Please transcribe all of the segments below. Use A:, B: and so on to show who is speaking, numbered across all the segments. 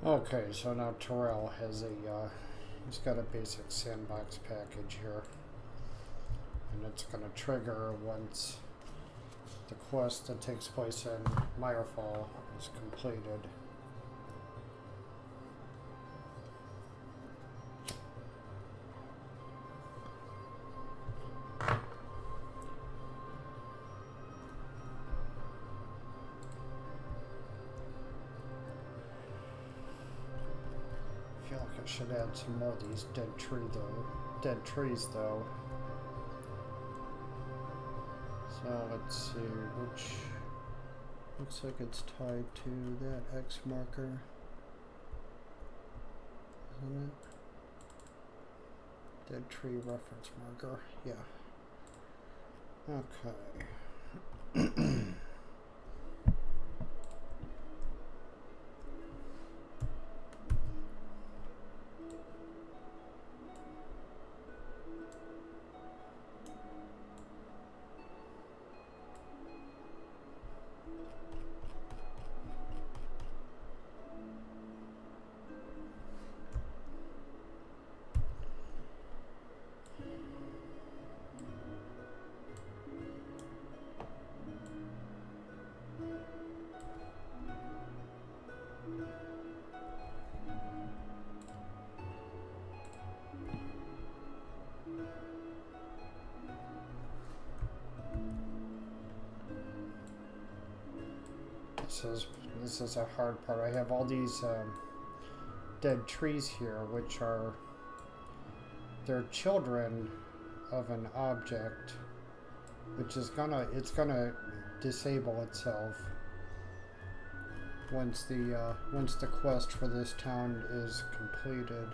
A: Okay, so now Terrell has he's got a basic sandbox package here. And it's going to trigger once the quest that takes place in Mirefall is completed. I feel like I should add some more of these dead trees though. So let's see, which looks like it's tied to that X marker, isn't it? Dead tree reference marker, yeah. Okay. This is a hard part. I have all these dead trees here, which are they're children of an object, which is gonna disable itself once the quest for this town is completed.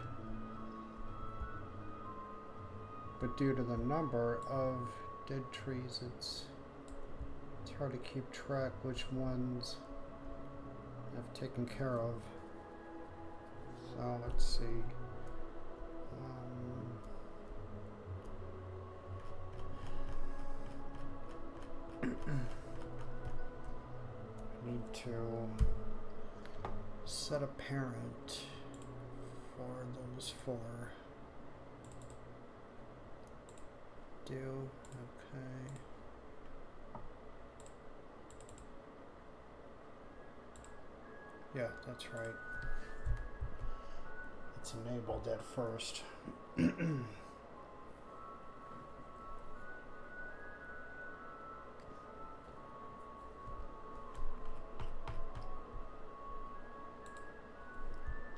A: But due to the number of dead trees, it's hard to keep track which ones I've taken care of. So let's see. I need to set a parent for those four. Okay. Yeah, that's right. It's enabled at first.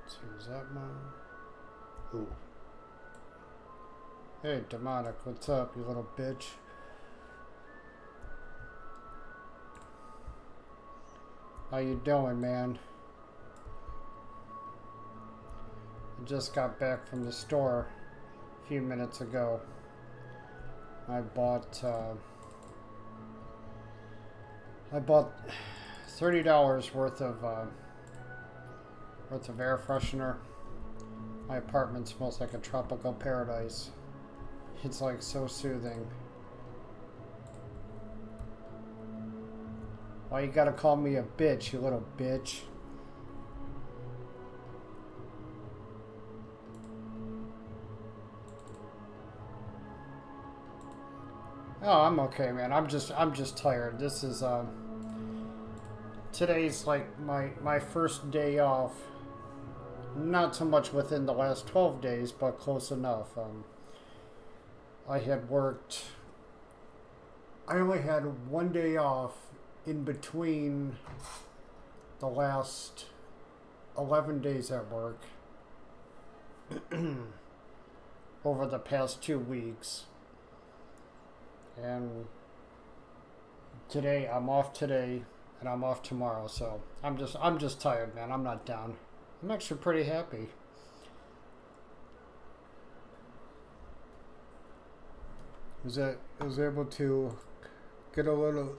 A: So is that mine? Ooh. Hey, Demonic, what's up, you little bitch? How you doing, man? I just got back from the store a few minutes ago. I bought $30 worth of air freshener. My apartment smells like a tropical paradise. It's like so soothing. Why you gotta call me a bitch, you little bitch? Oh, I'm okay, man. I'm just tired. This is today's like my first day off. Not so much within the last 12 days, but close enough. I only had one day off in between the last 11 days at work over the past 2 weeks. And today, I'm off today, and I'm off tomorrow, so I'm just tired, man. I'm not down. I'm actually pretty happy. I was able to get a little,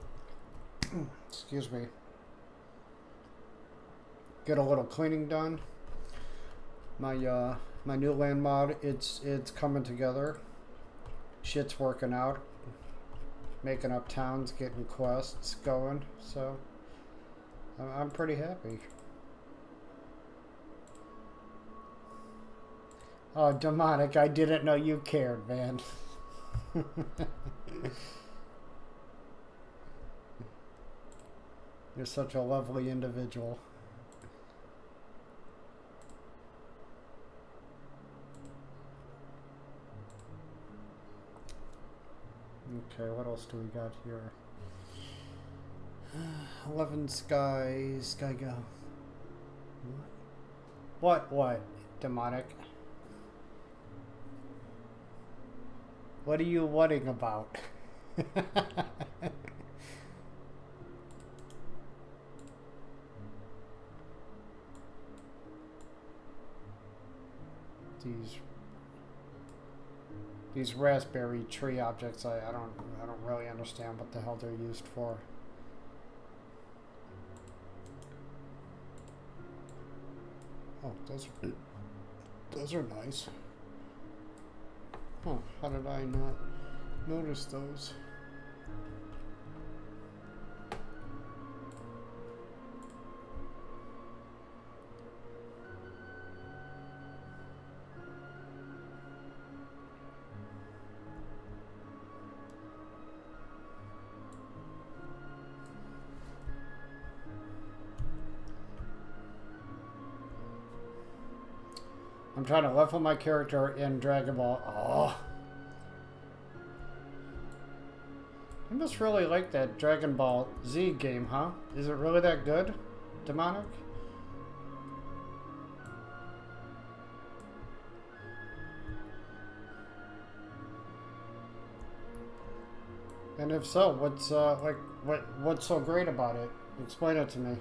A: excuse me, get a little cleaning done. My new land mod, it's coming together. Shit's working out. Making up towns, getting quests going, so I'm pretty happy. Oh, demonic, I didn't know you cared, man. You're such a lovely individual. Okay, what else do we got here? 11 Sky go. What? Demonic? What are you whatting about? These raspberry tree objects, I don't really understand what the hell they're used for. Oh, those are nice. Huh, how did I not notice those? I'm trying to level my character in Dragon Ball. Oh. I must really like that Dragon Ball Z game, huh? Is it really that good, Demonic? And if so, what's so great about it? Explain it to me.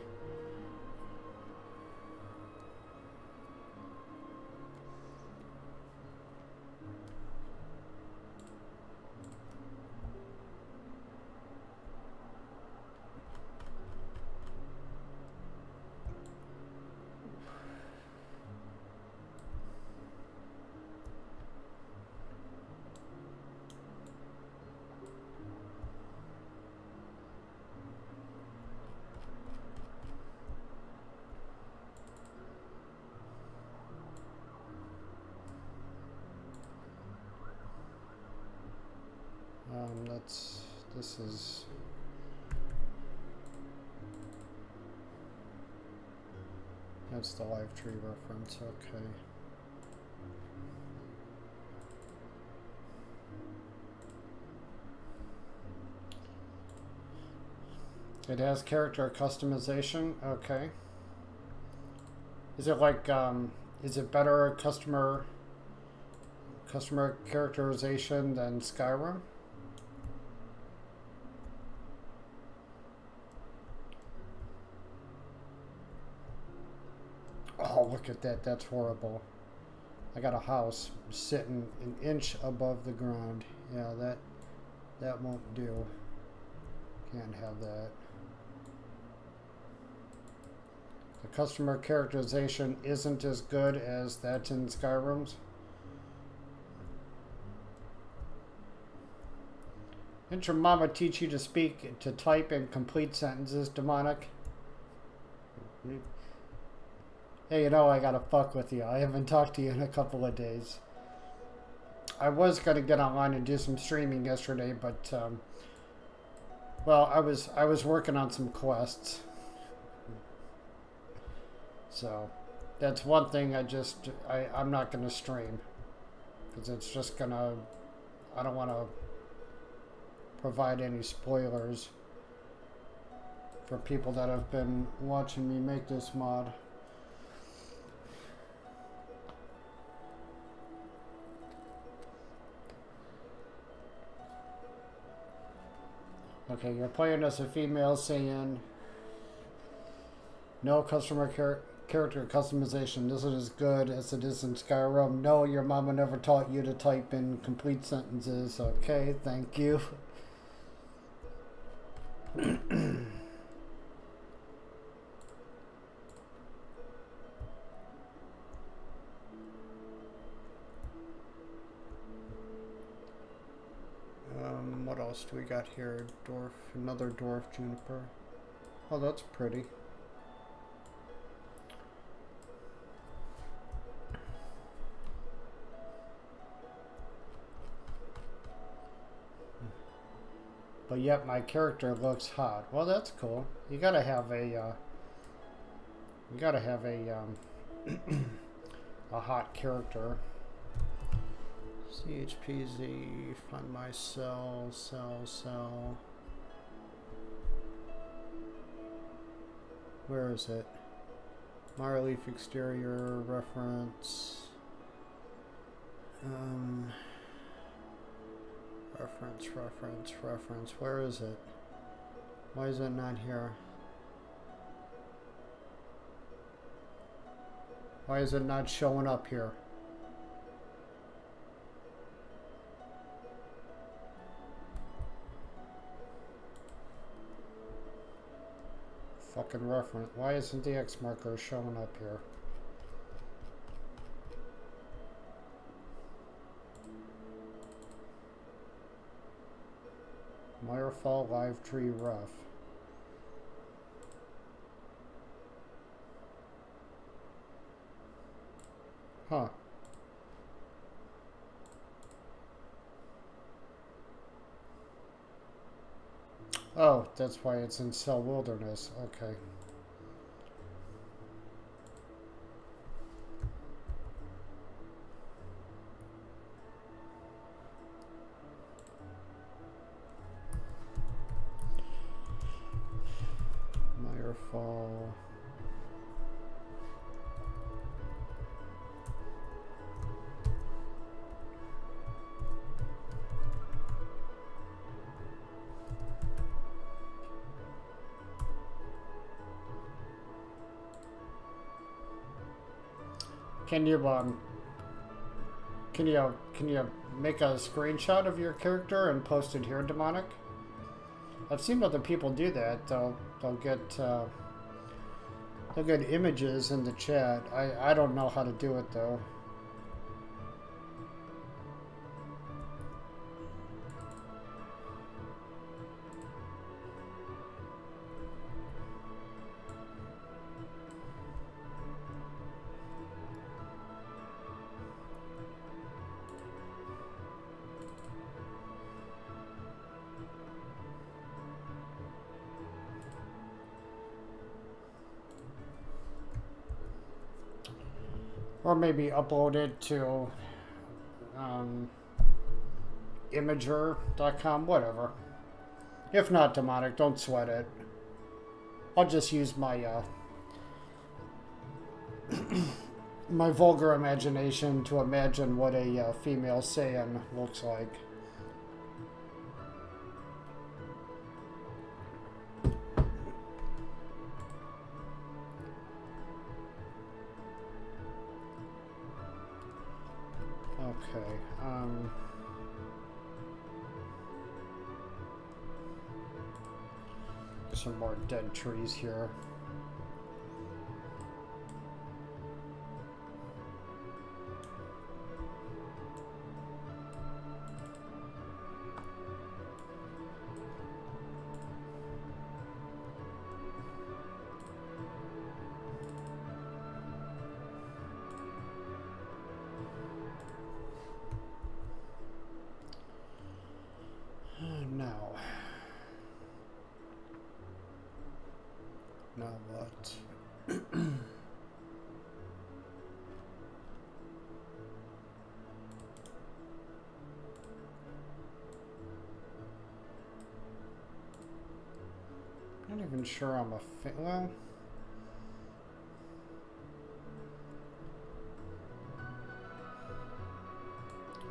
A: That's the live tree reference, okay. It has character customization, okay. Is it like, is it better customer characterization than Skyrim? Oh, look at that. That's horrible. I got a house sitting an inch above the ground. Yeah, that won't do. Can't have that. The customer characterization isn't as good as that in Skyrim's. Didn't your mama teach you to type in complete sentences, Demonic? Hey, you know I gotta fuck with you. I haven't talked to you in a couple of days. I was gonna get online and do some streaming yesterday, but well, I was working on some quests, so that's one thing. I'm not gonna stream because it's just gonna. I don't want to provide any spoilers for people that have been watching me make this mod. Okay, you're playing as a female saying no customer character customization isn't as good as it is in Skyrim. No, your mama never taught you to type in complete sentences. Okay, thank you. What else do we got here? Another dwarf juniper. Oh, that's pretty. but yet my character looks hot. Well, that's cool. You gotta have a a hot character. CHPZ, find my cell. Where is it? Myrleaf exterior reference. Reference. Where is it? Why is it not here? Why is it not showing up here? Fucking reference. Why isn't the X marker showing up here? Mirefall Live Tree Rough. Huh. Oh, that's why it's in Cell Wilderness. Okay. Mirefall. Can you make a screenshot of your character and post it here, Demonic? I've seen other people do that. They'll get images in the chat. I don't know how to do it though. Or maybe upload it to Imager.com, whatever. If not, Demonic, don't sweat it. I'll just use my my vulgar imagination to imagine what a female Saiyan looks like. Some more dead trees here. Now what? I'm not even sure I'm a fan.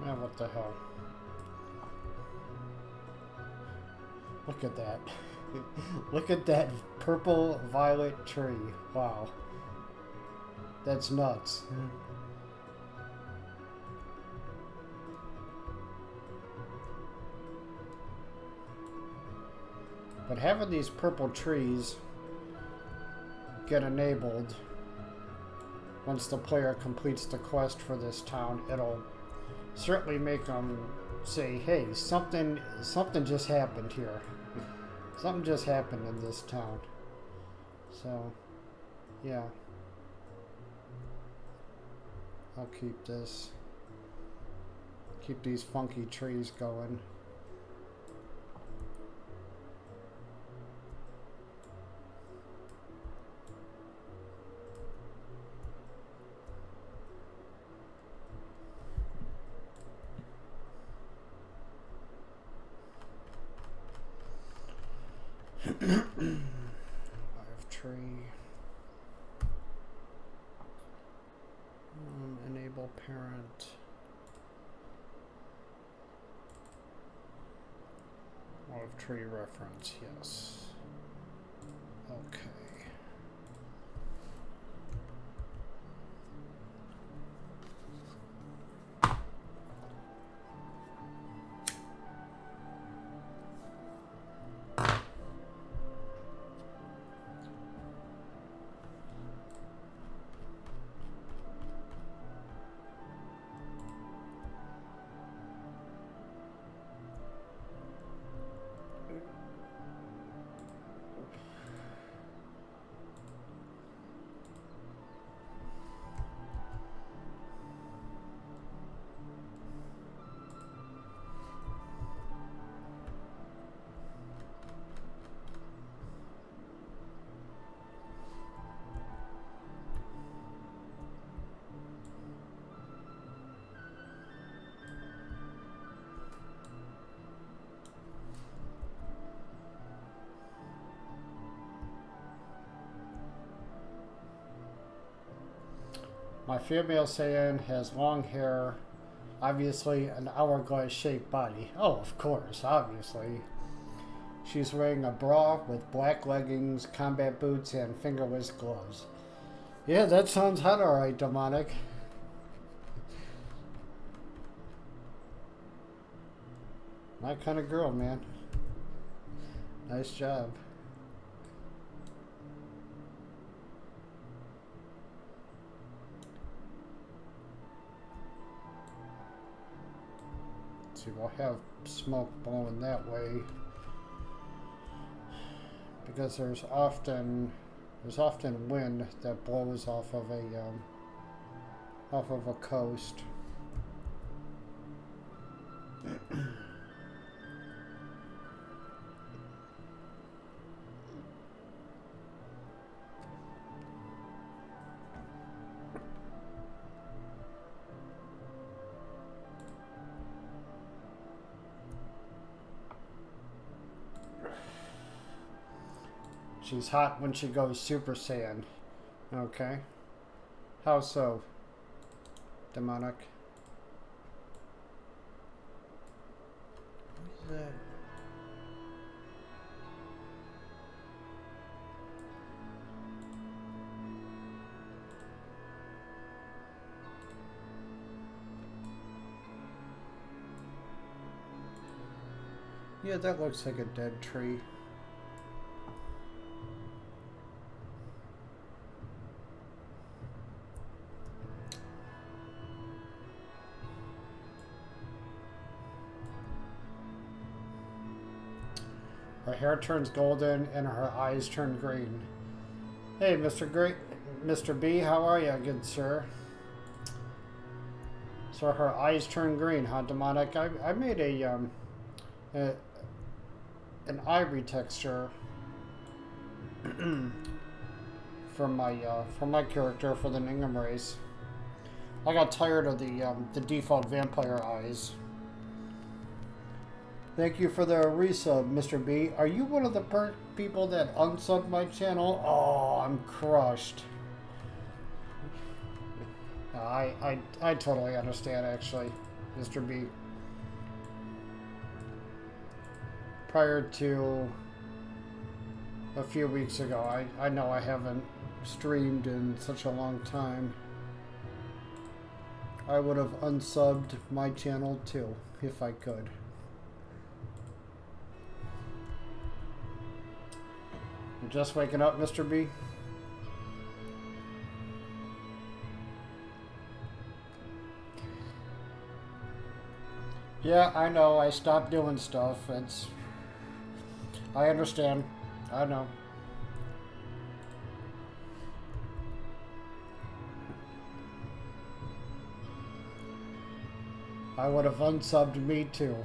A: Well, what the hell? Look at that. Look at that purple violet tree. Wow. That's nuts. But having these purple trees get enabled once the player completes the quest for this town, it'll certainly make them say, hey, something just happened here. Something just happened in this town. So, yeah. I'll keep this. Keep these funky trees going. Live tree. Enable parent. Live tree reference, yes. Okay. My female Saiyan has long hair, obviously an hourglass-shaped body. Oh, of course, obviously. She's wearing a bra with black leggings, combat boots, and fingerless gloves. Yeah, that sounds hot, alright, demonic. My kind of girl, man. Nice job. See, we'll have smoke blowing that way because there's often wind that blows off of a coast. She's hot when she goes Super Saiyan. Okay. How so, demonic? What is that? Yeah, that looks like a dead tree. Her hair turns golden and her eyes turn green. Hey, Mr. B, how are you, good sir? So her eyes turn green, huh, demonic? I made an ivory texture for my character for the Ningham race. I got tired of the default vampire eyes. Thank you for the resub, Mr. B. Are you one of the people that unsubbed my channel? Oh, I'm crushed. I totally understand, actually, Mr. B. Prior to a few weeks ago, I know I haven't streamed in such a long time. I would have unsubbed my channel too, if I could. You're just waking up, Mr. B? Yeah, I know. I stopped doing stuff. I understand. I know. I would have unsubbed me too.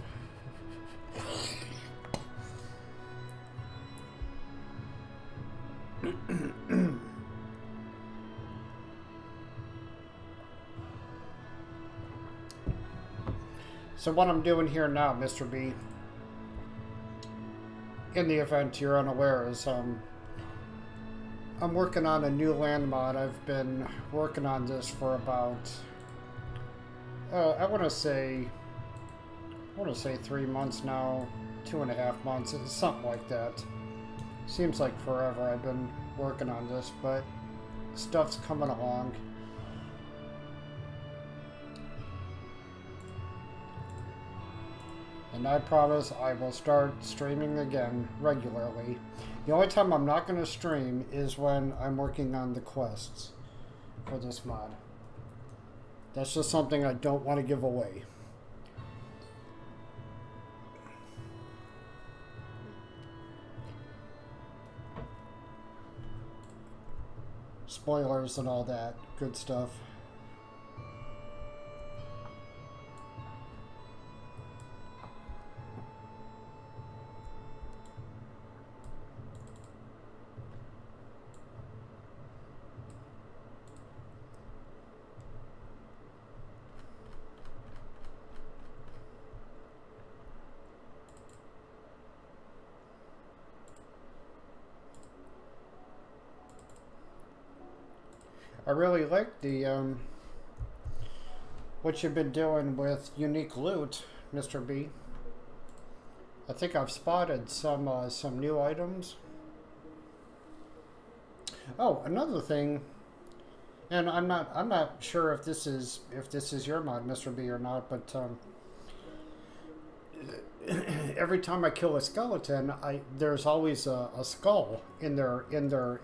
A: So what I'm doing here now, Mr. B, in the event you're unaware, is I'm working on a new land mod. I've been working on this for about I want to say 3 months now, 2.5 months, something like that. Seems like forever I've been working on this, but stuff's coming along. And I promise I will start streaming again regularly. The only time I'm not going to stream is when I'm working on the quests for this mod. That's just something I don't want to give away. Spoilers and all that good stuff. I really like the what you've been doing with unique loot, Mr. B. I think I've spotted some new items. Oh, another thing, and I'm not sure if this is your mod, Mr. B, or not, but every time I kill a skeleton, there's always a skull in their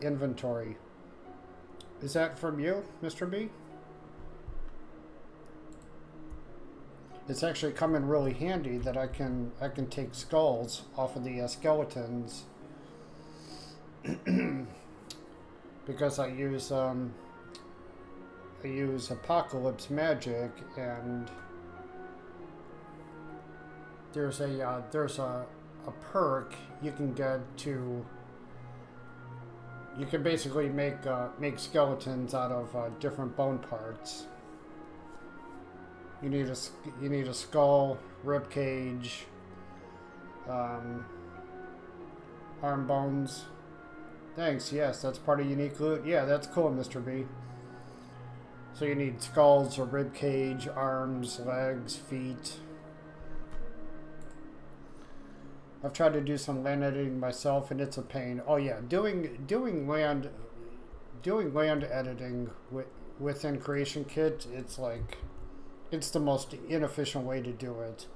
A: inventory. Is that from you, Mr. B? It's actually come in really handy that I can take skulls off of the skeletons because I use apocalypse magic, and there's a perk you can get to. You can basically make skeletons out of different bone parts. You need a skull, rib cage, arm bones. Thanks. Yes, that's part of unique loot. Yeah, that's cool, Mr. B. So you need skulls, a rib cage, arms, legs, feet. I've tried to do some land editing myself, and it's a pain. Oh yeah, doing land editing within Creation Kit, it's the most inefficient way to do it.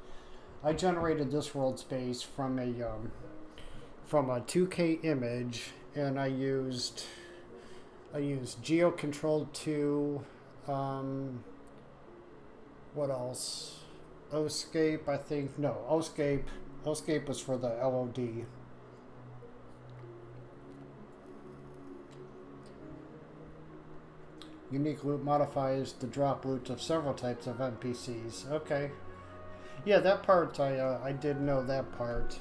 A: I generated this world space from a 2K image, and I used GeoControl 2. What else? Oscape, I think. No, Oscape. Oscape was for the LOD. Unique loot modifies the drop loot of several types of NPCs. Okay. Yeah, that part, I did know that part.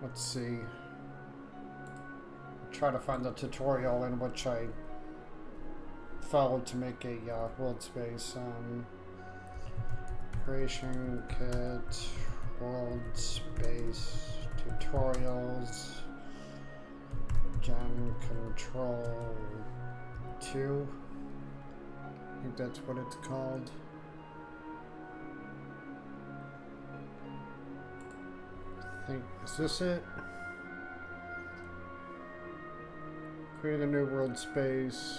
A: Let's see. Try to find the tutorial in which I followed to make a world space. Creation Kit, world space, tutorials, GeoControl 2. I think that's what it's called. Is this it? Create a new world space.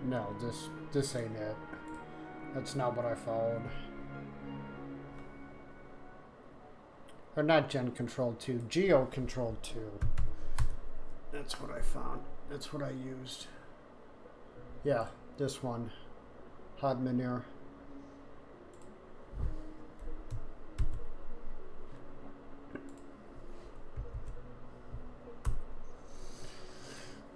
A: No, this ain't it. That's not what I followed. Or not GeoControl 2, GeoControl 2. That's what I found. That's what I used. Yeah, this one. Hod manure.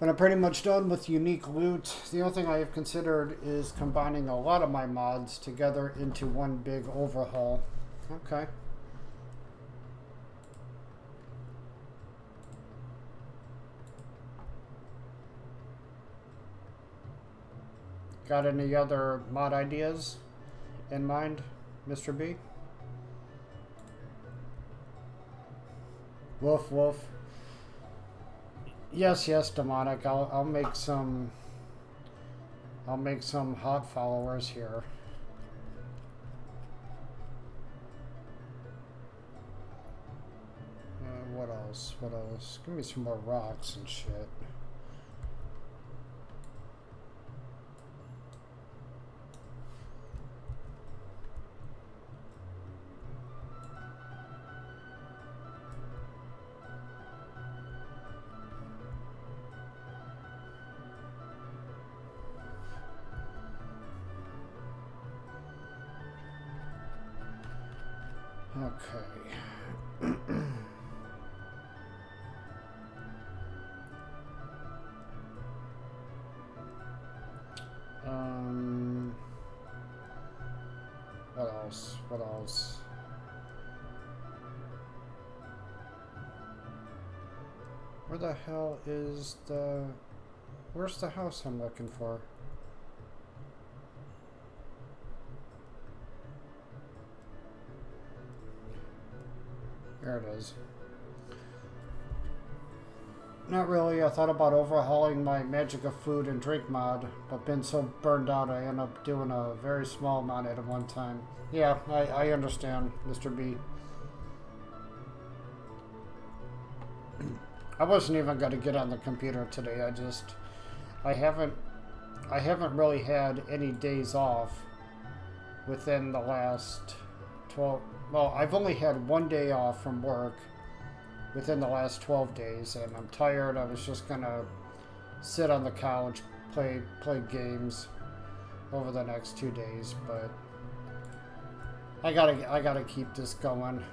A: But I'm pretty much done with unique loot. The only thing I have considered is combining a lot of my mods together into one big overhaul. Okay. Got any other mod ideas in mind, Mr. B? Woof woof. Yes, yes, demonic. I'll make some hot followers here. What else? What else? Give me some more rocks and shit. Okay. What else? What else? Where the hell is the... Where's the house I'm looking for? There it is. Not really. I thought about overhauling my Magic of Food and Drink mod, but been so burned out I end up doing a very small mod at one time. Yeah, I understand, Mr. B. I wasn't even going to get on the computer today. I haven't really had any days off within the last 12. Well, I've only had one day off from work within the last 12 days, and I'm tired. I was just gonna sit on the couch, play games over the next 2 days, but I gotta keep this going.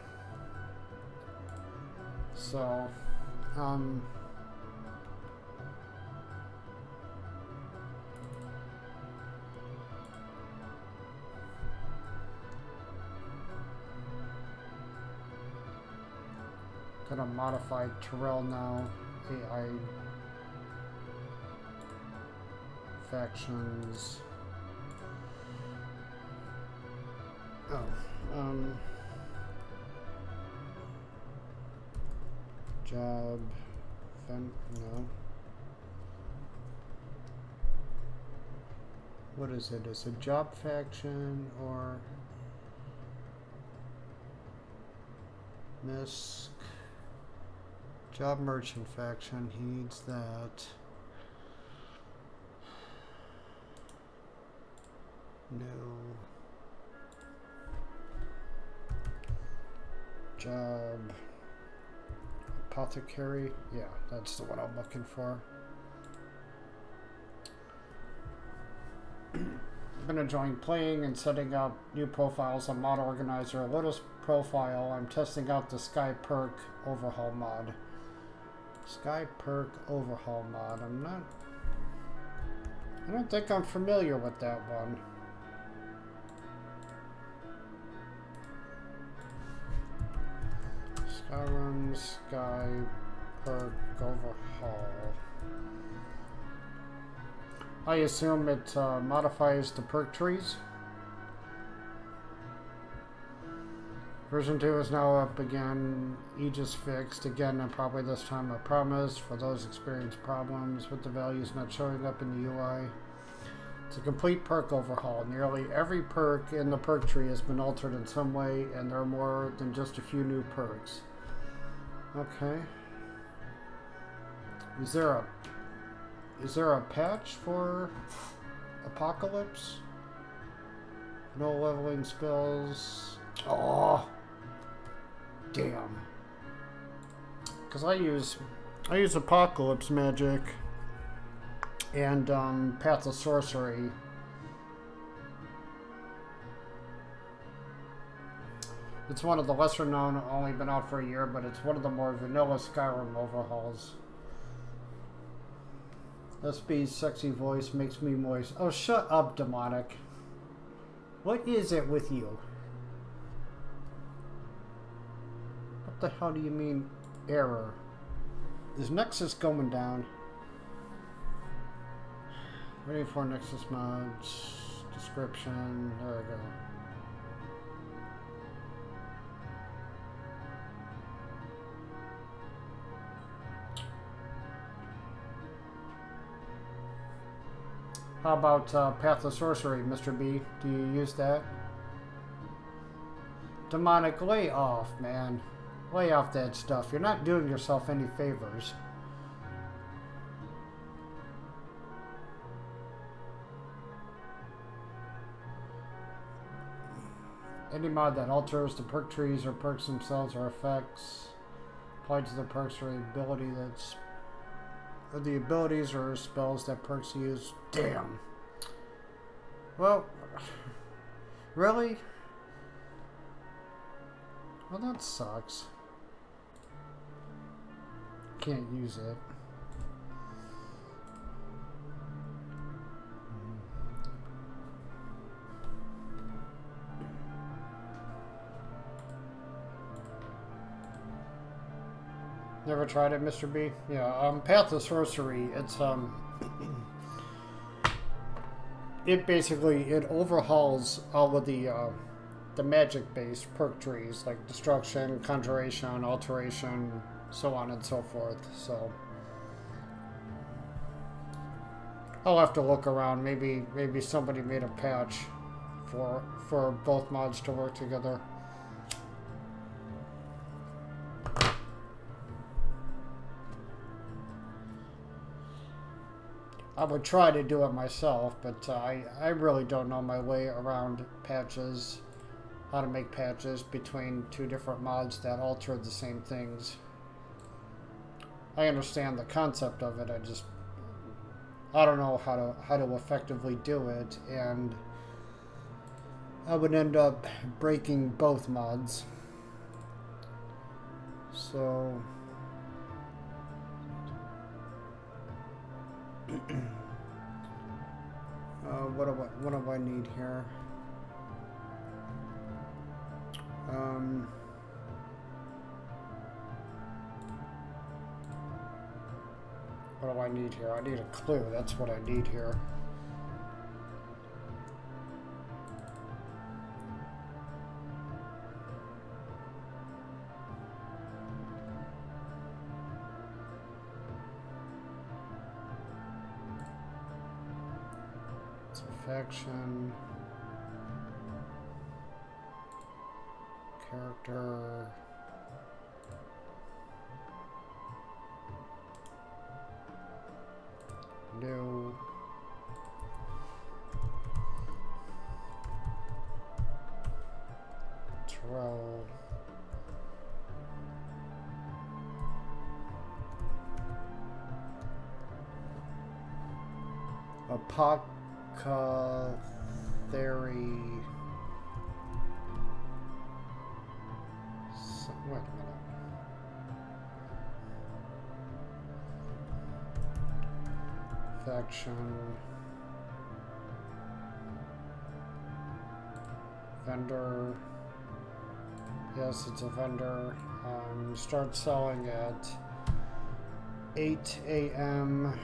A: So, gonna modify Terrell now. AI factions. Job. No. What is it? Is it job faction or misc? Job merchant faction. He needs that. No. Job apothecary. Yeah, that's the one I'm looking for. I've been enjoying playing and setting up new profiles on Mod Organizer. Lotus profile. I'm testing out the Sky Perk overhaul mod. Sky Perk overhaul mod. I don't think I'm familiar with that one. Skyrim Sky Perk overhaul. I assume it modifies the perk trees. Version 2 is now up again. Aegis fixed again, and probably this time I promise. For those experiencing problems with the values not showing up in the UI. It's a complete perk overhaul. Nearly every perk in the perk tree has been altered in some way, and there are more than just a few new perks. Okay. Is there a patch for Apocalypse? No leveling spells. Oh, damn. Because I use Apocalypse magic and Path of Sorcery. It's one of the lesser known, only been out for a year, but it's one of the more vanilla Skyrim overhauls. SB's sexy voice makes me moist. Oh, shut up, demonic. What is it with you? What the hell do you mean, error? Is Nexus going down? Waiting for Nexus mods. Description. There we go. How about Path of Sorcery, Mr. B? Do you use that? Demonic, lay off, man. Lay off that stuff. You're not doing yourself any favors. Any mod that alters the perk trees or perks themselves or effects applied to the perks or the ability that's or the abilities or spells that perks use. Damn. Well, really? Well, that sucks. Can't use it. Never tried it, Mr. B? Yeah, Path of Sorcery, it's, it basically, it overhauls all of the magic-based perk trees, like Destruction, Conjuration, Alteration, so on and so forth, so. I'll have to look around, maybe somebody made a patch for both mods to work together. I would try to do it myself, but I really don't know my way around patches, how to make patches between two different mods that alter the same things. I understand the concept of it, I don't know how to effectively do it, and I would end up breaking both mods. So what do I need here? What do I need here? I need a clue. That's what I need here. Faction, character, new, throw, theory. Wait a minute. Faction. Vendor. Yes, it's a vendor. Start selling at 8 a.m.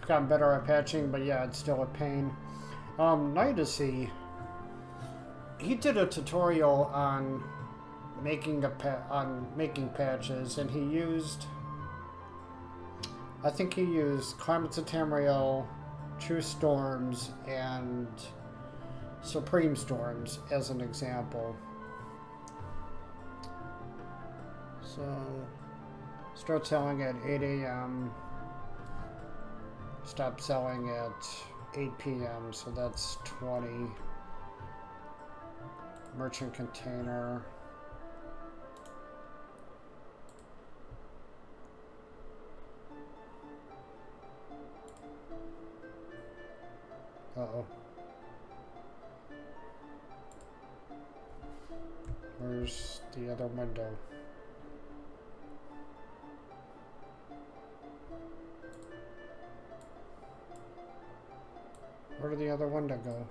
A: Gotten better at patching, but yeah, it's still a pain. Nidacy, he did a tutorial on making patches, and he used, I think he used Climates of Tamriel, True Storms, and Supreme Storms as an example. So, start selling at 8 a.m. Stop selling at 8 p.m. So that's 20. Merchant container. Uh-oh. Where's the other window? Where did the other window go?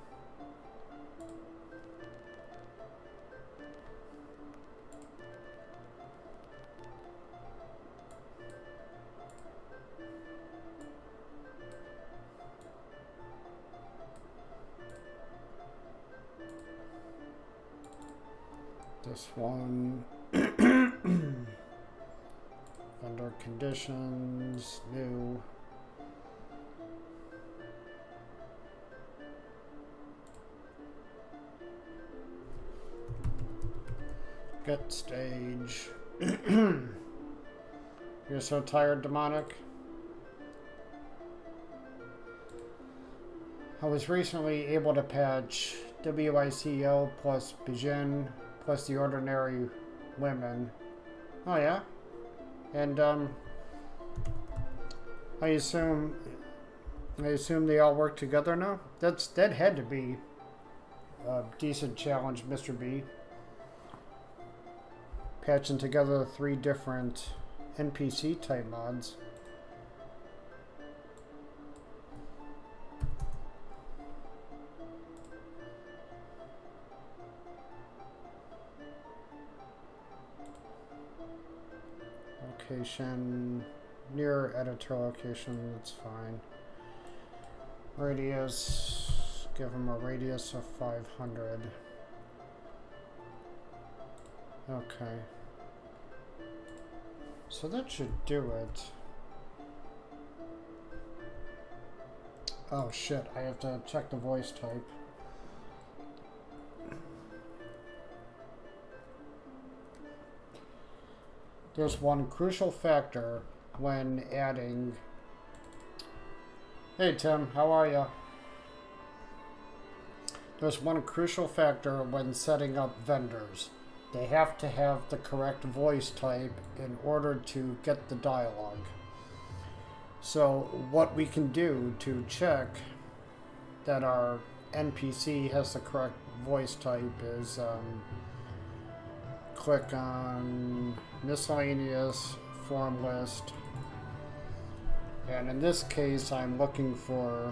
A: this one. Vendor conditions, new. Get stage. You're so tired, demonic. I was recently able to patch WICO plus Bijin plus the ordinary women. Oh yeah? And I assume they all work together now? That had to be a decent challenge, Mr. B. Patching together 3 different NPC type mods. Location, near editor location, that's fine. Radius, give him a radius of 500. Okay. So that should do it. Oh shit, I have to check the voice type. There's one crucial factor when adding... Hey Tim, how are you? There's one crucial factor when setting up vendors. They have to have the correct voice type in order to get the dialogue. So what we can do to check that our NPC has the correct voice type is click on miscellaneous form list, and in this case I'm looking for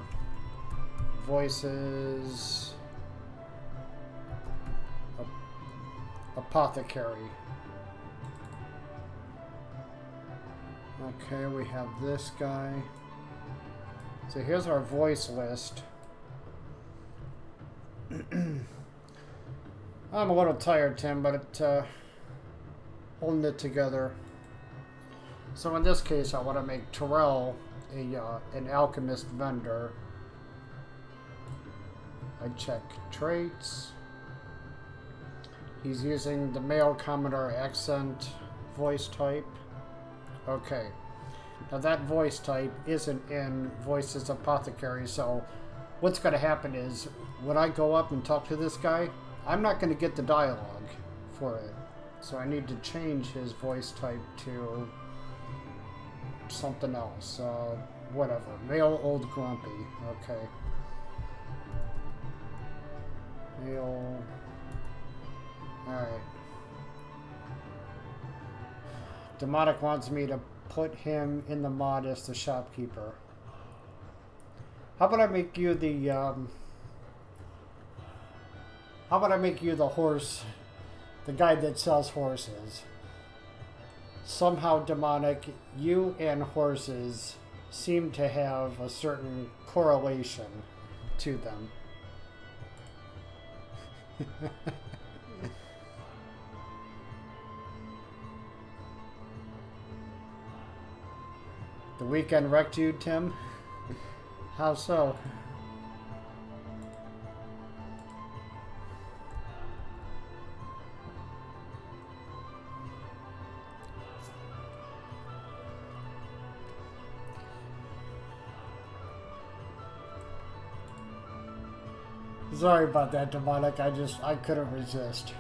A: voices apothecary. Okay, we have this guy. So here's our voice list. I'm a little tired, Tim, but holding it together. So in this case, I want to make Terrell an alchemist vendor. I check traits. He's using the male Commodore accent voice type. Okay. Now that voice type isn't in Voices Apothecary, so what's going to happen is when I go up and talk to this guy, I'm not going to get the dialogue for it. So I need to change his voice type to something else. Whatever. Male Old Grumpy. Okay. Male... Alright. Demonic wants me to put him in the mod as the shopkeeper. How about I make you the, how about I make you the horse, the guy that sells horses? Somehow, Demonic, you and horses seem to have a certain correlation to them. The weekend wrecked you, Tim? How so? Sorry about that, Demonic. I couldn't resist.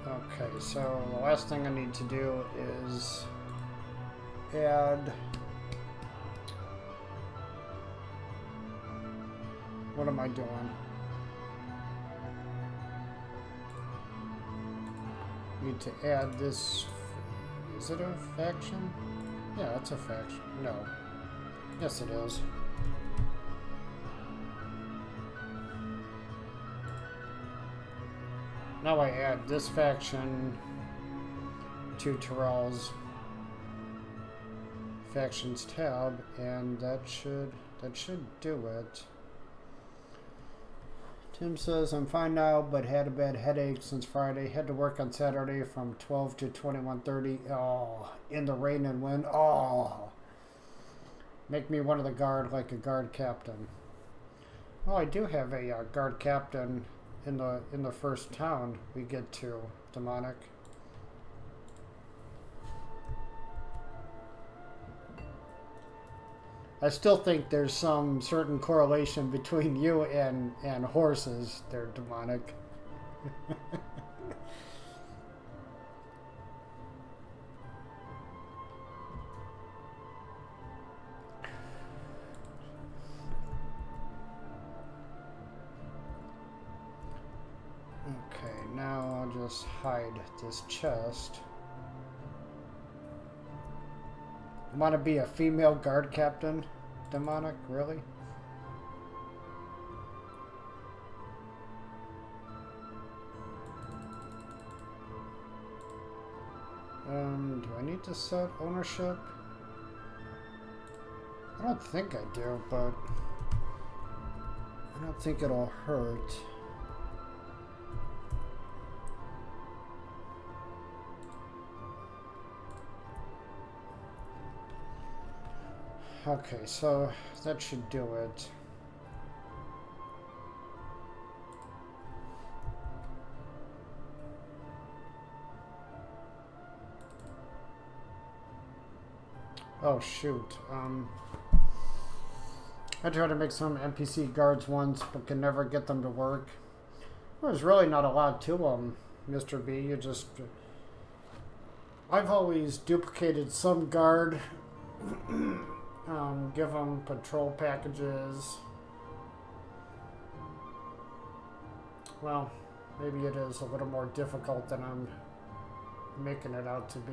A: Okay, so the last thing I need to do is add what am I doing? Need to add this. Is it a faction? Yeah, it's a faction. No. Yes, it is. Now I add this faction to Terrell's factions tab, and that should do it. Tim says, I'm fine now, but had a bad headache since Friday. Had to work on Saturday from 12 to 21:30. Oh, in the rain and wind. Oh, make me one of the guard like a guard captain. Oh, I do have a guard captain in the first town we get to, Demonic. I still think there's some certain correlation between you and horses there, Demonic. Okay, now I'll just hide this chest. Want to be a female guard captain, Demonic? Really? Do I need to set ownership? I don't think I do, but I don't think it'll hurt. Okay, so that should do it. Oh shoot. I tried to make some NPC guards once, but could never get them to work. There's really not a lot to them, Mr. B. You just... I've always duplicated some guard. Give them patrol packages. Well, maybe it is a little more difficult than I'm making it out to be.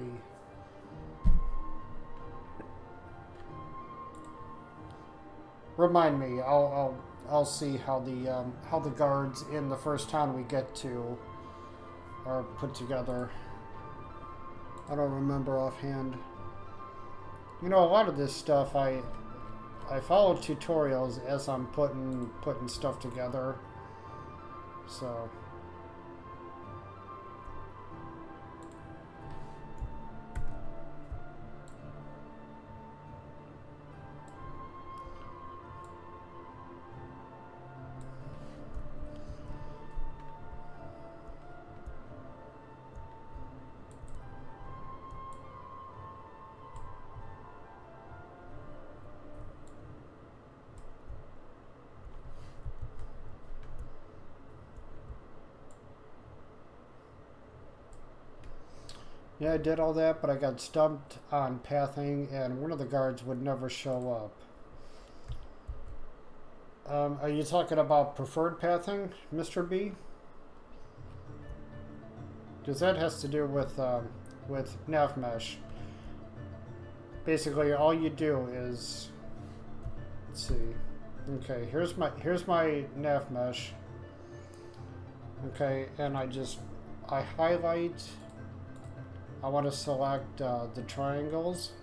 A: Remind me. I'll see how the guards in the first town we get to are put together. I don't remember offhand. You know, a lot of this stuff I follow tutorials as I'm putting stuff together. So yeah, I did all that, but I got stumped on pathing, and one of the guards would never show up. Are you talking about preferred pathing, Mr. B? Because that has to do with nav mesh. Basically, all you do is, let's see. Okay, here's my nav mesh. Okay, and I highlight. I want to select the triangles.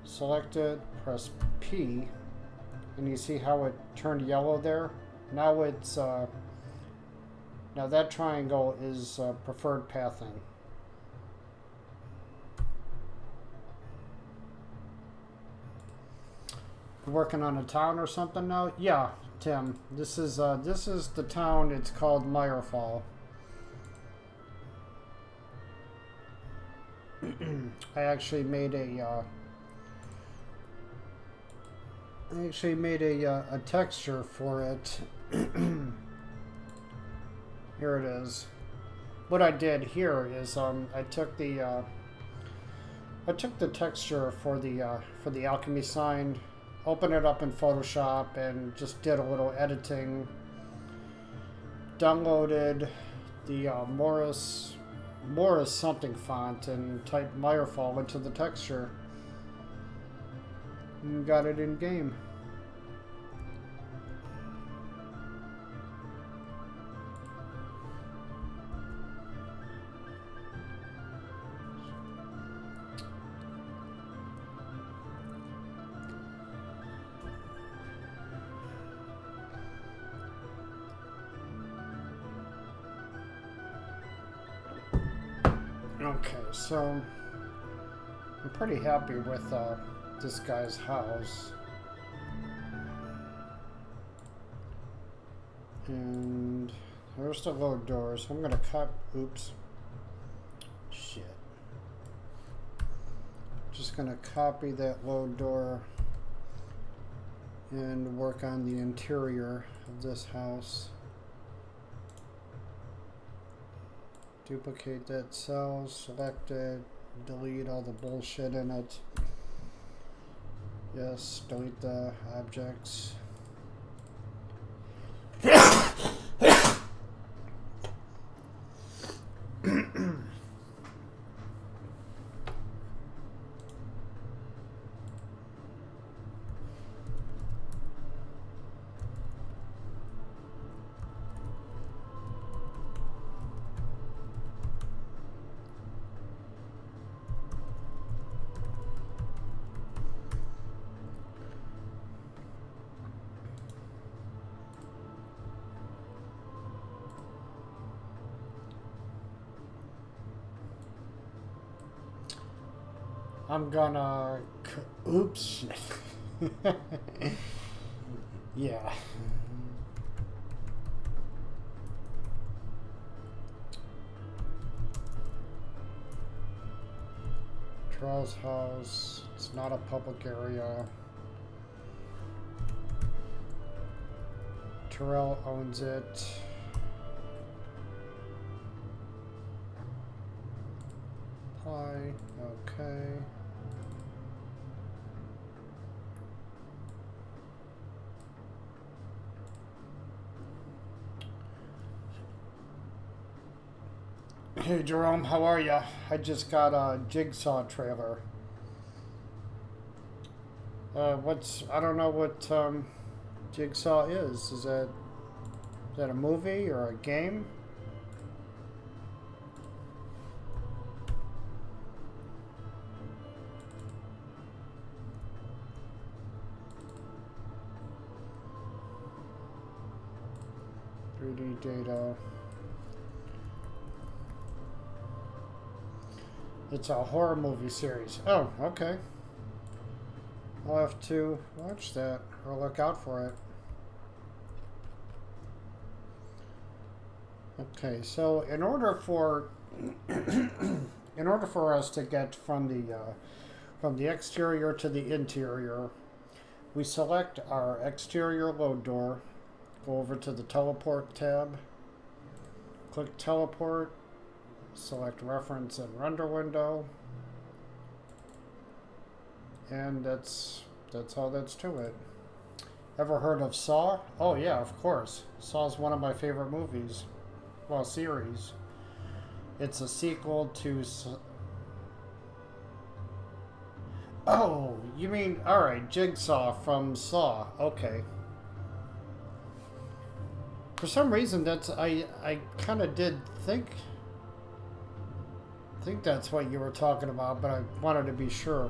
A: Select it, press P, and you see how it turned yellow there? Now it's now that triangle is preferred pathing. You're working on a town or something now? Yeah, Tim. This is the town. It's called Myrefall. I actually made a texture for it. Here it is. What I did here is I took the texture for the alchemy sign, opened it up in Photoshop, and just did a little editing. Downloaded the Morris something font and typed Myrefall into the texture. And got it in game. Okay, so I'm pretty happy with this guy's house. And there's the load door, so I'm gonna cut. Oops. Shit. Just gonna copy that load door and work on the interior of this house. Duplicate that cell, select it, delete all the bullshit in it. Yes, delete the objects. I'm gonna... Oops. Yeah. Terrell's house. It's not a public area. Terrell owns it. Apply. Okay. Hey Jerome, how are ya? I just got a Jigsaw trailer. I don't know what Jigsaw is. Is that a movie or a game? Data. It's a horror movie series. Oh, okay. I'll have to watch that or look out for it. Okay, so in order for us to get from the exterior to the interior, we select our exterior load door. Go over to the teleport tab, click teleport, select reference and render window, and that's all that's to it. Ever heard of Saw? Oh yeah, of course. Saw's one of my favorite movies, well, series. It's a sequel to... Oh, you mean, alright, Jigsaw from Saw, okay. For some reason, I kind of did think that's what you were talking about, but I wanted to be sure.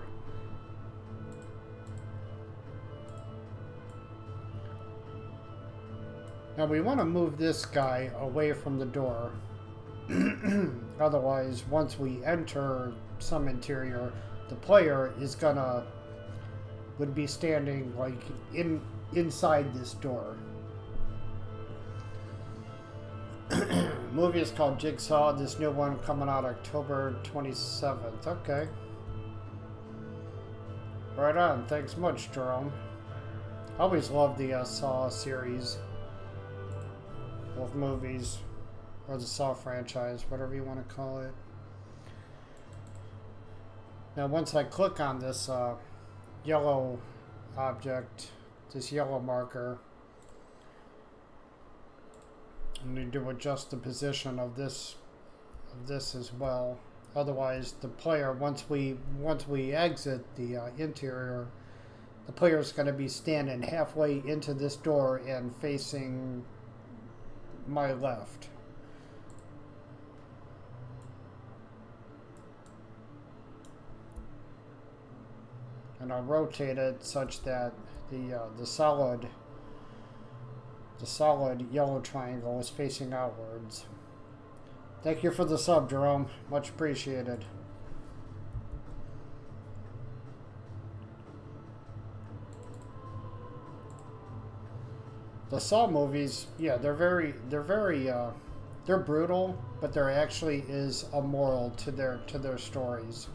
A: Now we want to move this guy away from the door. Otherwise, once we enter some interior, the player would be standing like inside this door. Movie is called Jigsaw. This new one coming out October 27th. Okay. Right on. Thanks much, Jerome. Always loved the Saw series. Both movies. Or the Saw franchise. Whatever you want to call it. Now once I click on this yellow object, this yellow marker, I need to adjust the position of this as well. Otherwise, the player, once we exit the interior, the player is going to be standing halfway into this door and facing my left. And I'll rotate it such that the solid yellow triangle is facing outwards. Thank you for the sub, Jerome. Much appreciated. The Saw movies, yeah, they're brutal, but there actually is a moral to their stories.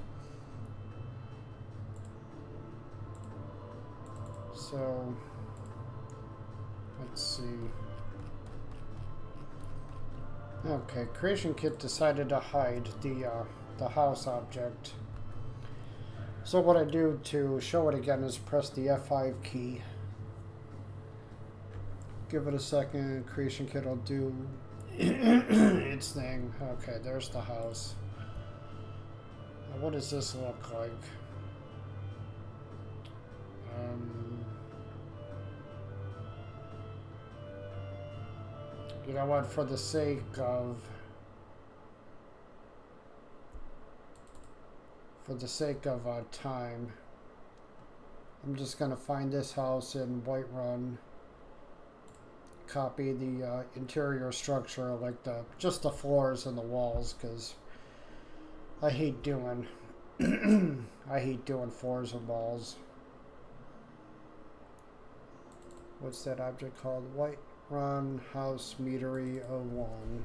A: So, let's see. Okay, Creation Kit decided to hide the house object. So what I do to show it again is press the F5 key. Give it a second, Creation Kit will do its thing. Okay, there's the house. Now what does this look like? You know what, for the sake of time, I'm just gonna find this house in Whiterun, copy the interior structure, like just the floors and the walls, because I hate doing floors and walls. What's that object called? Whiterun House Meadery 01.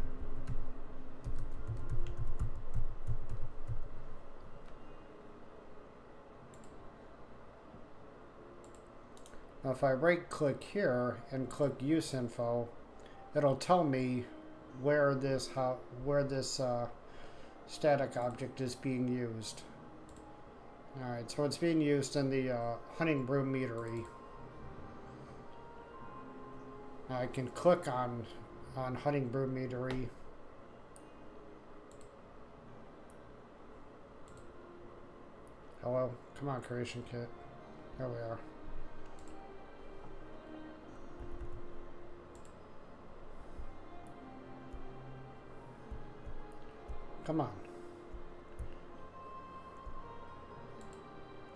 A: Now if I right click here and click use info, it'll tell me where this static object is being used. Alright, so it's being used in the hunting broom meadery. Now I can click on hunting broom meadery. Hello, come on, Creation Kit. There we are. Come on.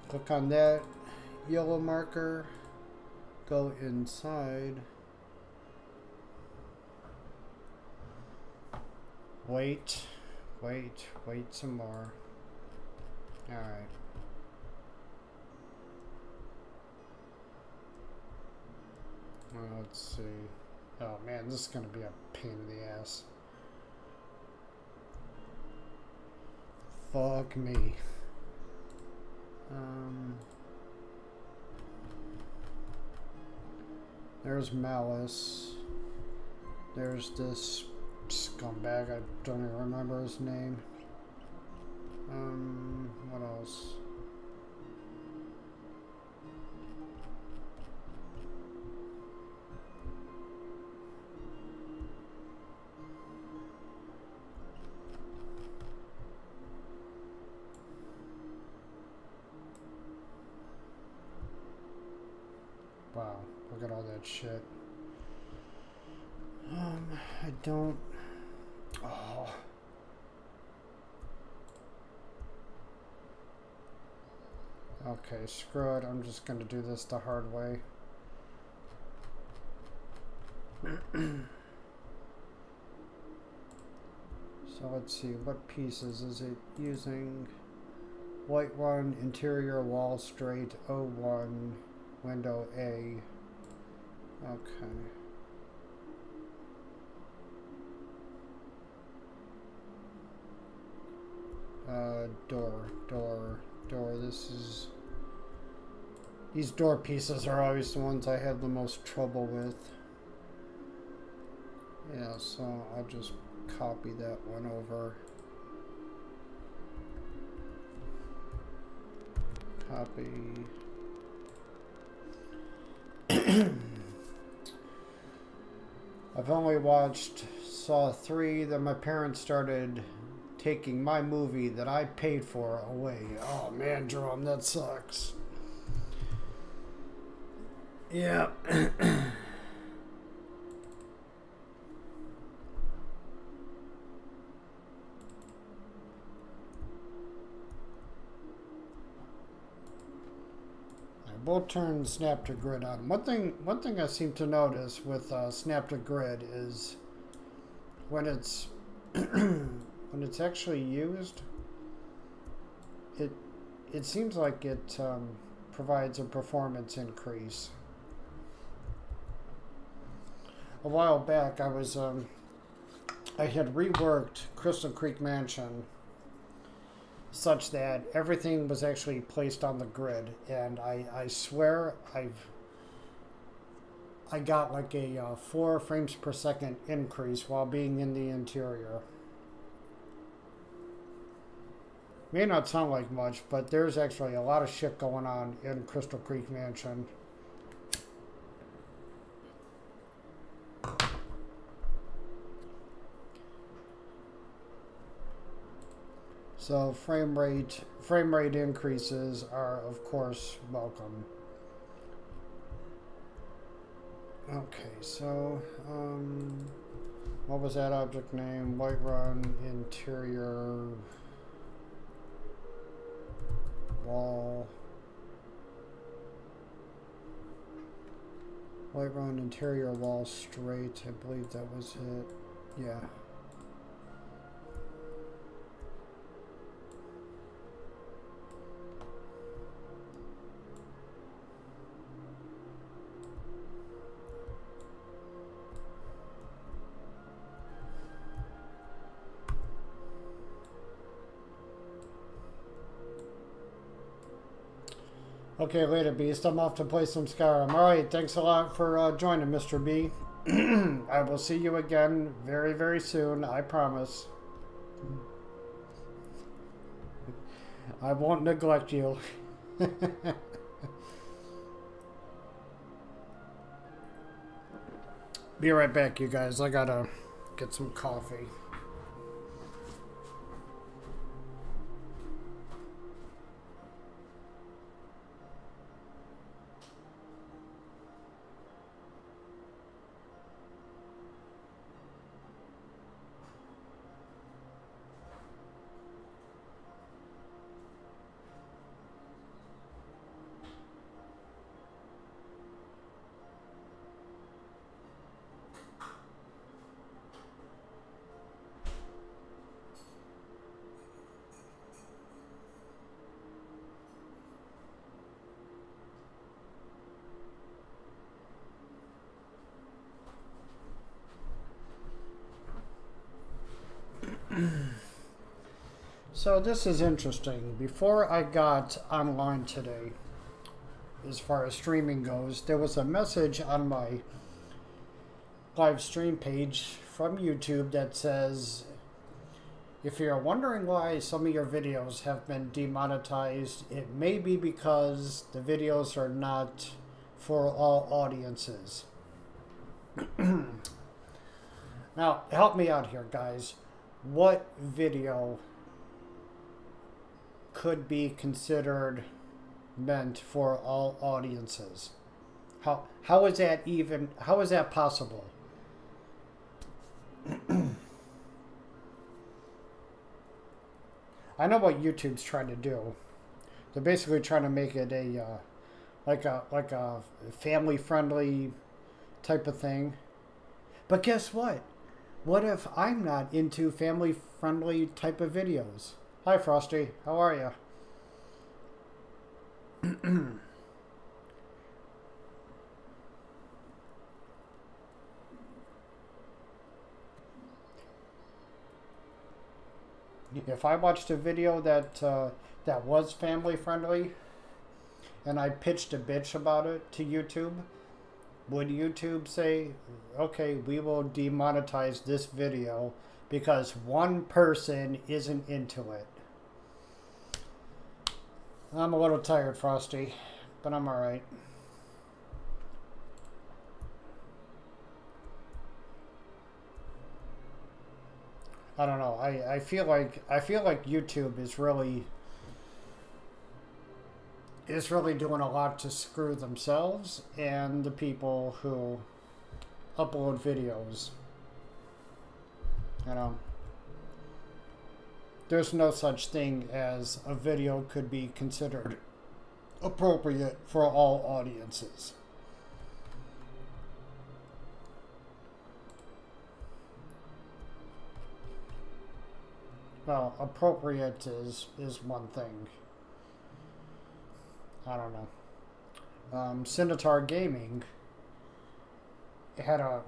A: Click on that yellow marker. Go inside. Wait some more. Alright. Well, let's see. Oh man, this is gonna be a pain in the ass. Fuck me. There's Malice. There's this scumbag, I don't even remember his name. What else? Wow, look at all that shit. I don't... Oh. Okay, screw it. I'm just going to do this the hard way. So let's see, what pieces is it using? Whiterun, interior wall straight, O1, window A. Okay. Door. These door pieces are always the ones I have the most trouble with. Yeah, so I'll just copy that one over. Copy. I've only watched Saw 3, then my parents started taking my movie that I paid for away. Oh man, Jerome, that sucks. Yeah. We'll turn snap to grid on. One thing I seem to notice with snap to grid is when it's when it's actually used, it seems like it provides a performance increase. A while back, I had reworked Crystal Creek Mansion such that everything was actually placed on the grid, and I swear I got like a 4 frames per second increase while being in the interior. May not sound like much, but there's actually a lot of shit going on in Crystal Creek Mansion. So frame rate increases are of course welcome. Okay, so what was that object name? Whiterun interior wall. Whiterun interior wall straight. I believe that was it. Yeah. Okay, later, Beast. I'm off to play some Skyrim. Alright, thanks a lot for joining, Mr. B. I will see you again very, very soon. I promise. I won't neglect you. Be right back, you guys. I gotta get some coffee. So this is interesting. Before I got online today, as far as streaming goes, there was a message on my live stream page from YouTube that says, if you're wondering why some of your videos have been demonetized, it may be because the videos are not for all audiences. Now, help me out here, guys. What video could be considered meant for all audiences? How is that possible? I know what YouTube's trying to do. They're basically trying to make it a like a family friendly type of thing. But guess what? What if I'm not into family friendly type of videos? Hi, Frosty. How are you? If I watched a video that that was family friendly, and I pitched a bitch about it to YouTube, would YouTube say, okay, we will demonetize this video because one person isn't into it? I'm a little tired, Frosty, but I'm alright. I don't know. I feel like YouTube is really doing a lot to screw themselves and the people who upload videos. You know, there's no such thing as a video could be considered appropriate for all audiences. Well, appropriate is one thing. I don't know. Centaur Gaming had a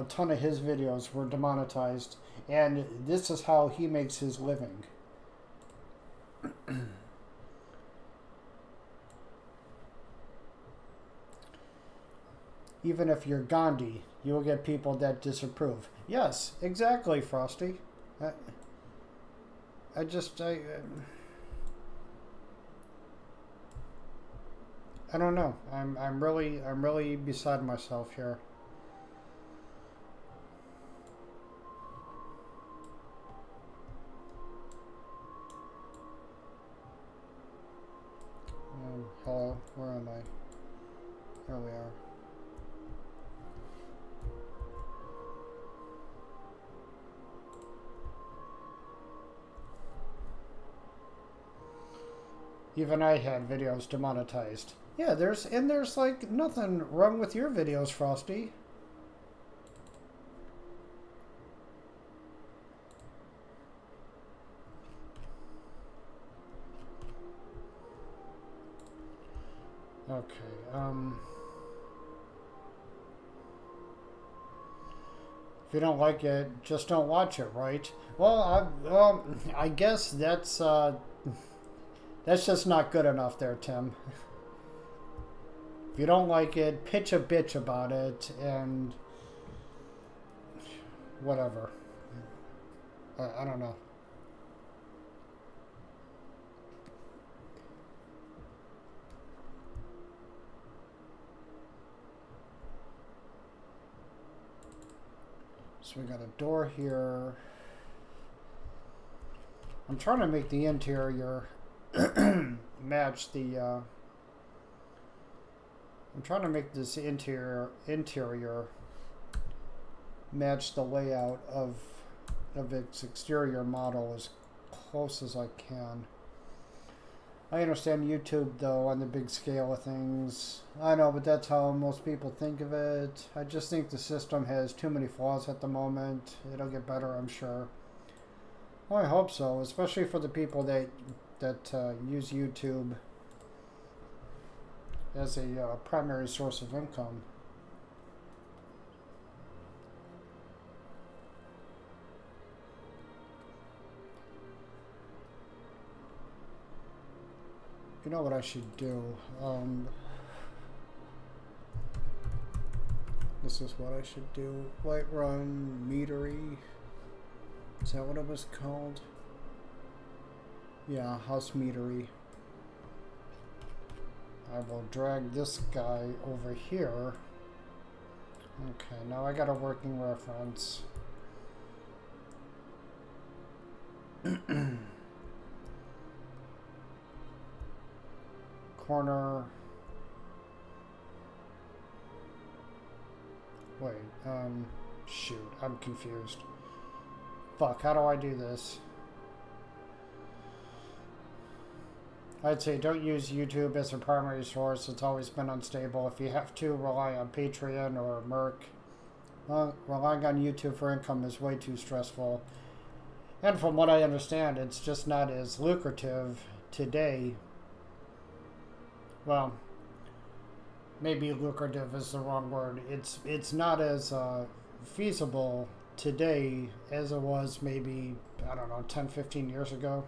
A: ton of his videos were demonetized, and this is how he makes his living. Even if you're Gandhi, you will get people that disapprove. Yes, exactly, Frosty. I don't know. I'm really beside myself here. Hello, where am I? There we are. Even I had videos demonetized. Yeah, there's like nothing wrong with your videos, Frosty. Okay, if you don't like it, just don't watch it, right? Well, I guess that's just not good enough there, Tim. If you don't like it, pitch a bitch about it, and whatever. I don't know. So we got a door here. I'm trying to make the interior match the I'm trying to make this interior match the layout of its exterior model as close as I can. I understand YouTube though on the big scale of things. I know, but that's how most people think of it. I just think the system has too many flaws at the moment. It'll get better, I'm sure. Well, I hope so, especially for the people that use YouTube as a primary source of income. You know what I should do? This is what I should do. Whiterun Meadery. Is that what it was called? Yeah, House Meadery. I will drag this guy over here. Okay, now I got a working reference. Corner. Wait, shoot, I'm confused. Fuck, how do I do this? I'd say don't use YouTube as a primary source. It's always been unstable. If you have to, rely on Patreon or Merc. Well, relying on YouTube for income is way too stressful. And from what I understand, it's just not as lucrative today. Well, maybe lucrative is the wrong word. It's not as feasible today as it was maybe, I don't know, 10, 15 years ago.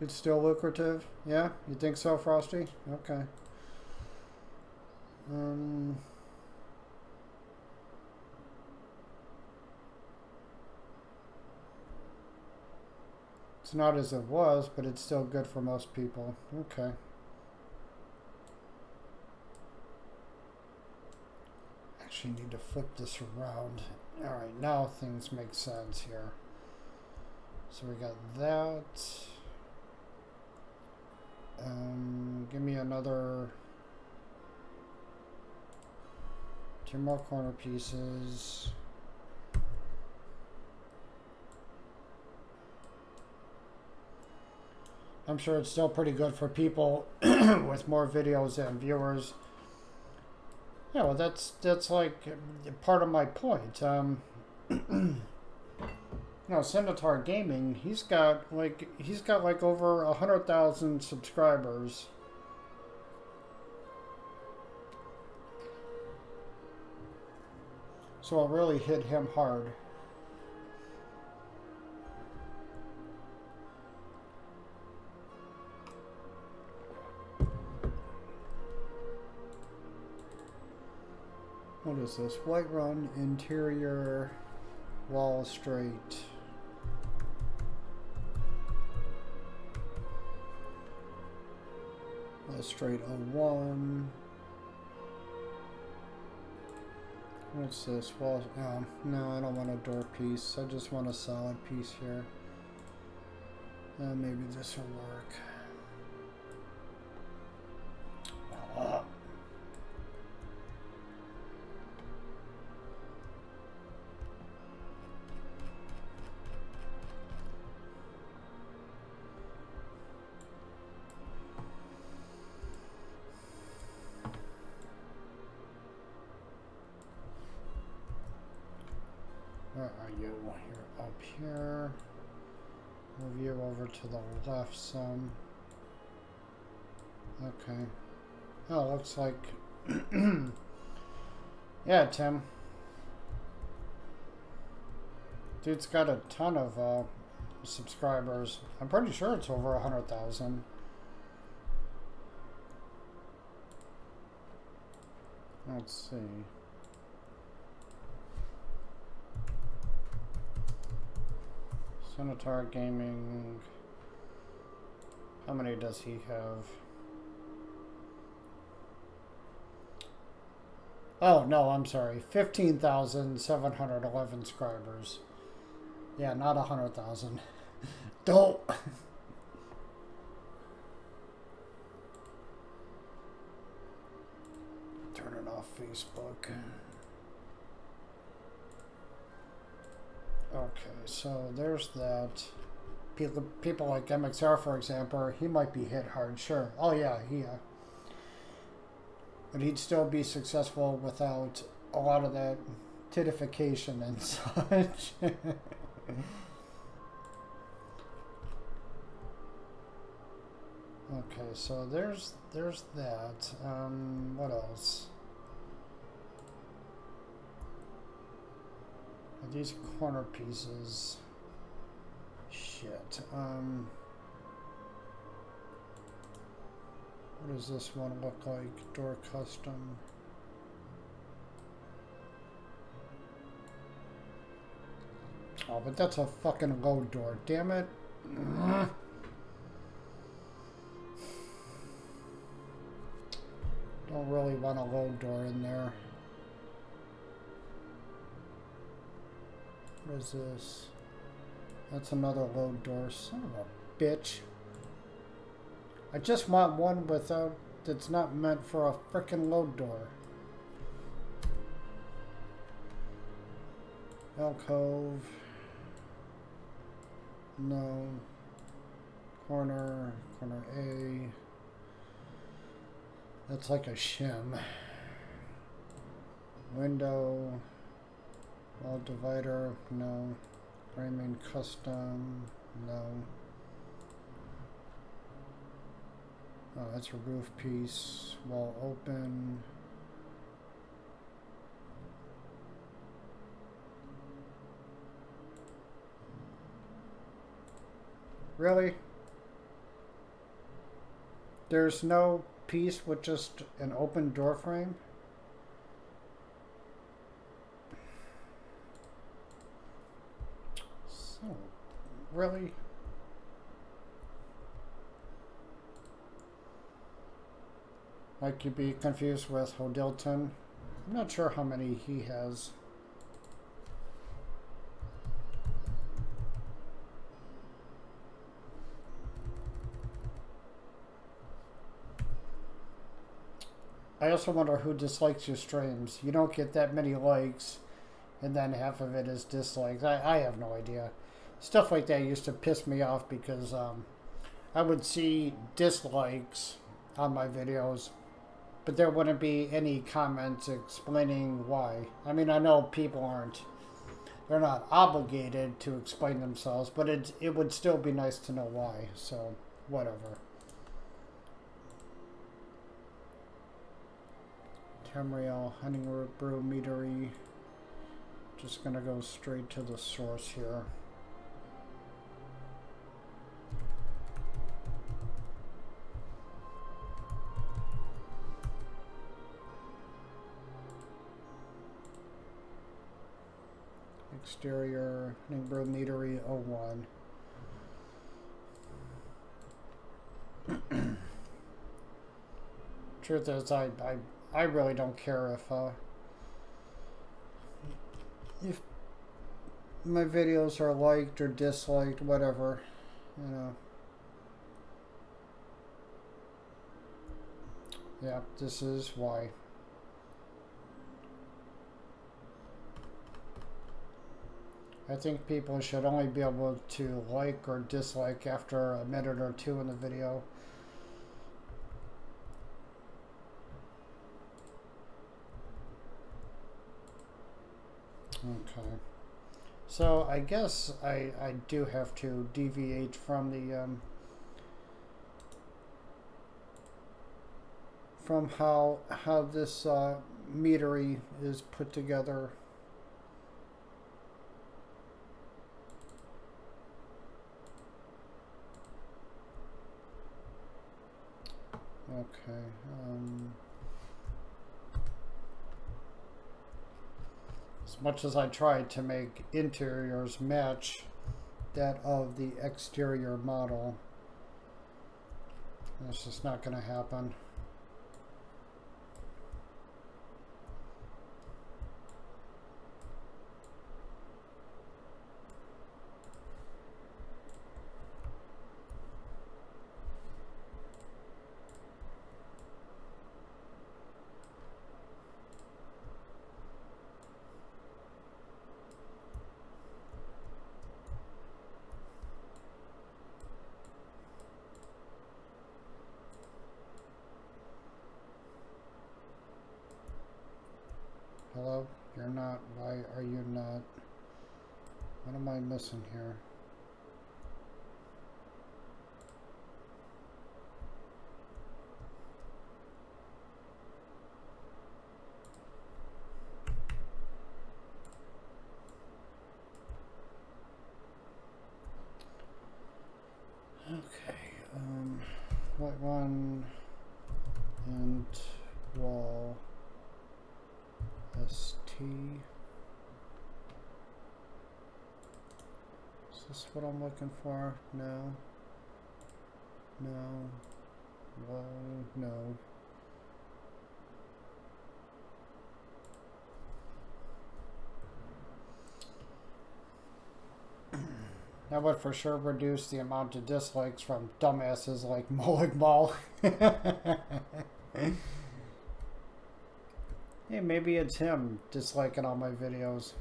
A: It's still lucrative? Yeah? You think so, Frosty? Okay. It's not as it was, but it's still good for most people. Okay. Actually need to flip this around. Alright, now things make sense here. So we got that. Give me another 2 more corner pieces. I'm sure it's still pretty good for people with more videos and viewers. Yeah, well, that's like part of my point. You know, Centaur Gaming, he's got like over 100,000 subscribers. So it really hit him hard. What is this? Whiterun interior wall straight. Wall straight 01. What's this? Wall. No, I don't want a door piece. I just want a solid piece here. Maybe this will work. Where are you? You're up here. Move you over to the left some. Okay. Oh, looks like... yeah, Tim. Dude's got a ton of subscribers. I'm pretty sure it's over 100,000. Let's see. Centaur Gaming. How many does he have? Oh, no, I'm sorry. 15,711 subscribers. Yeah, not 100,000. Don't. Turning off Facebook. Okay, so there's that. People like MXR, for example, he might be hit hard, sure. Oh yeah, but he'd still be successful without a lot of that titification and such. Okay, so there's that. What else? These corner pieces. Shit. What does this one look like? Door custom. Oh, but that's a fucking low door. Damn it. Don't really want a low door in there. What is this? That's another low door. Son of a bitch. I just want one without, that's not meant for a frickin' load door. Alcove. No. Corner A. That's like a shim. Window. Wall divider. No. Framing custom. No. Oh, that's a roof piece. Wall open. Really? There's no piece with just an open door frame? So, really? Like you'd be confused with Hodilton. I'm not sure how many he has. I also wonder who dislikes your streams. You don't get that many likes, and then half of it is dislikes. I have no idea. Stuff like that used to piss me off because I would see dislikes on my videos, but there wouldn't be any comments explaining why. I mean, I know people they're not obligated to explain themselves, but it would still be nice to know why, so whatever. Tamriel, Hunting Brew Meadery. Just gonna go straight to the source here. Exterior, Hunting Brew Meadery 01. Truth is, I really don't care if my videos are liked or disliked, whatever, you know. Yeah, this is why. I think people should only be able to like or dislike after a minute or two in the video. Okay, so I guess I do have to deviate from the from how this meadery is put together. Okay. As much as I tried to make interiors match that of the exterior model, it's just not going to happen. Hello? You're not. Why are you not? What am I missing here? Okay. Whiterun and wall. ST. Is this what I'm looking for? No. No. Well, no. That would for sure reduce the amount of dislikes from dumbasses like Mullig Mall. Hey, maybe it's him disliking all my videos.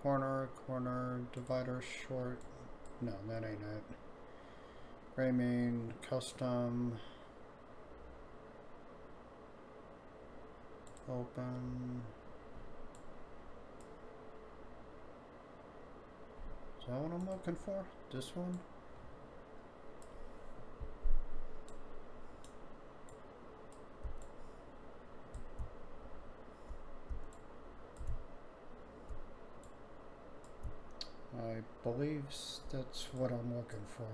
A: Corner, divider short. No, that ain't it. Gray main, custom. Open. Is that what I'm looking for? This one? I believe that's what I'm looking for.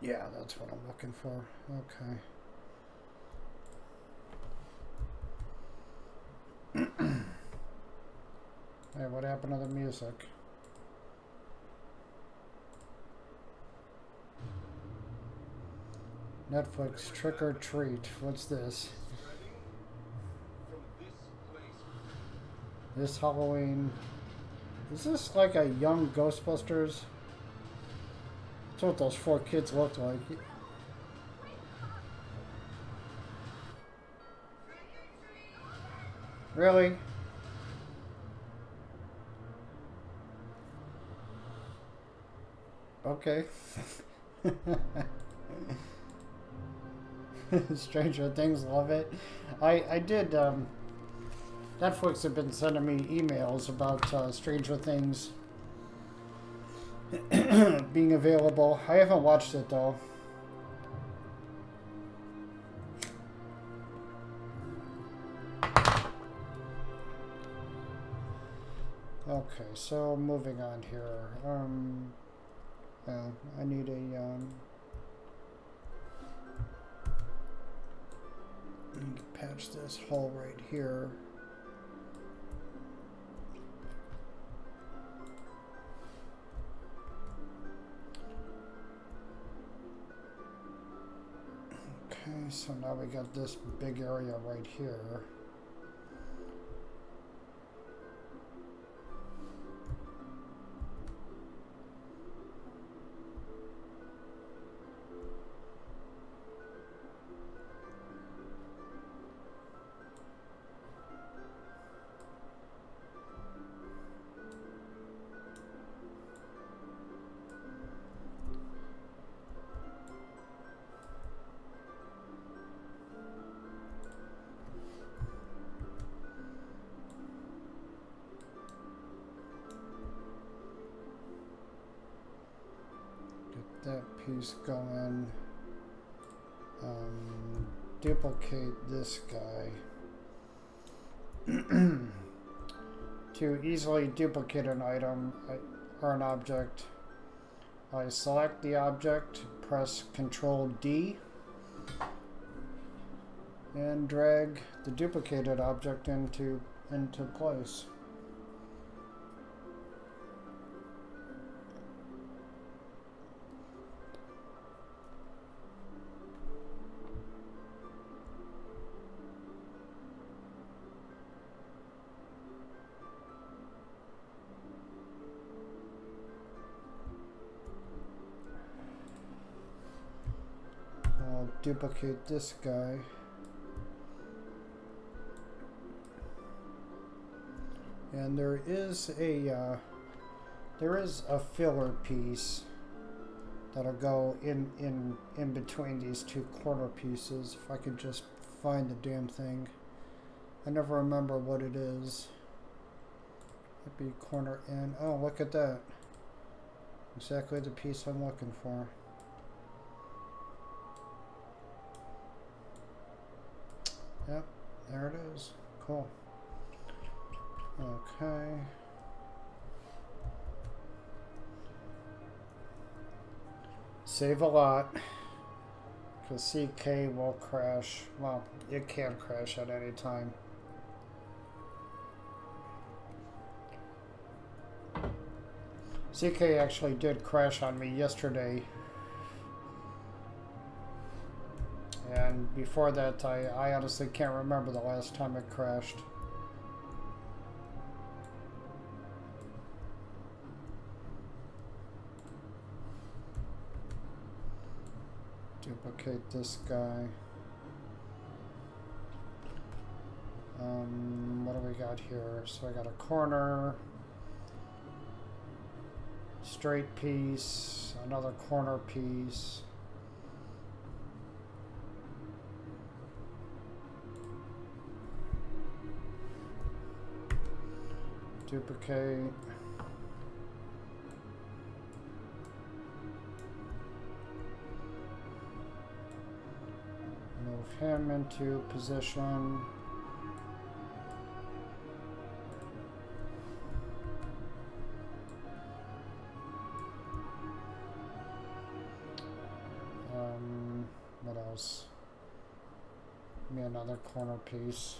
A: Yeah, that's what I'm looking for. Okay. Hey, what happened to the music? Netflix Trick or Treat. What's this? This Halloween. Is this like a young Ghostbusters? That's what those 4 kids look like. Really? Okay. Stranger Things, love it. I did, Netflix have been sending me emails about Stranger Things being available. I haven't watched it though. Okay, so moving on here. I need a I need to patch this hole right here. Okay, so now we got this big area right here. That piece going. Duplicate this guy. To easily duplicate an item or an object, I select the object, press Ctrl D, and drag the duplicated object into place. Duplicate this guy. And there is a filler piece that'll go in between these two corner pieces. If I could just find the damn thing. I never remember what it is. It'd be corner in. Oh, look at that. Exactly the piece I'm looking for. Yep, there it is. Cool. Okay. Save a lot. Because CK will crash. Well, it can crash at any time. CK actually did crash on me yesterday. And before that, I honestly can't remember the last time it crashed. Duplicate this guy. What do we got here? So I got a corner, straight piece, another corner piece. Duplicate. Move him into position. What else? Give me another corner piece.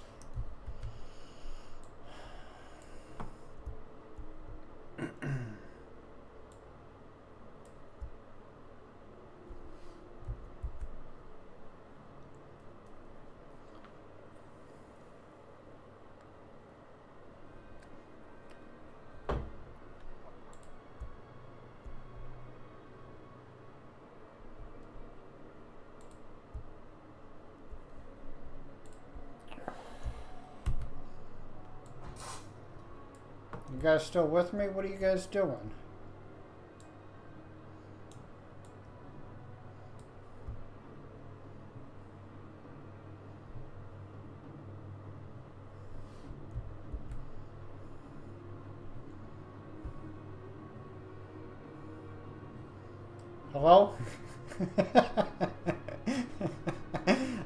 A: You guys still with me? What are you guys doing? Hello?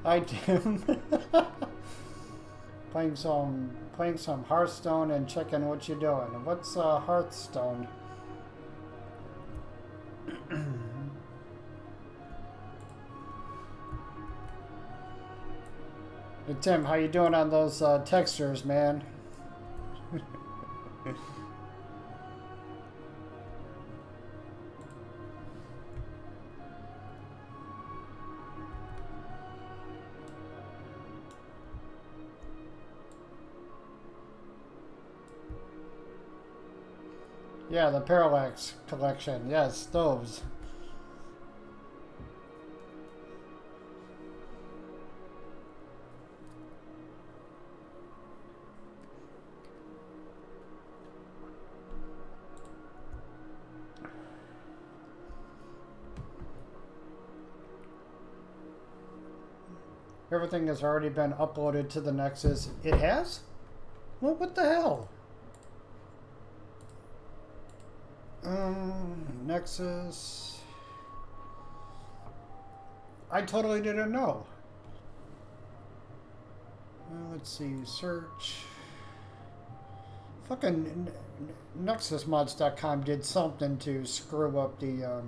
A: Hi, Tim. playing some Hearthstone and checking what you're doing. What's Hearthstone? Hey, Tim, how you doing on those textures, man? Yeah, the Parallax collection. Yes, those. Everything has already been uploaded to the Nexus. It has? Well, what the hell? Nexus. I totally didn't know. Let's see, search. Fucking NexusMods.com did something to screw up the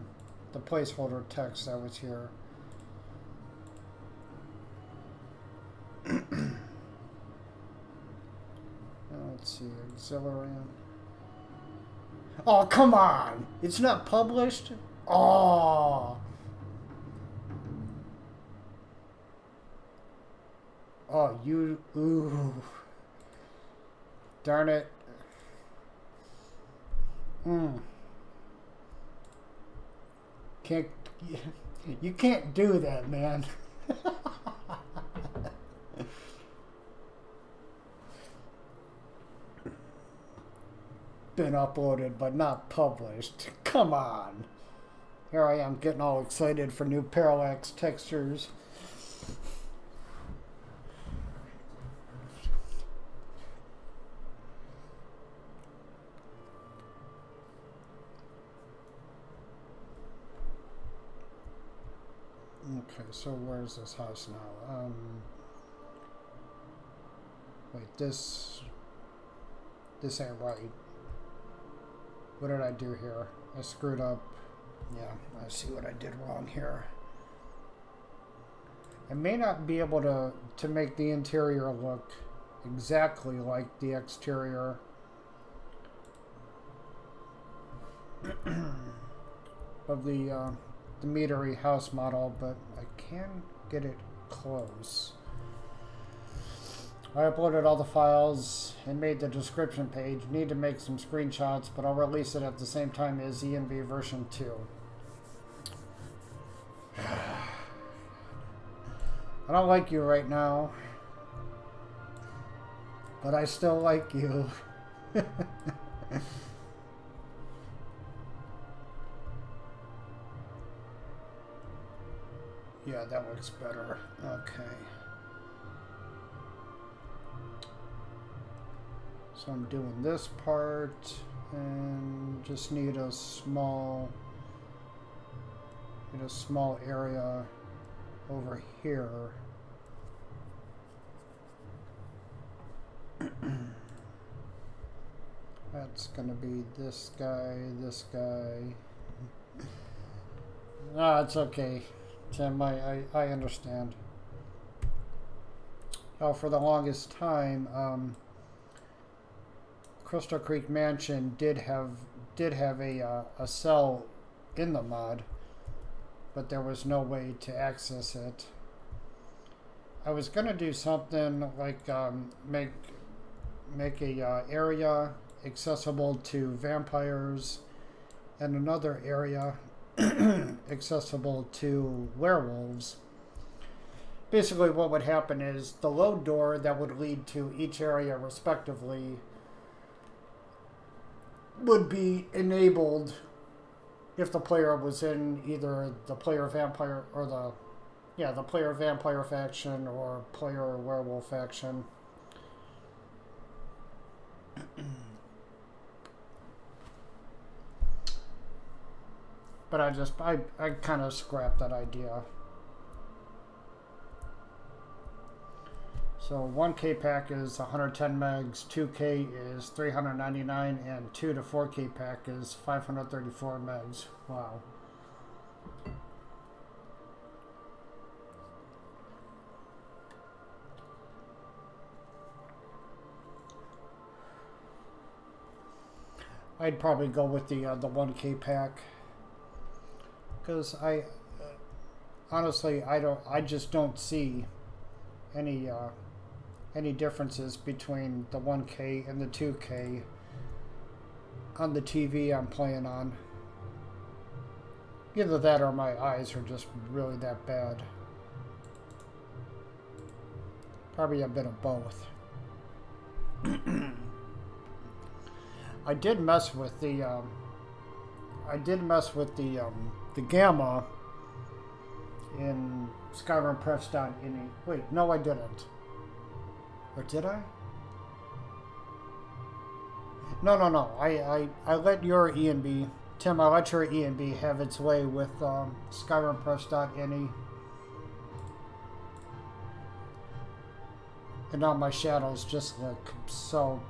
A: placeholder text that was here. Let's see, auxiliary. Oh, come on! It's not published? Oh! Oh, you... Ooh. Darn it. Can't... You can't do that, man. Been uploaded but not published. Come on. Here I am getting all excited for new parallax textures. Okay, so where's this house now? Wait, this ain't right. What did I do here? I screwed up. Yeah, I see what I did wrong here. I may not be able to make the interior look exactly like the exterior. Of the meadery house model, but I can get it close. I uploaded all the files and made the description page. Need to make some screenshots, but I'll release it at the same time as ENV version 2. I don't like you right now, but I still like you. Yeah, that looks better. Okay. So I'm doing this part and just need a small area over here. That's gonna be this guy, this guy. Ah, it's okay, Tim, I understand. Oh, for the longest time, Crystal Creek Mansion did have a cell in the mod, but there was no way to access it. I was gonna do something like make a area accessible to vampires and another area accessible to werewolves. Basically what would happen is the load door that would lead to each area respectively would be enabled if the player was in either the player vampire or the player vampire faction or player werewolf faction. But I kind of scrapped that idea. So 1K pack is 110 megs, 2K is 399, and 2 to 4K pack is 534 megs. Wow. I'd probably go with the 1K pack, because honestly I just don't see any differences between the 1K and the 2K on the TV I'm playing on. Either that or my eyes are just really that bad. Probably a bit of both. I did mess with the gamma in Skyrim prefs.ini. Wait, no I didn't. Or did I? No. I let your ENB, Tim, I let your ENB have its way with Skyrim prefs.ini. And now my shadows just look so...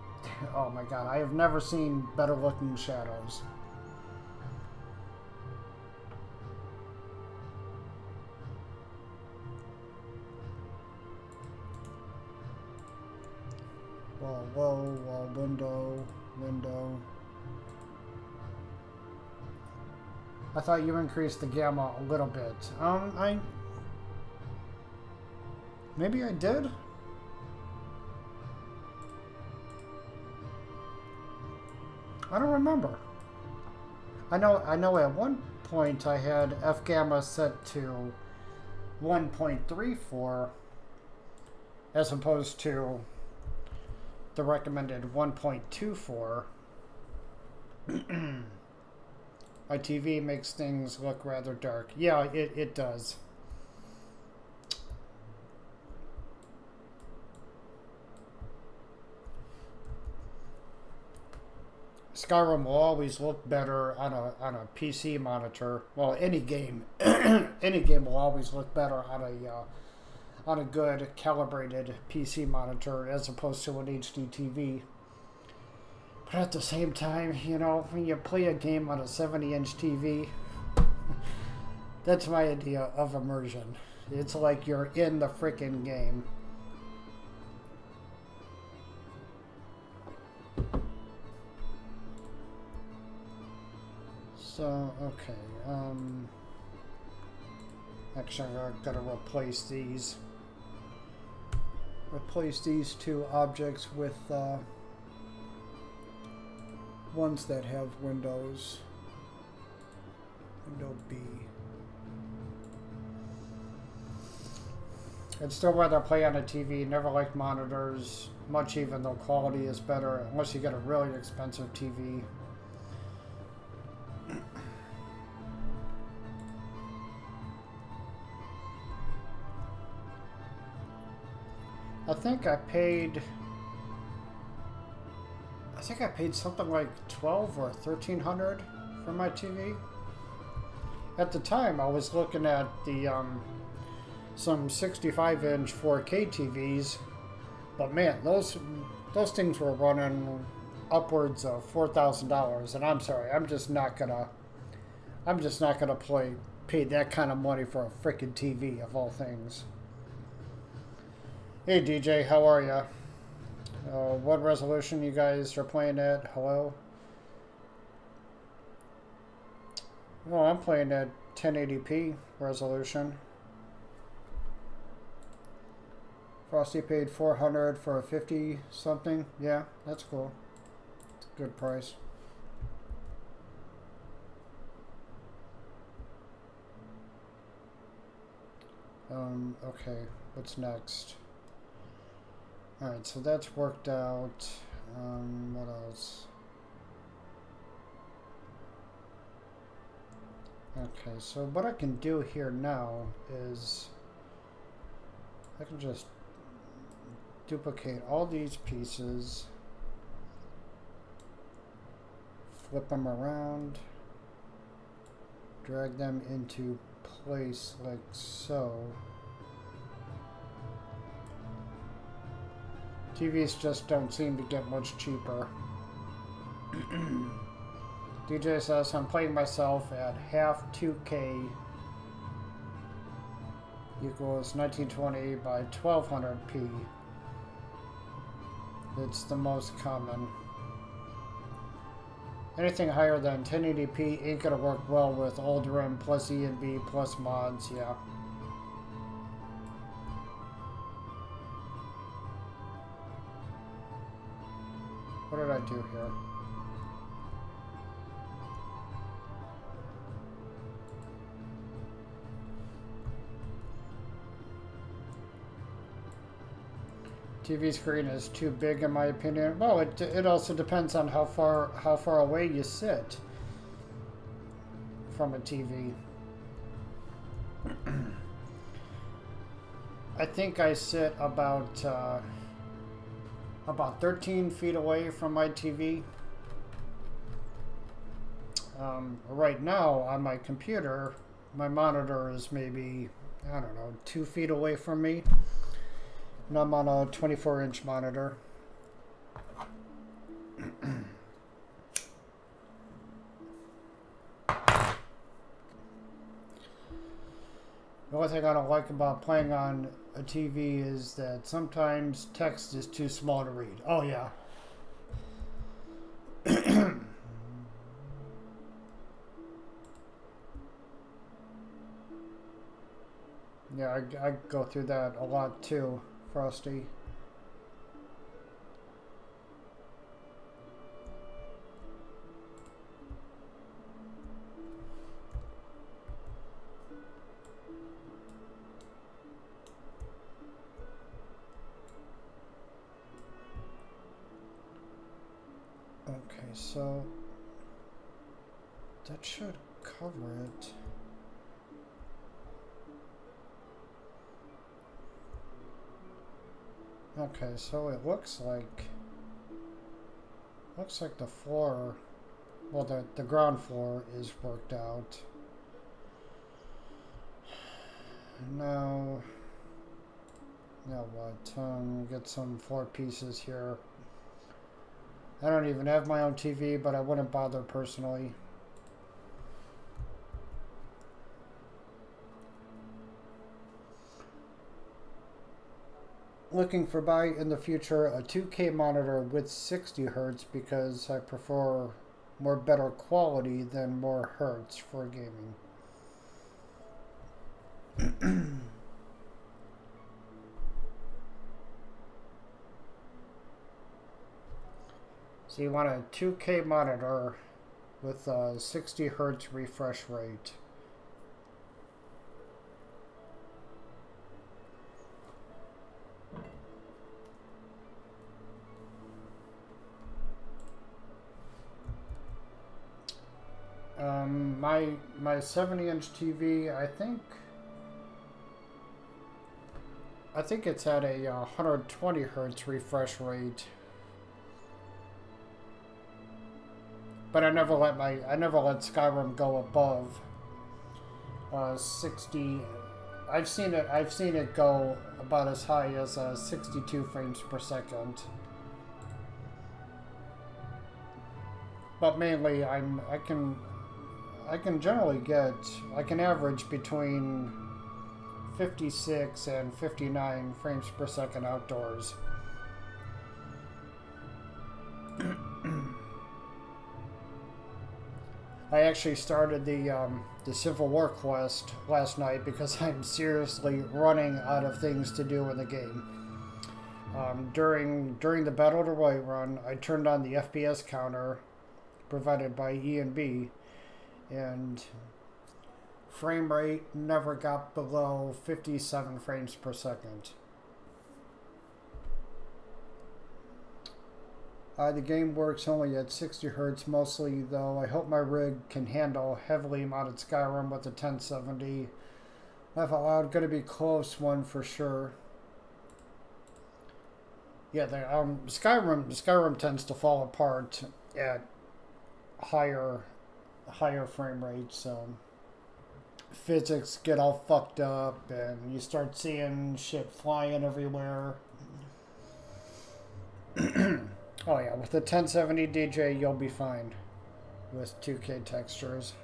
A: Oh my god, I have never seen better looking shadows. Wall, window. I thought you increased the gamma a little bit. Maybe I did? I don't remember. I know at one point I had F gamma set to 1.34 as opposed to the recommended 1.24. My TV makes things look rather dark. Yeah, it does. Skyrim will always look better on a PC monitor. Well, any game will always look better on a good calibrated PC monitor as opposed to an HD TV. But at the same time, you know, when you play a game on a 70-inch TV, that's my idea of immersion. It's like you're in the frickin' game. So, okay, actually I'm gonna replace these two objects with ones that have windows. Window B. I'd still rather play on a TV, never liked monitors much, even though quality is better, unless you get a really expensive TV. I think I paid something like $1,200 or $1,300 for my TV. At the time, I was looking at the some 65-inch 4K TVs, but man, those things were running upwards of $4,000, and I'm sorry, I'm just not gonna pay that kind of money for a frickin' TV of all things. Hey DJ, how are ya? What resolution you guys are playing at? Hello? Well, I'm playing at 1080p resolution. Frosty paid $400 for a 50 something. Yeah, that's cool. It's a good price. Okay, what's next? Alright, so that's worked out. What else? Okay, so what I can do here now is I can just duplicate all these pieces, flip them around, drag them into place like so. TVs just don't seem to get much cheaper. DJ says I'm playing myself at half 2K equals 1920 by 1200p. It's the most common. Anything higher than 1080p ain't gonna work well with Whiterun plus E&B plus mods, yeah. What did I do here? TV screen is too big in my opinion. Well, it also depends on how far away you sit from a TV. I think I sit about 13 feet away from my TV. Right now on my computer, my monitor is maybe, I don't know, 2 feet away from me. And I'm on a 24-inch monitor. The only thing I don't like about playing on a TV is that sometimes text is too small to read. Oh, yeah. Yeah, I go through that a lot too. Frosty. Okay, so that should cover it. Okay, so it looks like the floor, well, the ground floor is worked out. Now what? Get some floor pieces here. I don't even have my own TV, but I wouldn't bother personally. Looking for buy in the future a 2K monitor with 60 hertz because I prefer more better quality than more hertz for gaming. So you want a 2K monitor with a 60 hertz refresh rate. My 70-inch TV, I think it's at a 120 hertz refresh rate. But I never let Skyrim go above 60. I've seen it go about as high as 62 frames per second. But mainly I can generally I can average between 56 and 59 frames per second outdoors. I actually started the Civil War quest last night because I'm seriously running out of things to do in the game. During the Battle to Whiterun, I turned on the FPS counter provided by E&B, and frame rate never got below 57 frames per second. The game works only at 60 Hz mostly, though. I hope my rig can handle heavily modded Skyrim with the 1070. Laugh out loud, gonna be close one for sure. Yeah, the Skyrim tends to fall apart at higher frame rates. Physics get all fucked up, and you start seeing shit flying everywhere. Oh yeah, with the 1070 DJ, you'll be fine with 2K textures.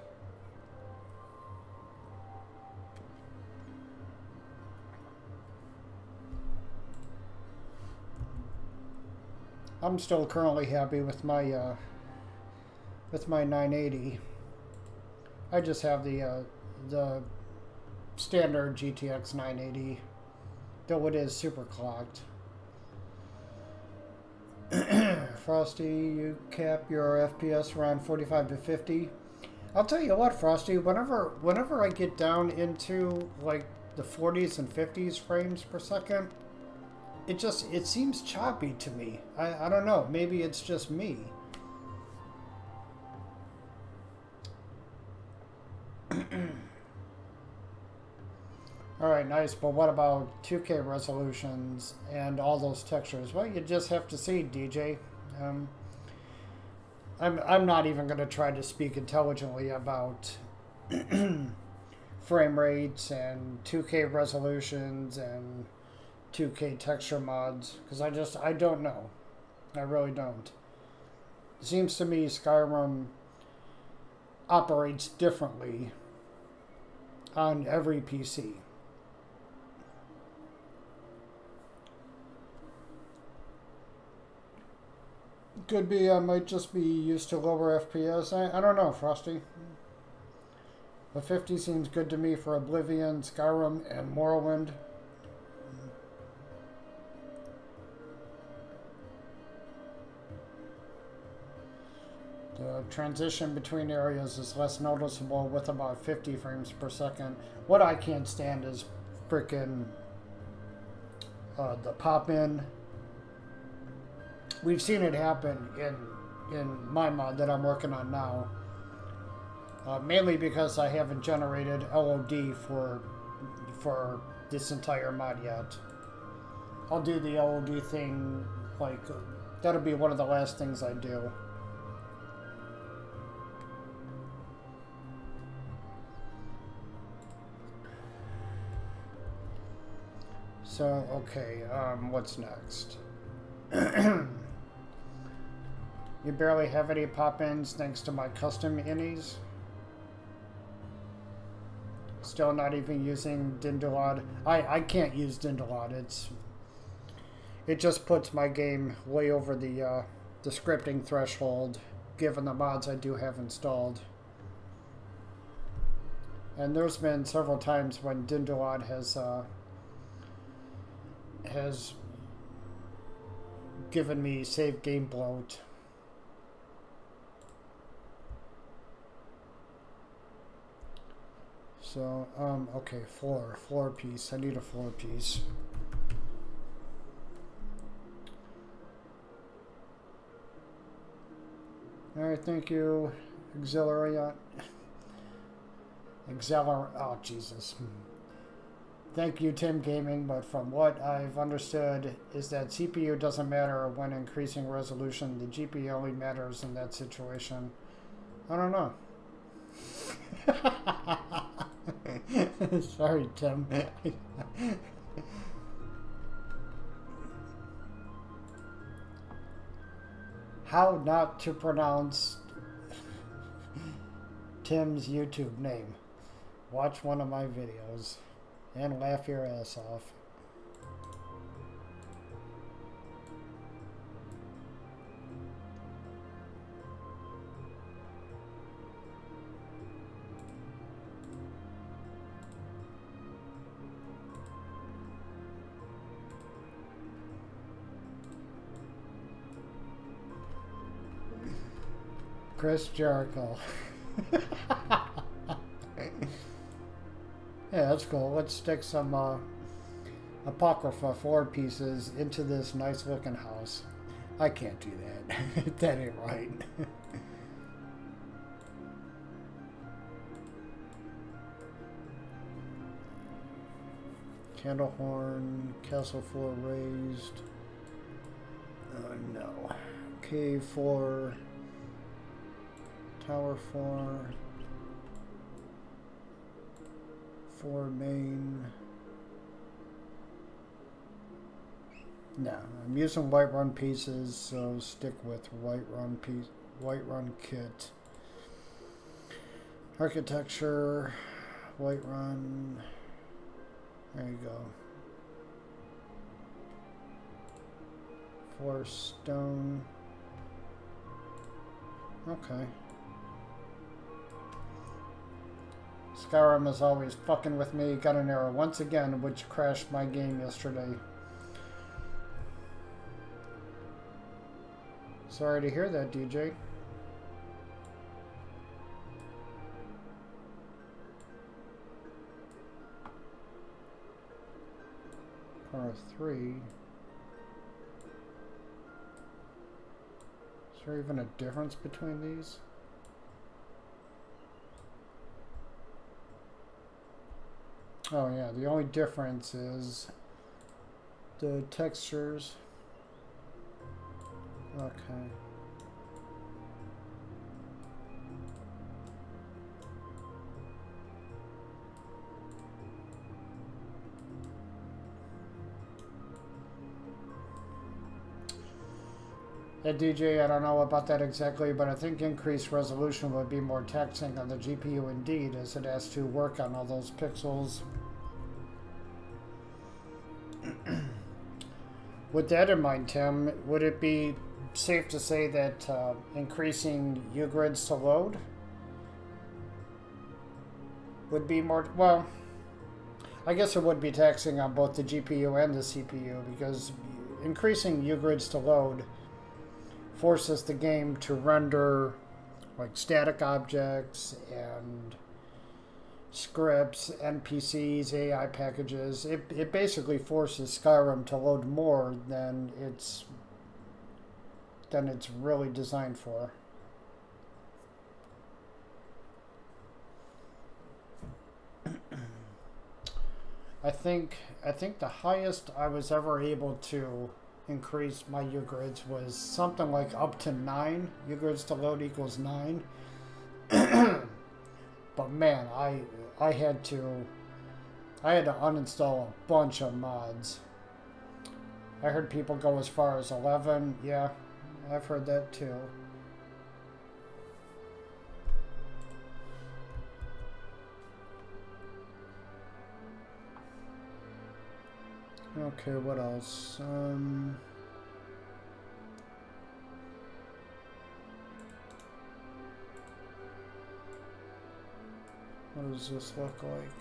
A: I'm still currently happy with my 980. I just have the standard GTX 980, though it is super clocked. Frosty, you cap your FPS around 45 to 50. I'll tell you what, Frosty, whenever I get down into like the 40s and 50s frames per second, it seems choppy to me. I don't know, maybe it's just me. Alright, nice, but what about 2K resolutions and all those textures? Well, you just have to see, DJ. I'm not even going to try to speak intelligently about frame rates and 2K resolutions and 2K texture mods, because I don't know. I really don't. It seems to me Skyrim operates differently on every PC. Could be I might just be used to lower FPS. I don't know, Frosty. The 50 seems good to me for Oblivion, Skyrim, and Morrowind. The transition between areas is less noticeable with about 50 frames per second. What I can't stand is frickin' the pop-in. We've seen it happen in my mod that I'm working on now. Mainly because I haven't generated LOD for this entire mod yet. I'll do the LOD thing, like, that'll be one of the last things I do. So, okay, what's next? You barely have any pop-ins thanks to my custom innies. Still not even using Dindalod. I can't use Dindalod. It just puts my game way over the scripting threshold, given the mods I do have installed. And there's been several times when Dindalod has given me save game bloat. So, okay, floor piece. I need a floor piece. Alright, thank you, oh, Jesus. Thank you, Tim Gaming, but from what I've understood is that CPU doesn't matter when increasing resolution. The GPU only matters in that situation. I don't know. Sorry, Tim. How not to pronounce Tim's YouTube name. Watch one of my videos and laugh your ass off. Chris Jericho. Yeah, that's cool. Let's stick some Apocrypha 4 pieces into this nice looking house. I can't do that. That ain't right. Candle horn, castle floor raised. No. Cave 4. Tower 4. 4 main. No, I'm using Whiterun pieces, so stick with Whiterun kit. Architecture, Whiterun. There you go. 4 stone. Okay. Skyrim is always fucking with me. Got an error once again, which crashed my game yesterday. Sorry to hear that, DJ. Par 3. Is there even a difference between these? Oh yeah, the only difference is the textures. Okay. Yeah, DJ, I don't know about that exactly, but I think increased resolution would be more taxing on the GPU indeed, as it has to work on all those pixels. With that in mind, Tim, would it be safe to say that increasing U-grids to load would be more, well, I guess it would be taxing on both the GPU and the CPU, because increasing U-grids to load forces the game to render like static objects and scripts, NPCs, AI packages. It basically forces Skyrim to load more than it's really designed for. I think the highest I was ever able to increase my U-grids was something like up to 9. U-grids to load equals 9. But man, I had to uninstall a bunch of mods. I heard people go as far as 11. Yeah, I've heard that too. Okay, what else? What does this look like?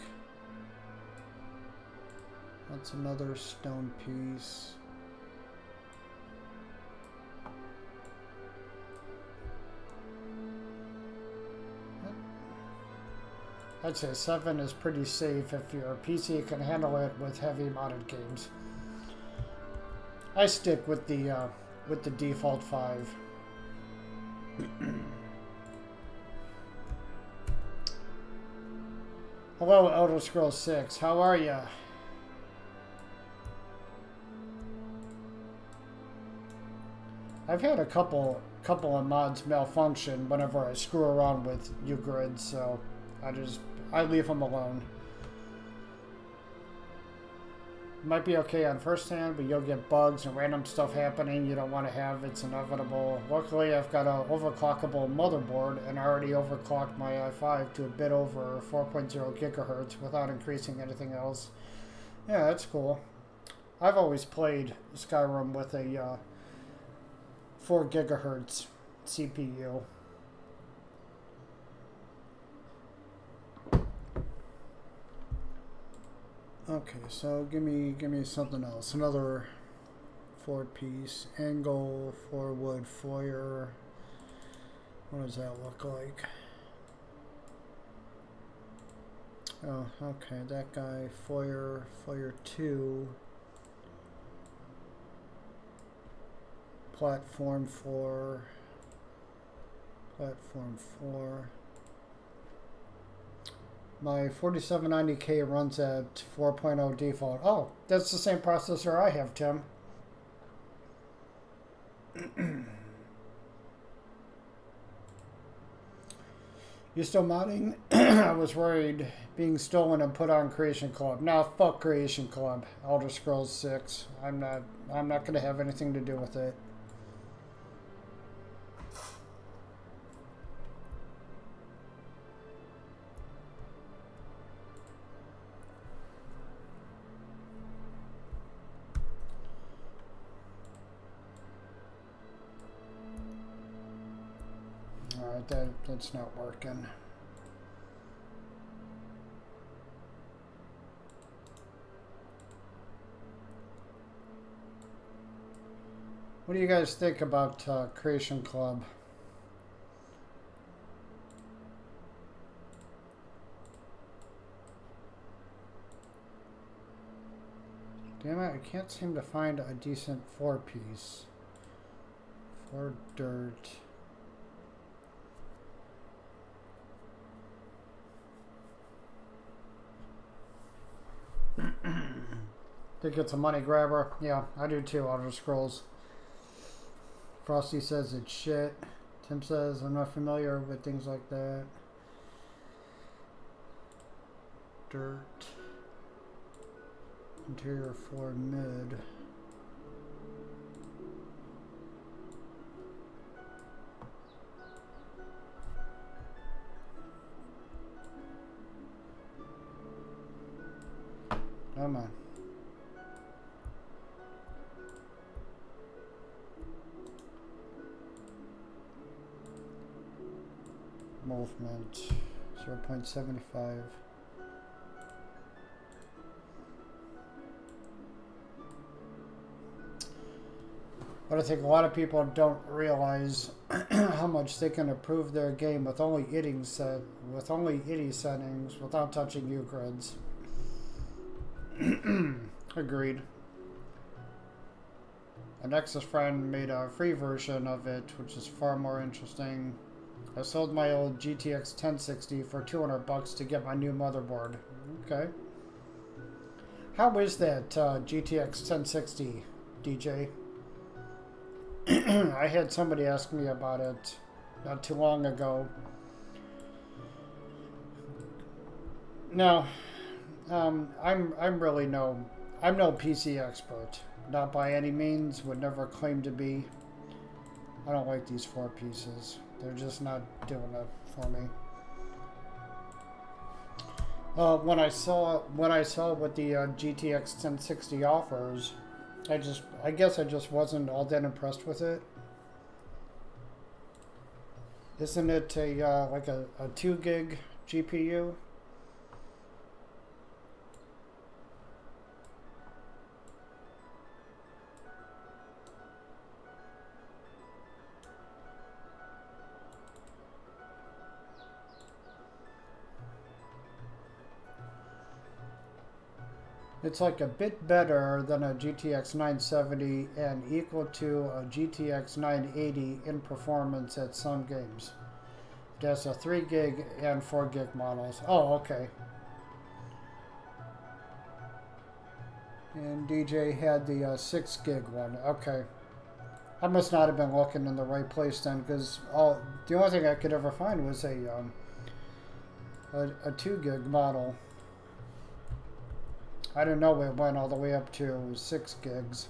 A: That's another stone piece. I'd say 7 is pretty safe if your PC can handle it with heavy modded games. I stick with the default 5. Hello, Elder Scrolls 6. How are ya? I've had a couple of mods malfunction whenever I screw around with U-grids, so I leave them alone. Might be okay on first hand, but you'll get bugs and random stuff happening you don't want to have. It's inevitable. Luckily, I've got an overclockable motherboard, and I already overclocked my i5 to a bit over 4.0 gigahertz without increasing anything else. Yeah, that's cool. I've always played Skyrim with a 4 gigahertz CPU. Okay, so give me something else. Another 4 piece angle, 4 wood foyer. What does that look like? Oh, okay, that guy, foyer 2. platform 4. Platform 4. My 4790K runs at 4.0 default. Oh, that's the same processor I have, Tim. You still modding? I was worried being stolen and put on Creation Club. Now, fuck Creation Club. Elder Scrolls 6. I'm not going to have anything to do with it. Alright, that's not working. What do you guys think about Creation Club? Damn it, I can't seem to find a decent 4-piece. 4 dirt. Think it's a money grabber. Yeah, I do too, Elder Scrolls. Frosty says it's shit. Tim says I'm not familiar with things like that. Dirt. Interior 4 mid. Come on. Movement 0.75. But I think a lot of people don't realize how much they can improve their game with only IDI settings without touching U-grids. Agreed. A Nexus friend made a free version of it, which is far more interesting. I sold my old GTX 1060 for $200 to get my new motherboard. Okay. How is that GTX 1060, DJ? I had somebody ask me about it not too long ago. No, I'm no PC expert. Not by any means. Would never claim to be. I don't like these 4 pieces. They're just not doing it for me. When I saw what the GTX 1060 offers, I guess I just wasn't all that impressed with it. Isn't it a like a 2 gig GPU? It's like a bit better than a GTX 970 and equal to a GTX 980 in performance at some games. It has a 3 gig and 4 gig models. Oh, okay. And DJ had the 6 gig one. Okay. I must not have been looking in the right place then, because the only thing I could ever find was a 2 gig model. I didn't know it went all the way up to 6 gigs.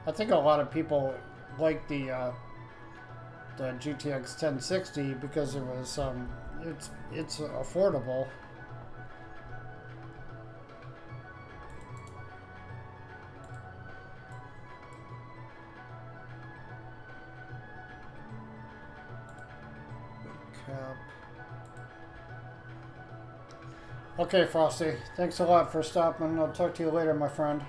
A: I think a lot of people like the the GTX 1060 because it was it's affordable. Cap. Okay, Frosty. Thanks a lot for stopping. I'll talk to you later, my friend.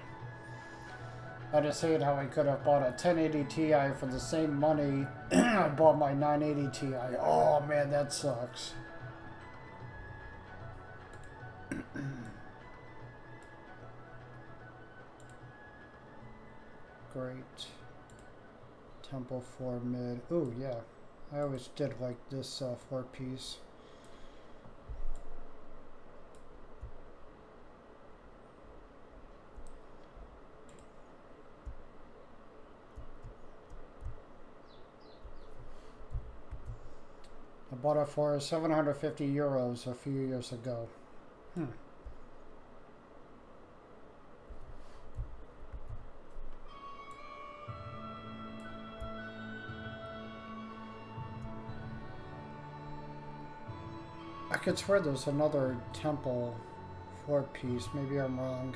A: I just hate how I could have bought a 1080 Ti for the same money I bought my 980 Ti. Oh man, that sucks. Great. Temple 4 mid. Ooh, yeah. I always did like this 4-piece. I bought it for 750 euros a few years ago. I could swear there's another temple 4-piece. Maybe I'm wrong.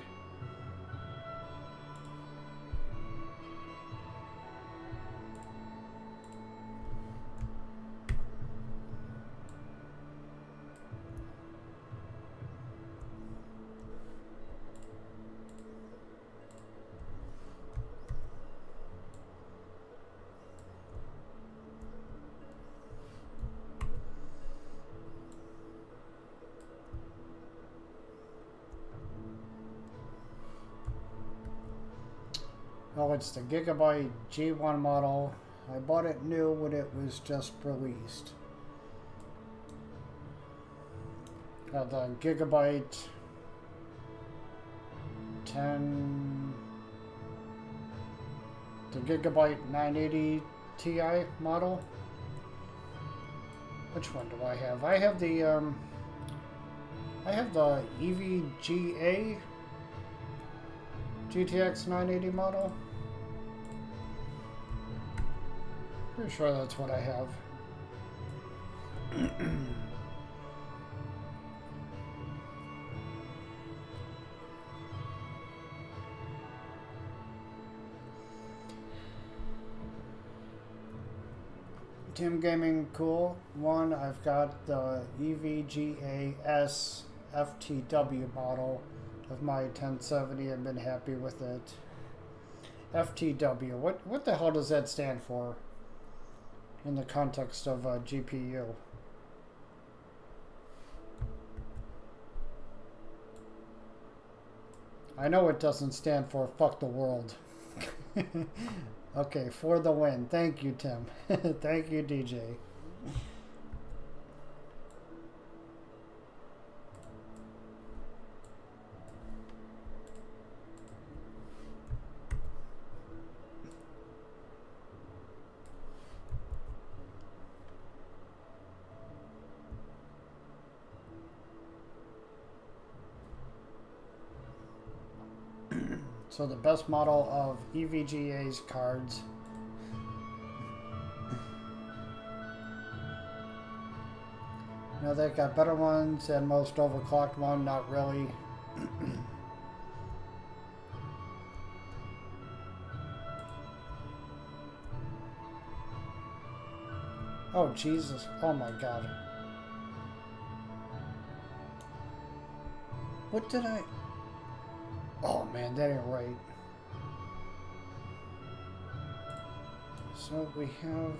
A: Oh, it's the Gigabyte G1 model. I bought it new when it was just released. Got the Gigabyte 10... The Gigabyte 980 Ti model. Which one do I have? I have the EVGA GTX 980 model. Pretty sure that's what I have. Tim Gaming, cool. One, I've got the EVGA S FTW model of my 1070. I've been happy with it. FTW, what the hell does that stand for in the context of a GPU? I know it doesn't stand for fuck the world. Okay, for the win. Thank you, Tim. Thank you, DJ. So the best model of EVGA's cards. You know, they've got better ones than most overclocked one, not really. Oh, Jesus. Oh, my God. What did I... Oh man, that ain't right. So we have...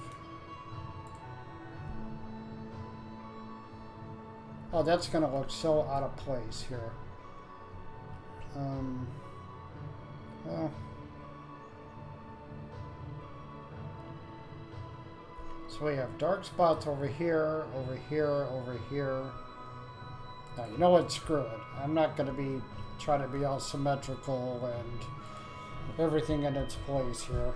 A: Oh, that's gonna look so out of place here. Well... So we have dark spots over here, over here, over here. Now, you know what? Screw it. I'm not gonna be... try to be all symmetrical and everything in its place here.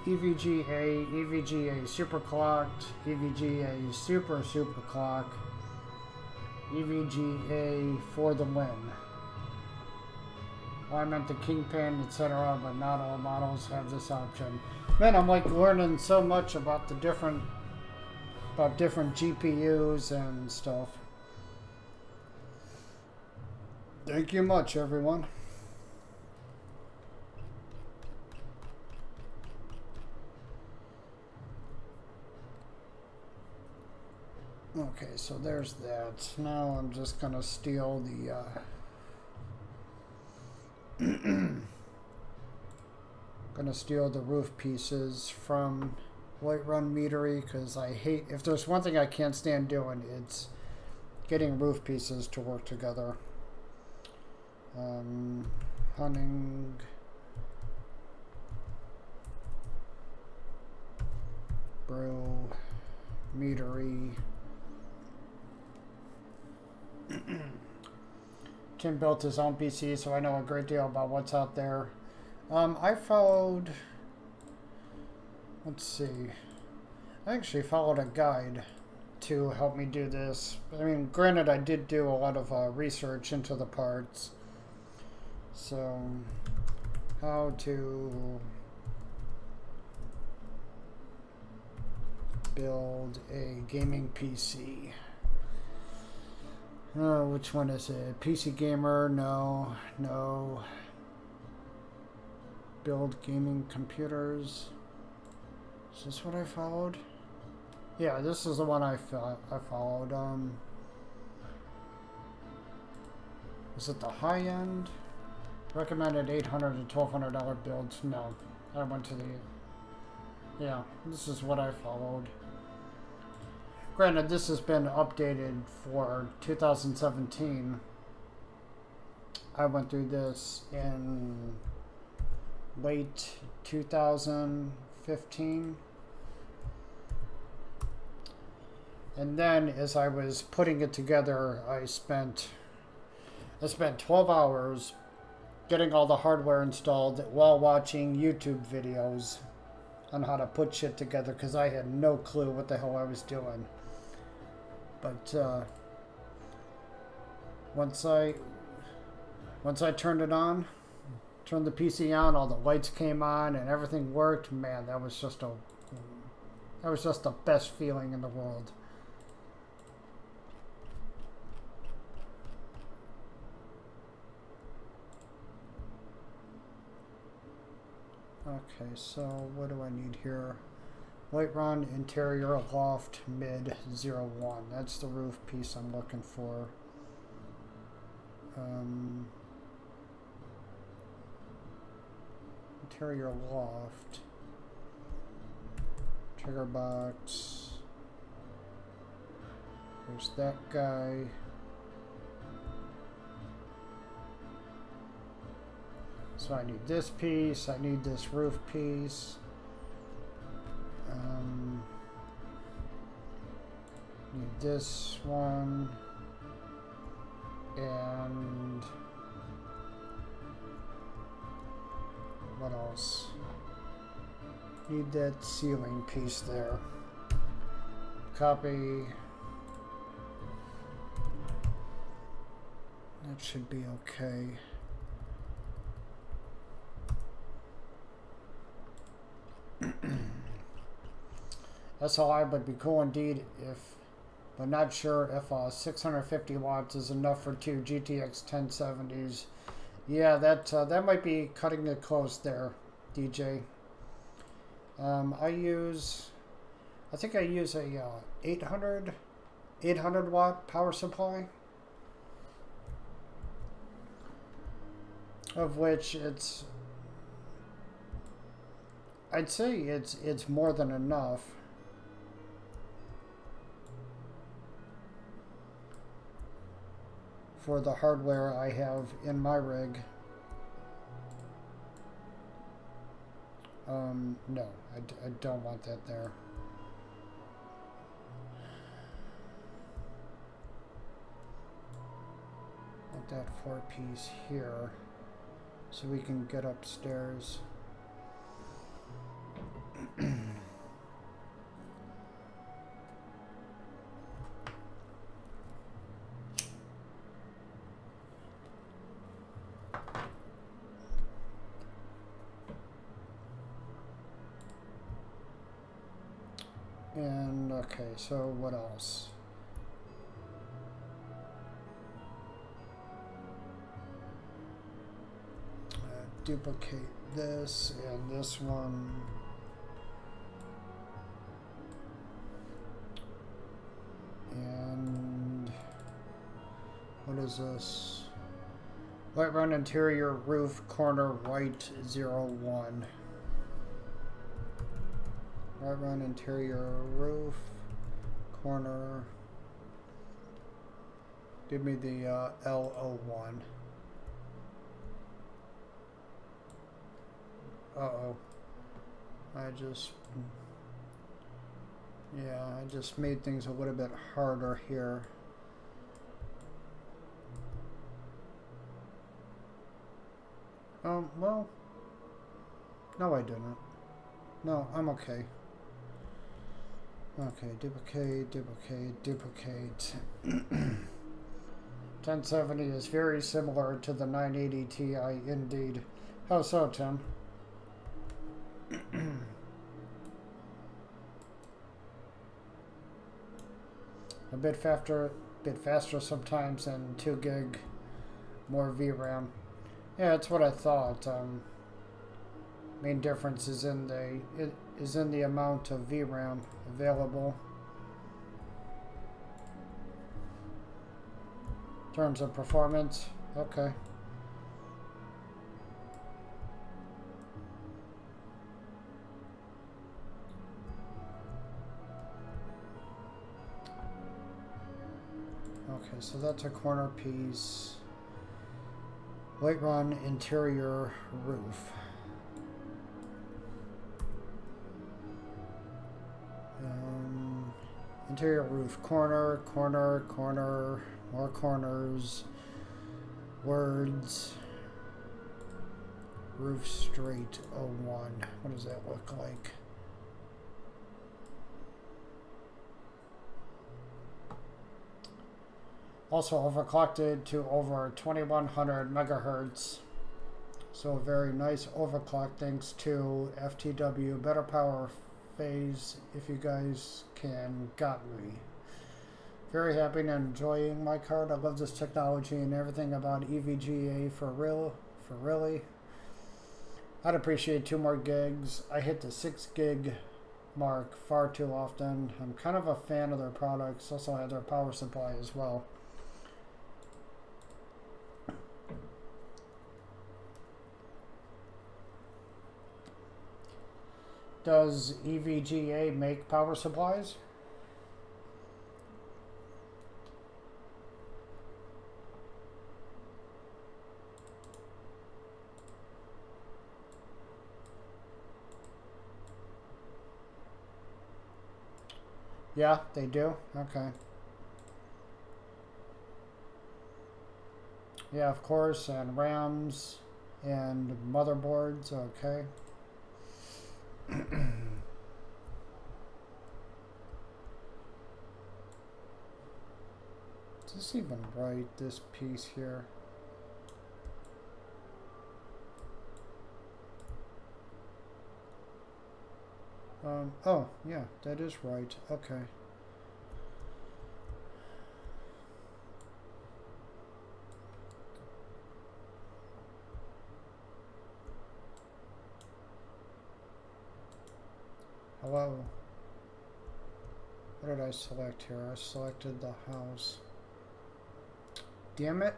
A: EVGA, EVGA super clocked, EVGA super clock, EVGA for the win. Well, I meant the Kingpin, etc., but not all models have this option. Man, I'm like learning so much about the different GPUs and stuff. Thank you much, everyone. Okay, so there's that. Now I'm just gonna steal the gonna steal the roof pieces from Whiterun Meadery, because I hate, if there's one thing I can't stand doing, it's getting roof pieces to work together. Hunting, brew, Meadery. Tim built his own PC, so I know a great deal about what's out there. I followed, let's see, I actually followed a guide to help me do this. I mean, granted, I did do a lot of research into the parts. So, how to build a gaming PC. Oh, which one is it? PC Gamer? No, no. Build gaming computers. Is this what I followed? Yeah, this is the one I followed. Is it the high end? Recommended $800 to $1,200 builds. No, I went to the. Yeah, this is what I followed. Granted, this has been updated for 2017. I went through this in late 2015. And then as I was putting it together, I spent 12 hours getting all the hardware installed while watching YouTube videos on how to put shit together, because I had no clue what the hell I was doing. But once I turned it on, turned the PC on, all the lights came on and everything worked, man, that was just the best feeling in the world. Okay, so what do I need here? Whiterun interior loft mid 01. That's the roof piece I'm looking for. Interior loft. Trigger box. There's that guy. So I need this piece, I need this roof piece. Need this one. And what else? Need that ceiling piece there. Copy. That should be okay. SLI would be cool indeed, but not sure if 650 watts is enough for two GTX 1070s. Yeah, that might be cutting it close there, DJ. I think I use a 800 watt power supply, of which I'd say it's more than enough for the hardware I have in my rig. No, I don't want that there. I want that 4-piece here so we can get upstairs. Okay, so what else? Duplicate this and this one. And what is this? Whiterun interior roof corner white 01. Whiterun interior roof corner. Give me the L01. Uh-oh. I just made things a little bit harder here. Well, no I didn't. No, I'm okay. Okay, duplicate, duplicate, duplicate. 1070 is very similar to the 980 Ti indeed. How so, Tim? A bit faster sometimes, and 2 gig more VRAM. Yeah, that's what I thought. Main difference is in the amount of VRAM available. In terms of performance, okay. Okay, so that's a corner piece. Whiterun interior roof. Interior roof corner, corner, corner, more corners, words, roof straight 01. What does that look like? Also overclocked it to over 2100 megahertz. So a very nice overclock thanks to FTW, better power phase, if you guys can, got me. Very happy and enjoying my card. I love this technology and everything about EVGA for really. I'd appreciate 2 more gigs. I hit the 6 gig mark far too often. I'm kind of a fan of their products. Also have their power supply as well. Does EVGA make power supplies? Yeah, they do? Okay. Yeah, of course, and RAMs and motherboards, okay. Is this even right, this piece here? Oh, yeah, that is right. Okay. Hello. What did I select here? I selected the house. Damn it.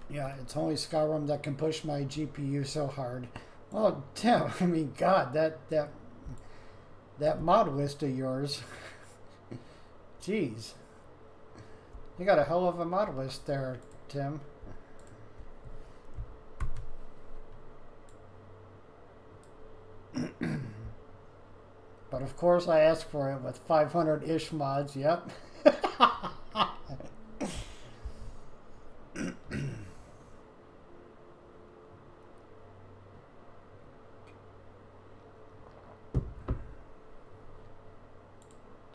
A: Yeah, it's only Skyrim that can push my GPU so hard. Well, damn, I mean, God, that mod list of yours. Jeez. You got a hell of a mod list there, Tim. But of course I asked for it with 500-ish mods, yep.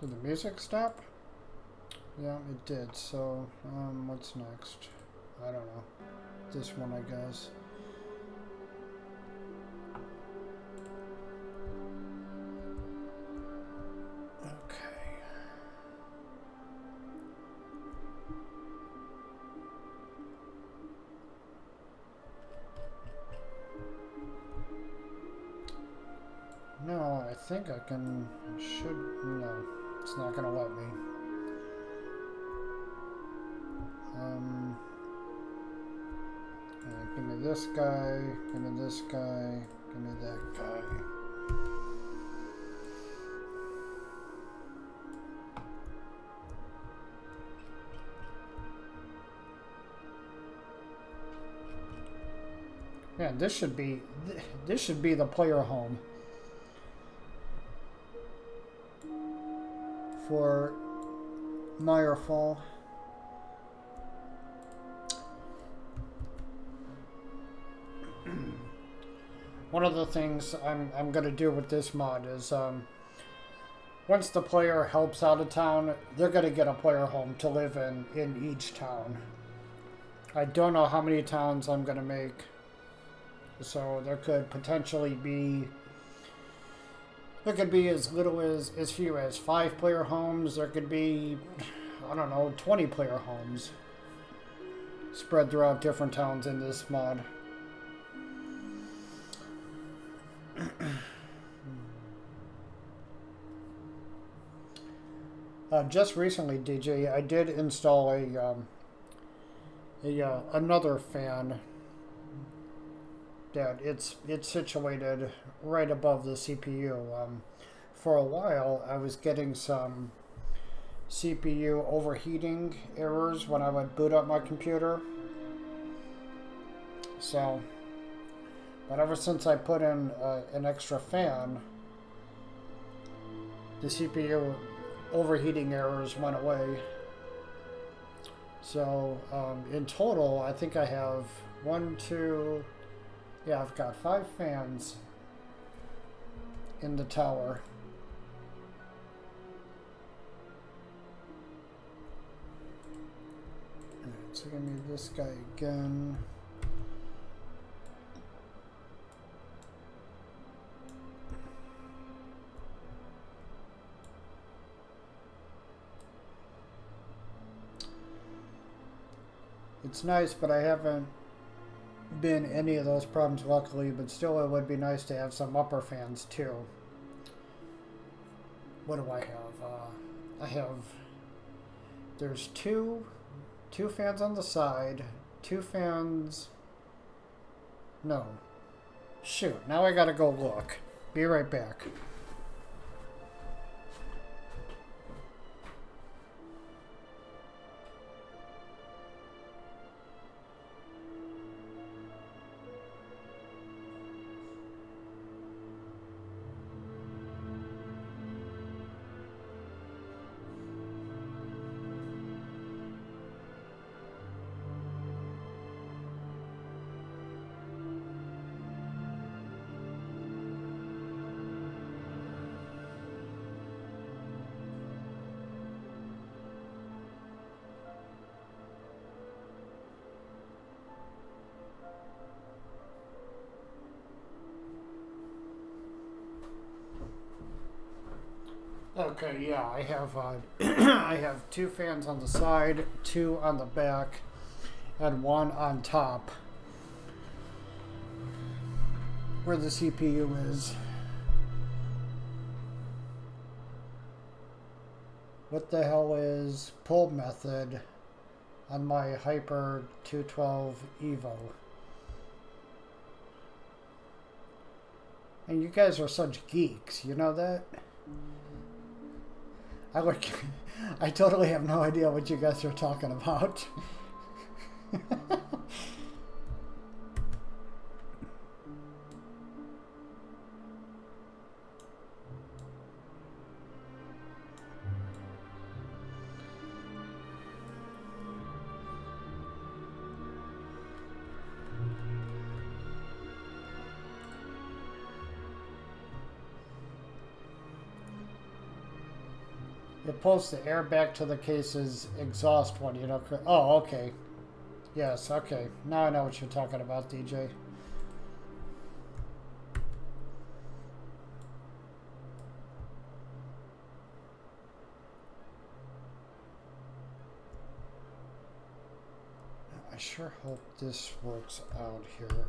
A: Did the music stop? Yeah, it did. So, what's next? I don't know. This one, I guess. Okay. No, I think I can, no, it's not going to let me. Give me this guy, give me this guy, give me that guy. Yeah, this should be the player home for Meyerfall. One of the things I'm going to do with this mod is once the player helps out a town, they're going to get a player home to live in each town. I don't know how many towns I'm going to make, so there could potentially be, there could be as little as few as 5 player homes. There could be, I don't know, 20 player homes spread throughout different towns in this mod. Just recently, DJ, I did install another fan that it's situated right above the CPU. For a while, I was getting some CPU overheating errors when I would boot up my computer. So, but ever since I put in an extra fan, the CPU overheating errors went away. So in total, I think I have I've got 5 fans in the tower. Alright, so give me this guy again. It's nice, but I haven't been any of those problems, luckily, but still it would be nice to have some upper fans too. What do I have? There's two fans on the side, 2 fans, no, shoot, now I gotta go look. Be right back. Okay, yeah, I have I have 2 fans on the side, 2 on the back, and 1 on top where the CPU is. What the hell is pull method on my Hyper 212 Evo? And you guys are such geeks, you know that? I totally have no idea what you guys are talking about. It pulls the air back to the case's exhaust one, you know. Oh, okay. Yes, okay. Now I know what you're talking about, DJ. I sure hope this works out here.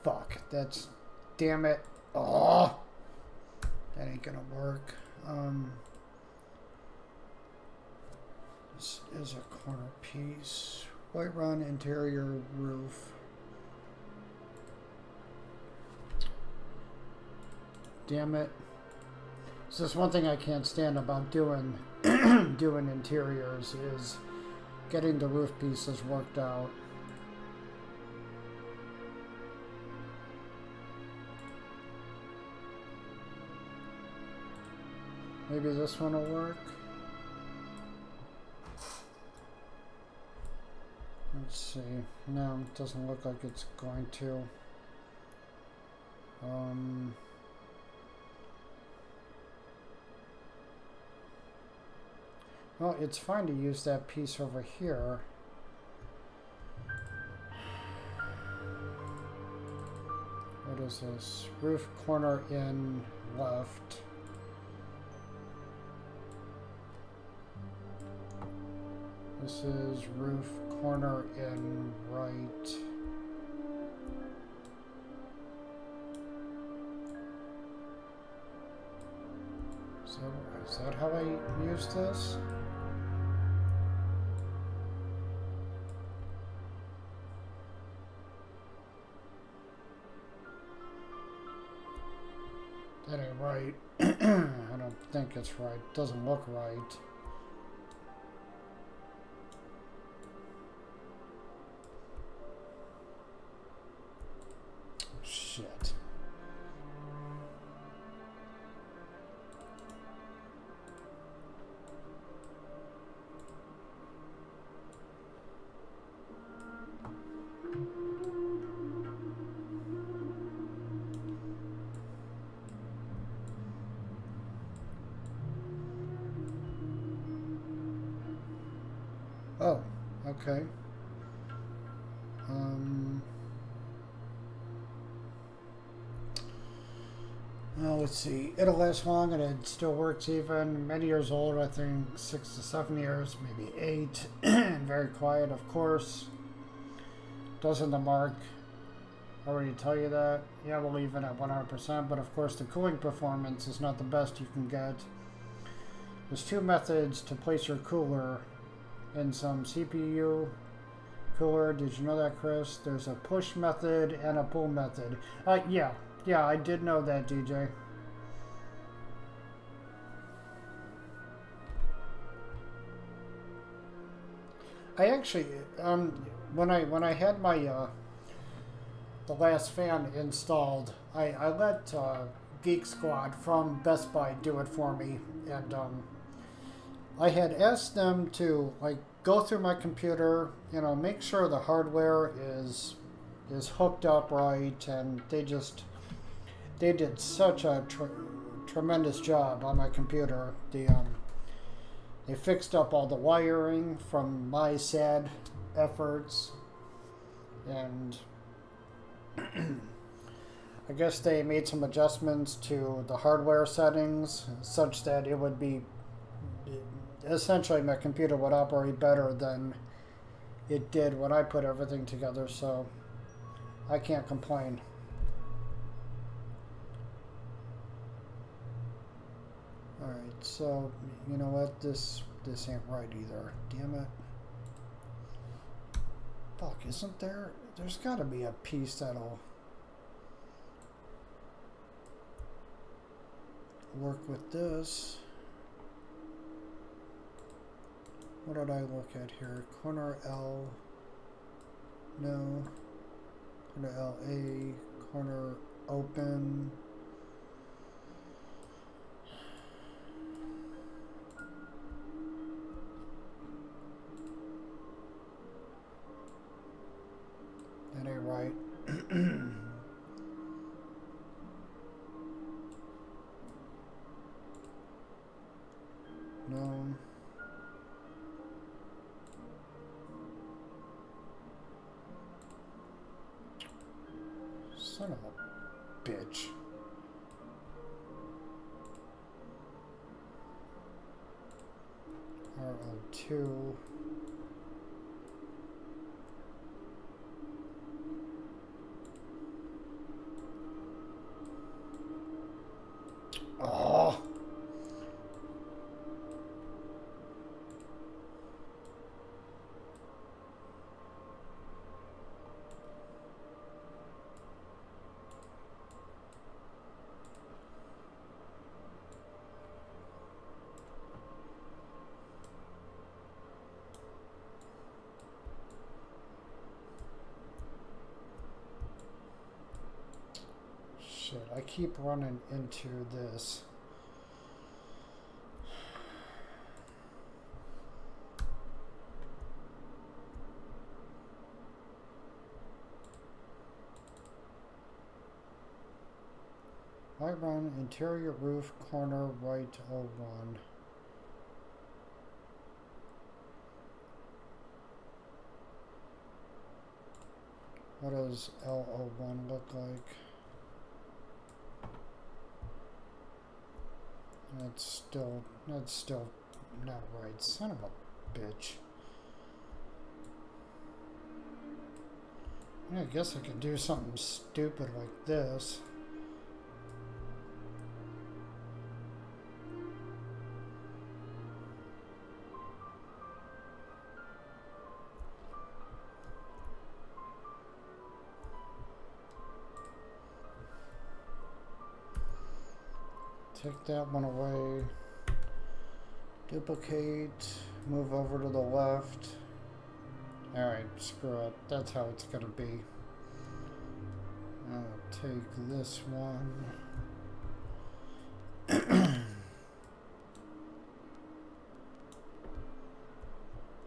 A: Fuck, that's... Damn it. Oh! That ain't gonna work. This is a corner piece. Whiterun interior roof. Damn it. So that's one thing I can't stand about doing doing interiors is getting the roof pieces worked out. Maybe this one will work. Let's see. No, it doesn't look like it's going to. Well, it's fine to use that piece over here. What is this? Roof corner in left. This is roof corner in right. Is that how I use this? That ain't right. I don't think it's right. It doesn't look right. Shit. Oh, okay. Well, let's see. It'll last long and it still works even. Many years old, I think 6 to 7 years, maybe 8. Very quiet, of course. Doesn't the mark already tell you that? Yeah, we'll leave it at 100%, but of course the cooling performance is not the best you can get. There's 2 methods to place your cooler in some CPU cooler. Did you know that, Chris? There's a push method and a pull method. Yeah, I did know that, DJ. I actually, when I had my the last fan installed, I let Geek Squad from Best Buy do it for me, and I had asked them to like go through my computer, you know, make sure the hardware is hooked up right, and they did such a tremendous job on my computer. They fixed up all the wiring from my sad efforts, and I guess they made some adjustments to the hardware settings such that it would be essentially my computer would operate better than it did when I put everything together, so I can't complain. Alright, so you know what, this ain't right either. Damn it. Fuck, isn't there? There's gotta be a piece that'll work with this. What did I look at here? Corner L. No. Corner LA. Corner open. That ain't right. No. Son of a bitch. RO2. Oh. Shit, I keep running into this. Whiterun, interior roof, corner, right, 01. What does L01 look like? That's still not right. Son of a bitch. I guess I could do something stupid like this. Take that one away. Duplicate. Move over to the left. Alright, screw it. That's how it's gonna be. I'll take this one.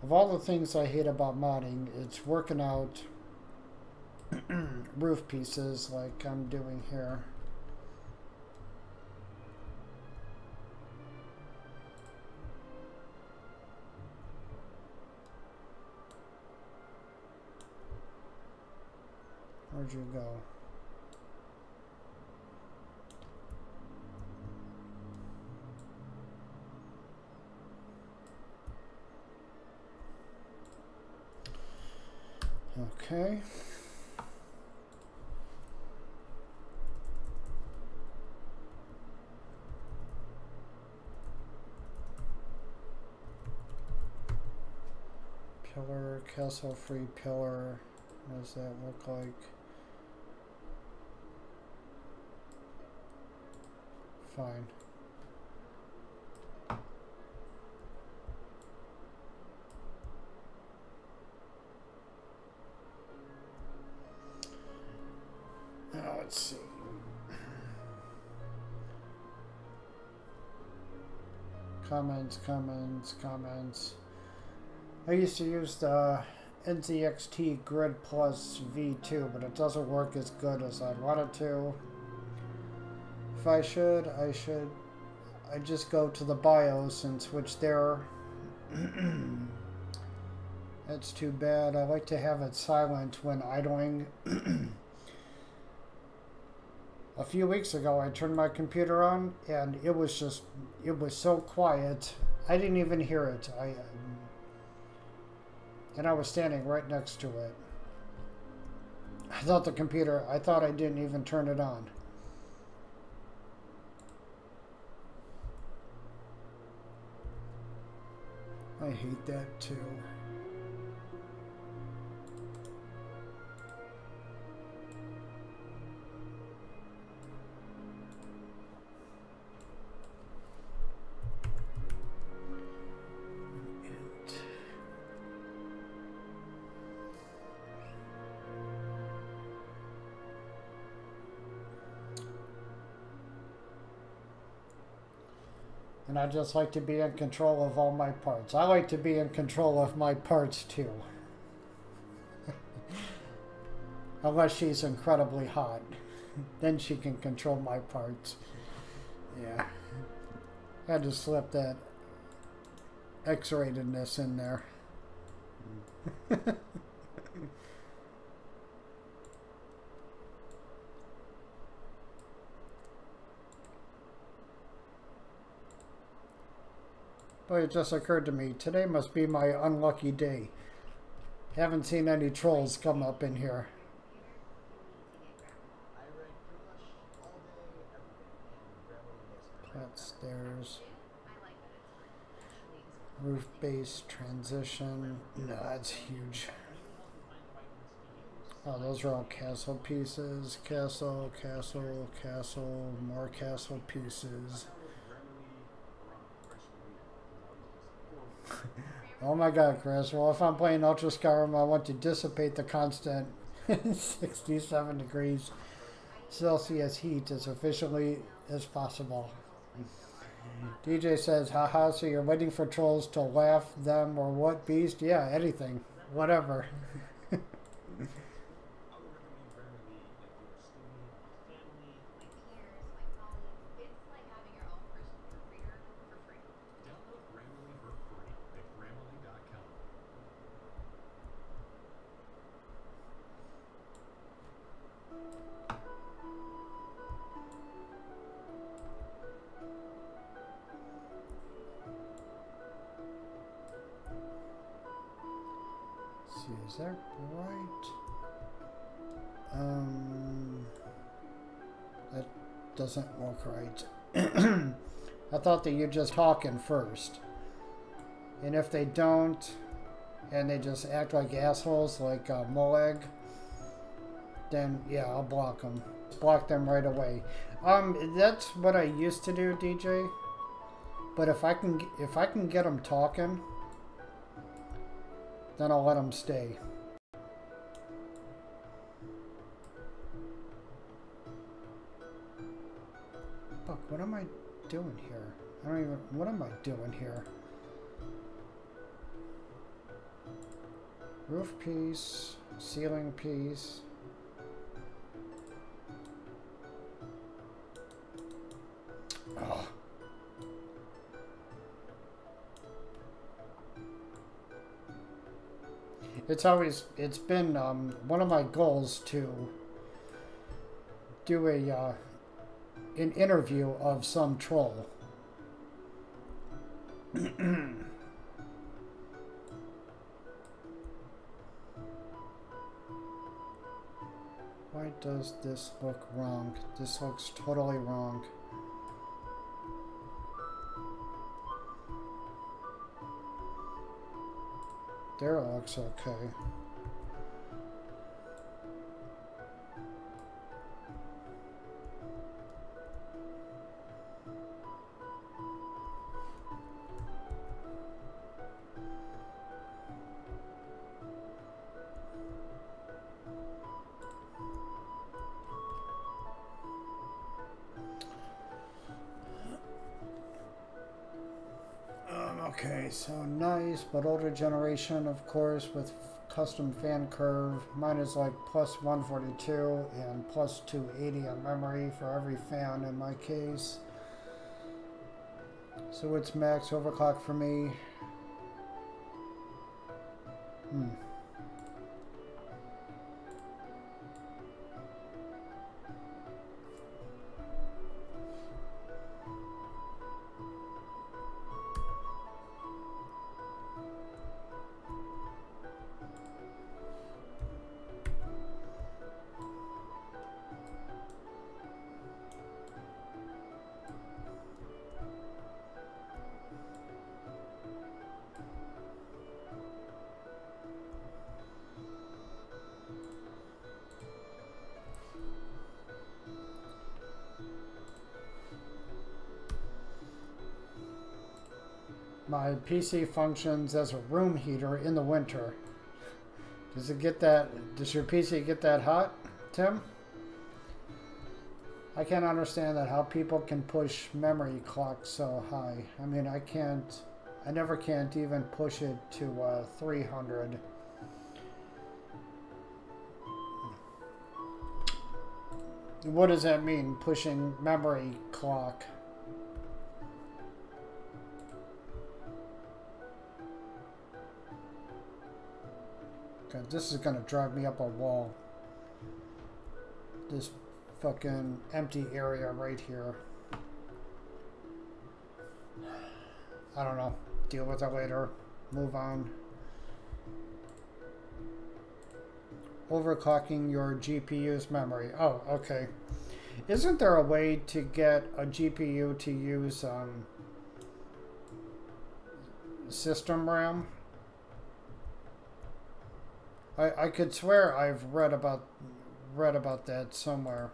A: Of all the things I hate about modding, it's working out roof pieces like I'm doing here. Where'd you go? Okay. Pillar, castle-free pillar. What does that look like? Fine. Now let's see. Comments. I used to use the NZXT Grid Plus V2, but it doesn't work as good as I'd want it to. If I just go to the BIOS and switch there. That's too bad. I like to have it silent when idling. A few weeks ago, I turned my computer on, and it was so quiet. I didn't even hear it. And I was standing right next to it. I thought I didn't even turn it on. I hate that too. And I just like to be in control of all my parts. I like to be in control of my parts too. Unless she's incredibly hot. Then she can control my parts. Yeah. I had to slip that X-ratedness in there. But it just occurred to me, today must be my unlucky day. Haven't seen any trolls come up in here. Flat stairs. Roof base transition. No, that's huge. Oh, those are all castle pieces. Castle, castle, castle, more castle pieces. Oh my god, Chris. Well, if I'm playing Ultra Skyrim, I want to dissipate the constant 67 degrees Celsius heat as efficiently as possible. DJ says, haha, so you're waiting for trolls to laugh them or what, Beast? Yeah, anything. Whatever. Is that right? That doesn't look right. I thought that you're just talking first. And if they don't, and they just act like assholes, like Moleg, then yeah, I'll block them. Block them right away. That's what I used to do, DJ. But if I can get them talking, then I'll let them stay. Fuck, what am I doing here? I don't even... What am I doing here? Roof piece, ceiling piece. Oh. It's been one of my goals to do an interview of some troll. Why does this look wrong? This looks totally wrong. There it looks okay. Okay, so nice, but older generation, of course, with custom fan curve. Mine is like plus 142 and plus 280 on memory for every fan in my case. So it's max overclock for me. My PC functions as a room heater in the winter. Does it get that? Does your PC get that hot, Tim? I can't understand that, how people can push memory clocks so high. I mean, I never can't even push it to 300. What does that mean, pushing memory clock? God, this is gonna drive me up a wall. This fucking empty area right here. I don't know. Deal with it later. Move on. Overclocking your GPU's memory. Oh, okay. Isn't there a way to get a GPU to use system RAM? I could swear I've read about that somewhere.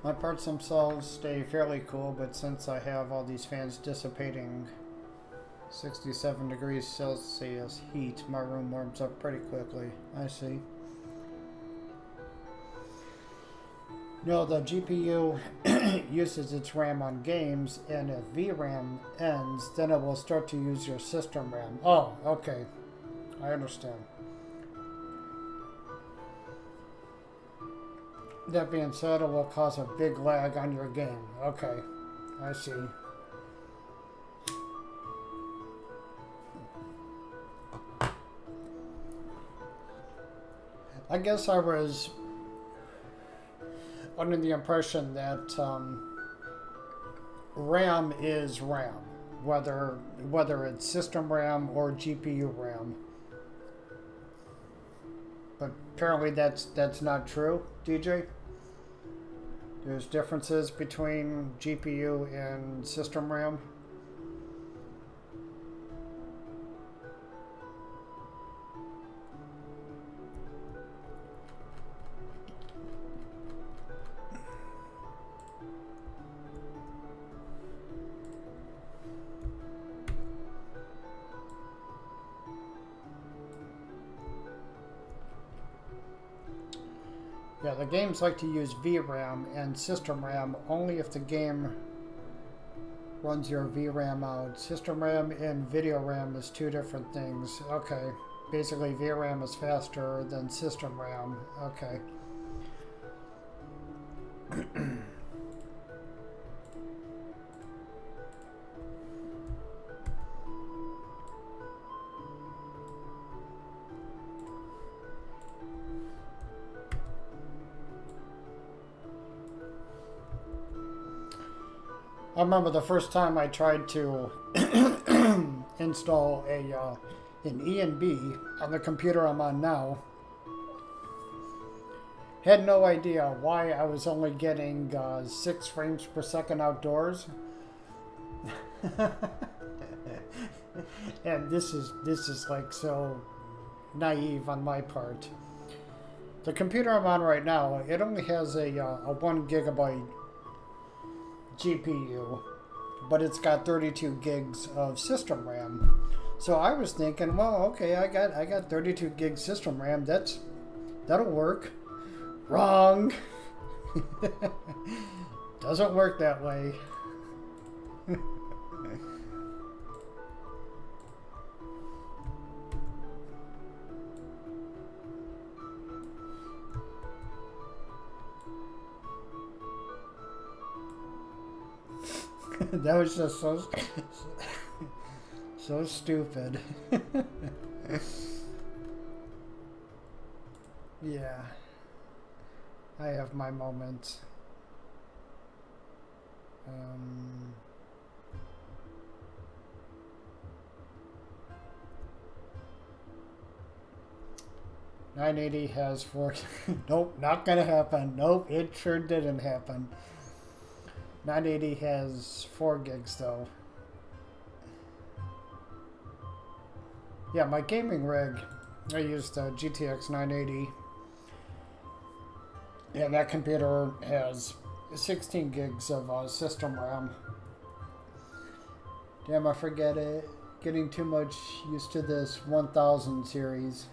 A: My parts themselves stay fairly cool, but since I have all these fans dissipating 67 degrees Celsius heat, my room warms up pretty quickly. I see. No, the GPU uses its RAM on games, and if VRAM ends, then it will start to use your system RAM. Oh, okay. I understand. That being said, it will cause a big lag on your game. Okay, I see. I guess I was under the impression that RAM is RAM, whether it's system RAM or GPU RAM. But apparently that's not true, DJ. There's differences between GPU and system RAM. Yeah, the games like to use VRAM and system RAM only if the game runs your VRAM out. System RAM and video RAM is two different things. Okay, basically VRAM is faster than system RAM. Okay. I remember the first time I tried to install an ENB on the computer I'm on now. Had no idea why I was only getting 6 frames per second outdoors. And this is like so naive on my part. The computer I'm on right now, it only has a 1 gigabyte GPU, but it's got 32 gigs of system RAM. So I was thinking, well, okay, I got 32 gig system RAM. That'll work. Wrong. Doesn't work that way. That was just so stupid. Yeah, I have my moments. 980 has 4. Nope, not gonna happen. Nope, it sure didn't happen. 980 has 4 gigs though. Yeah, my gaming rig, I used a GTX 980. And that computer has 16 gigs of system RAM. Damn, I forget it. Getting too much used to this 1000 series.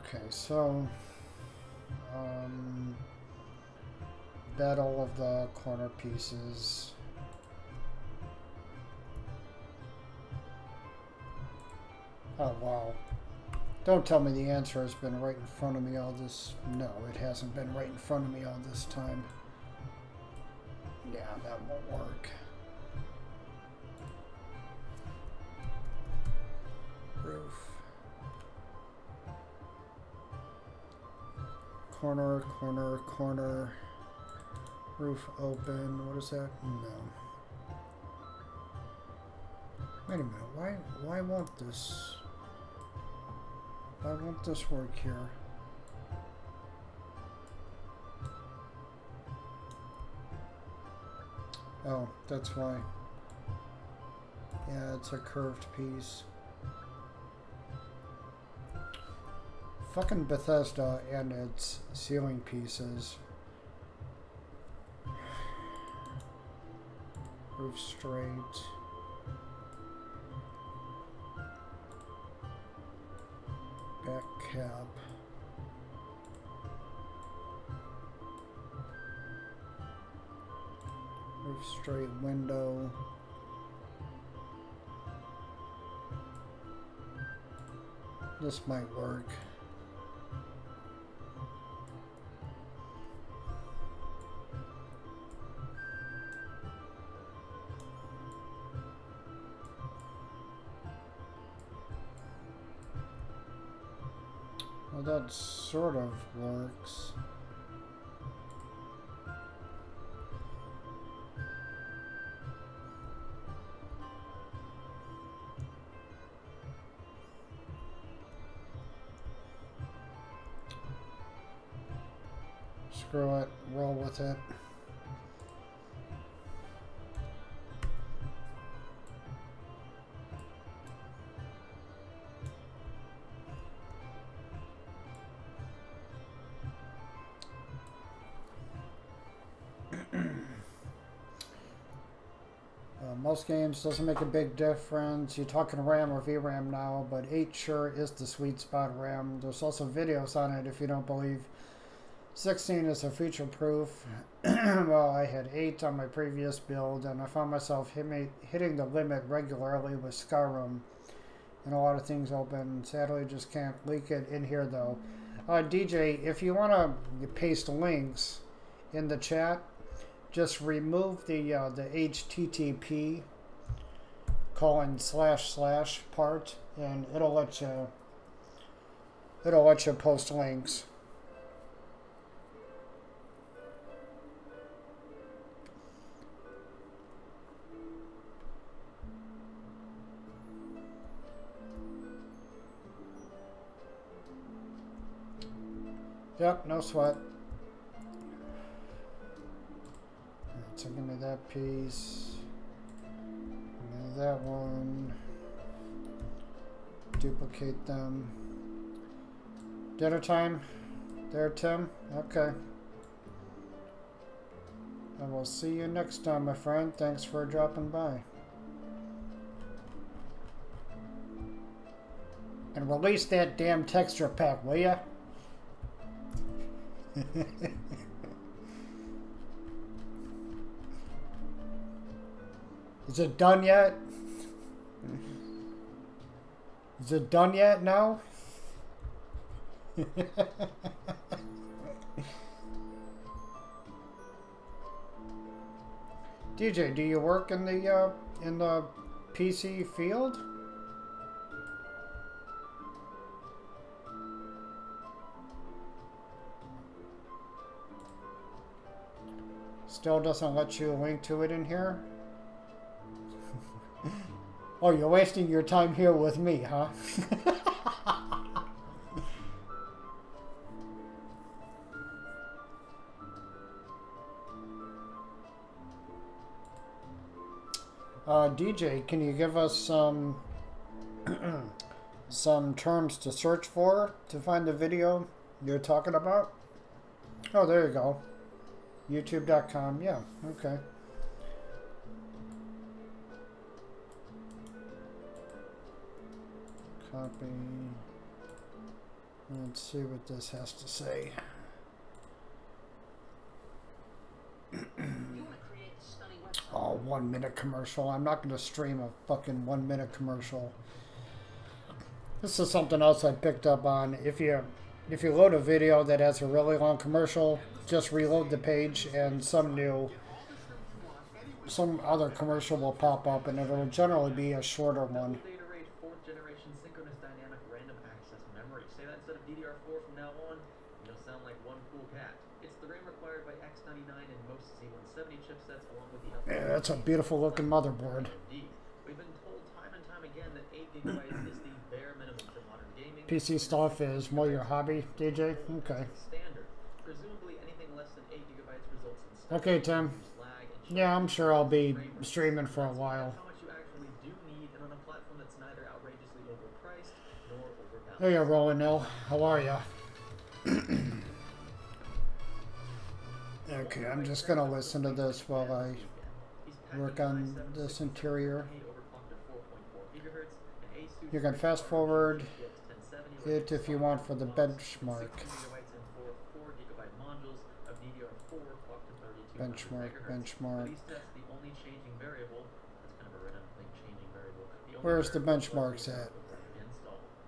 A: Okay, so battle of the corner pieces. Oh wow. Don't tell me the answer has been right in front of me all this. No, it hasn't been right in front of me all this time. Yeah, that won't work. Roof. Corner, corner, corner. Roof open. What is that? No. Wait a minute. Why won't this... Why won't this work here? Oh, that's why. Yeah, it's a curved piece. Fucking Bethesda and its ceiling pieces. Roof straight. Back cap. Roof straight window. This might work. Well, that sort of works. Screw it, roll with it. Most games doesn't make a big difference. You're talking RAM or VRAM now, but 8 sure is the sweet spot RAM. There's also videos on it if you don't believe. 16 is a feature proof. Well, I had 8 on my previous build, and I found myself hitting the limit regularly with Skyrim, and a lot of things open. Sadly, just can't leak it in here though. DJ, if you want to paste links in the chat, just remove the HTTP : / part, and it'll let you post links. Yep, no sweat. So give me that piece. Give me that one. Duplicate them. Dinner time? There, Tim? Okay. I will see you next time, my friend. Thanks for dropping by. And release that damn texture pack, will ya? Is it done yet? Is it done yet now? DJ, do you work in the PC field? Still doesn't let you link to it in here? Oh, you're wasting your time here with me, huh? DJ, can you give us some terms to search for to find the video you're talking about? Oh, there you go. YouTube.com. Yeah, okay. Copy. Let's see what this has to say. Oh, 1 minute commercial. I'm not going to stream a fucking 1 minute commercial. This is something else I picked up on. If you load a video that has a really long commercial, just reload the page and some other commercial will pop up, and it'll generally be a shorter one. Yeah, that's a beautiful looking motherboard. PC stuff is more your hobby, DJ? Okay. Okay, Tim. Yeah, I'm sure I'll be streaming for a while. Hey, you're rolling, Nil. How are ya? Okay, I'm just gonna listen to this while I work on this interior. You can fast forward it if you want for the benchmark. Benchmark. Where's the benchmarks at?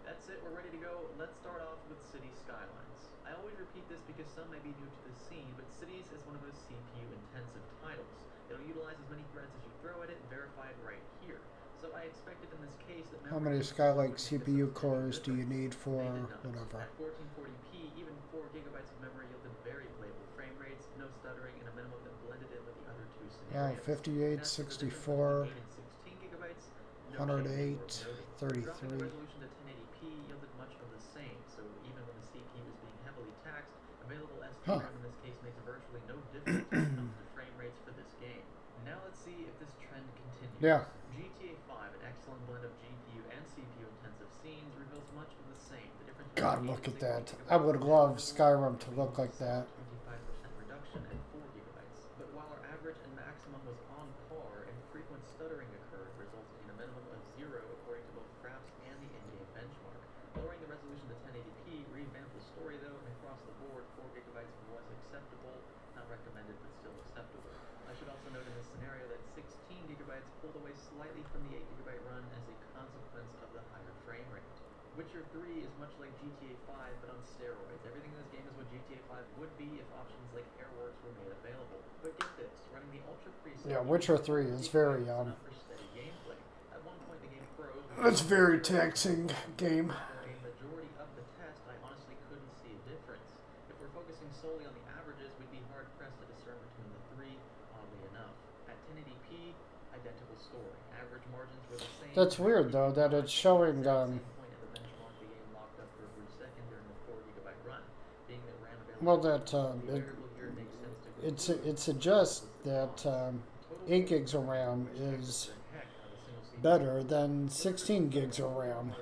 B: That's it, we're ready to go. Let's start off with City Skylines. I always repeat this because some may be new to the scene, but Cities is one of those CPU intensive titles. It'll utilize as many threads as you throw at it and verify it right here. So I expected in this case that
A: how many Skylake CPU cores do you need for whatever?
B: At 1440p, even 4 gigabytes of memory yielded very playable frame rates, no stuttering, and a minimum that blended in with the other two scenarios.
A: Yeah, 58, 64, 108, 33.
B: Resolution to 1080p yielded much of the same, so even when the CPU is being heavily taxed, available SDRAM in this case makes virtually no difference when it comes to frame rates for this game. Now let's see if this trend continues.
A: Yeah.
B: GTA 5, an excellent blend of GPU and CPU intensive scenes, reveals much of the same. The difference
A: God, look at that. I would love Skyrim to look like that.
B: 25% reduction at 4 gigabytes. But while our average and maximum was on par and frequent stuttering occurred, resulting in a minimum of 0 according to both Fraps and the in-game benchmark. Lowering the resolution to 1080p revamped the story though, and across the board 4 gigabytes was acceptable, not recommended but still acceptable. I should also note in this scenario that 16 gigabytes pulled away slightly from the 8 gigabyte run as a consequence of the higher frame rate. Witcher 3 is much like GTA 5 but on steroids. Everything in this game is what GTA 5 would be if options like Airworks were made available. But get this, running the ultra preset.
A: Yeah, Witcher 3 is very
B: gameplay. At one point the game froze.
A: It's very taxing game.
B: For a majority of the test, I honestly couldn't see a difference. If we're focusing solely on the averages, we'd be hard pressed to discern between the three, oddly enough. At 1080p, identical story. Average margins were the same.
A: That's weird though that it's showing well, that it suggests that 8 gigs of RAM is better than 16 gigs of RAM.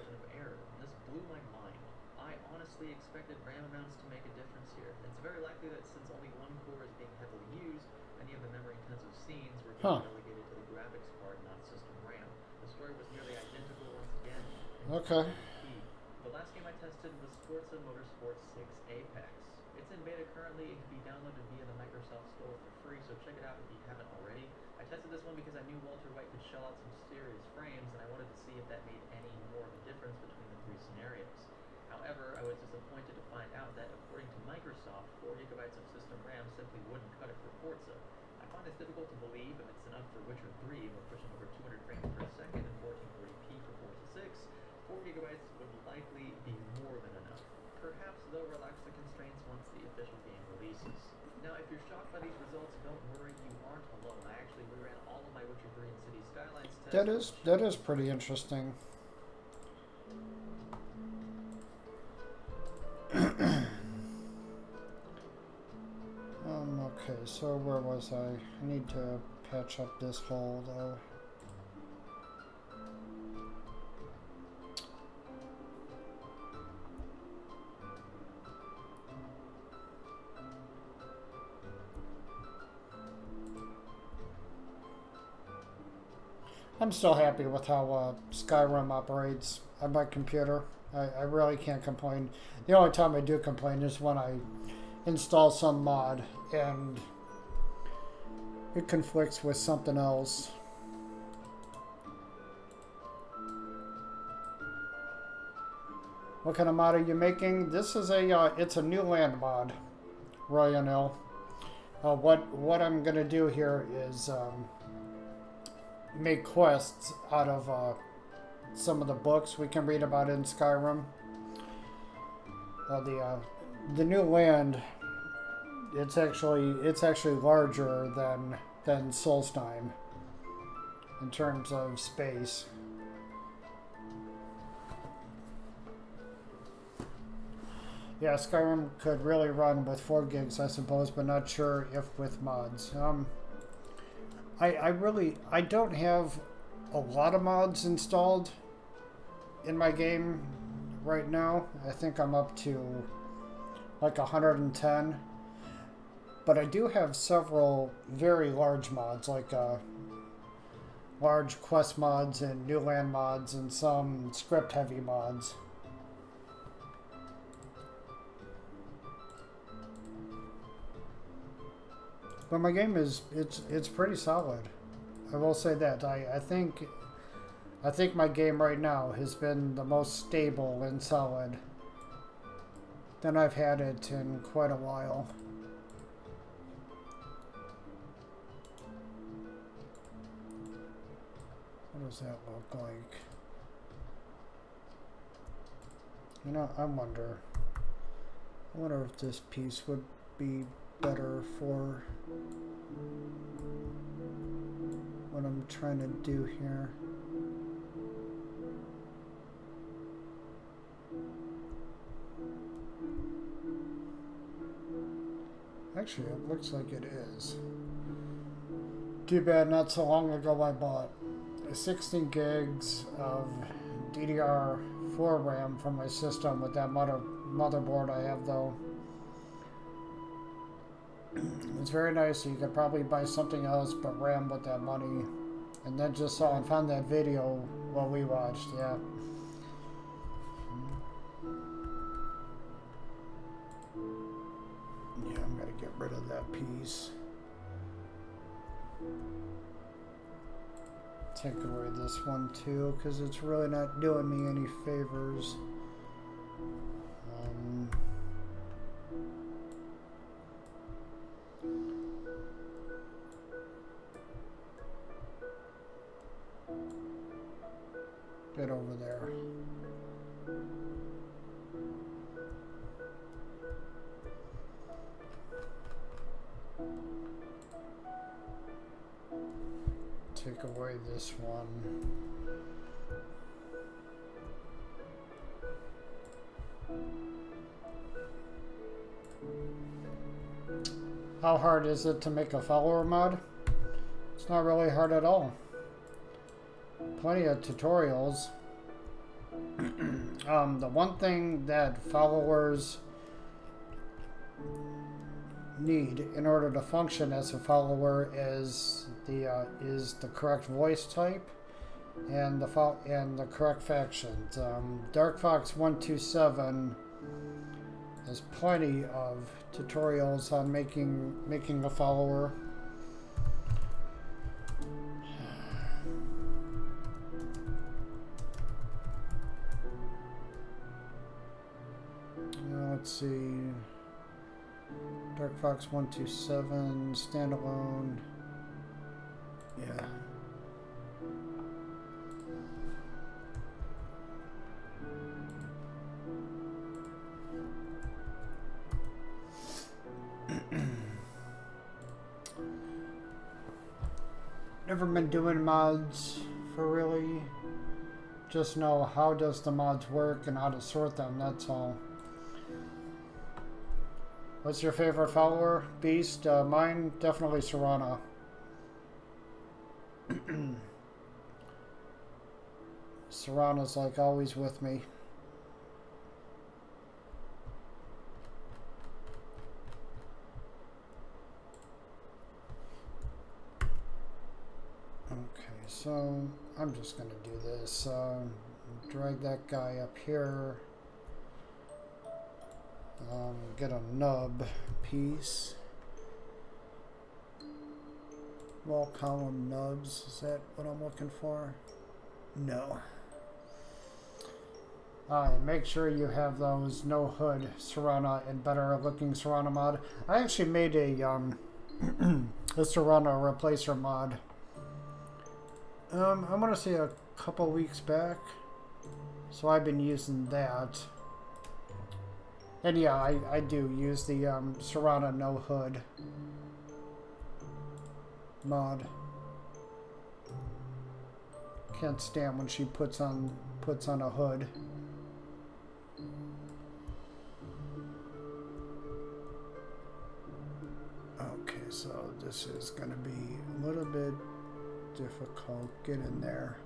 B: This blew my mind. I honestly expected RAM amounts to make a difference here. It's very likely that since only one core is being heavily used, many of the memory-intensive scenes were being relegated to the graphics card, not system RAM. The story was nearly identical once again.
A: Okay.
B: The last game I tested was Forza Motorsport 6 Apex. It's in beta currently and can be downloaded via the Microsoft Store for free, so check it out if you haven't already. I tested this one because I knew Walter White could shell out some serious frames, and I wanted to see if that made any more of a difference between the three scenarios. However, I was disappointed to find out that, according to Microsoft, 4 gigabytes of system RAM simply wouldn't cut it for Forza. I find this difficult to believe if it's enough for Witcher 3, we're pushing over 200 frames per second and 1440p for Forza 6. 4 gigabytes would likely be more than enough. Perhaps they'll relax the constraints once the official game releases. Now, if you're shocked by these results, don't worry, you aren't alone. I actually reran all of my Witcher 3 and City Skylines tests.
A: That is pretty interesting. Okay, so where was I? I need to patch up this hole though. I'm still happy with how Skyrim operates on my computer. I really can't complain. The only time I do complain is when I install some mod and it conflicts with something else. What kind of mod are you making? This is it's a new land mod, Royanil. What I'm gonna do here is make quests out of some of the books we can read about in Skyrim. The new land, it's actually larger than Solstheim in terms of space. Yeah, Skyrim could really run with 4 gigs, I suppose, but not sure if with mods. I don't have a lot of mods installed in my game right now. I think I'm up to like 110. But I do have several very large mods, like large quest mods and new land mods and some script heavy mods. But my game it's pretty solid. I will say that. I think my game right now has been the most stable and solid than I've had it in quite a while. What does that look like? You know, I wonder if this piece would be better for what I'm trying to do here. Actually, it looks like it is. Too bad not so long ago I bought 16 gigs of DDR4 RAM for my system with that motherboard I have though. It's very nice. You could probably buy something else but RAM with that money. And then just saw and found that video while we watched, yeah. Yeah, I'm gonna get rid of that piece. Take away this one too, because it's really not doing me any favors. Get over there. Take away this one. How hard is it to make a follower mod? It's not really hard at all. Plenty of tutorials. The one thing that followers need in order to function as a follower is the correct voice type and the correct factions. Dark Fox 127 has plenty of tutorials on making a follower. Let's see. Dark Fox 127 standalone. Yeah. Never been doing mods for really. Just know how does the mods work and how to sort them, that's all. What's your favorite follower? Beast? Mine, definitely Serana. Serana's like always with me. Okay, so I'm just gonna do this. Drag that guy up here. Get a nub piece. Wall column nubs. Is that what I'm looking for? No. Make sure you have those no hood Serrana and better looking Serrana mod. I actually made a a Serrana replacer mod. I want to say a couple weeks back. So I've been using that. And yeah, I do use the Serrana no hood mod. Can't stand when she puts on a hood. Okay, so this is going to be a little bit difficult. Get in there.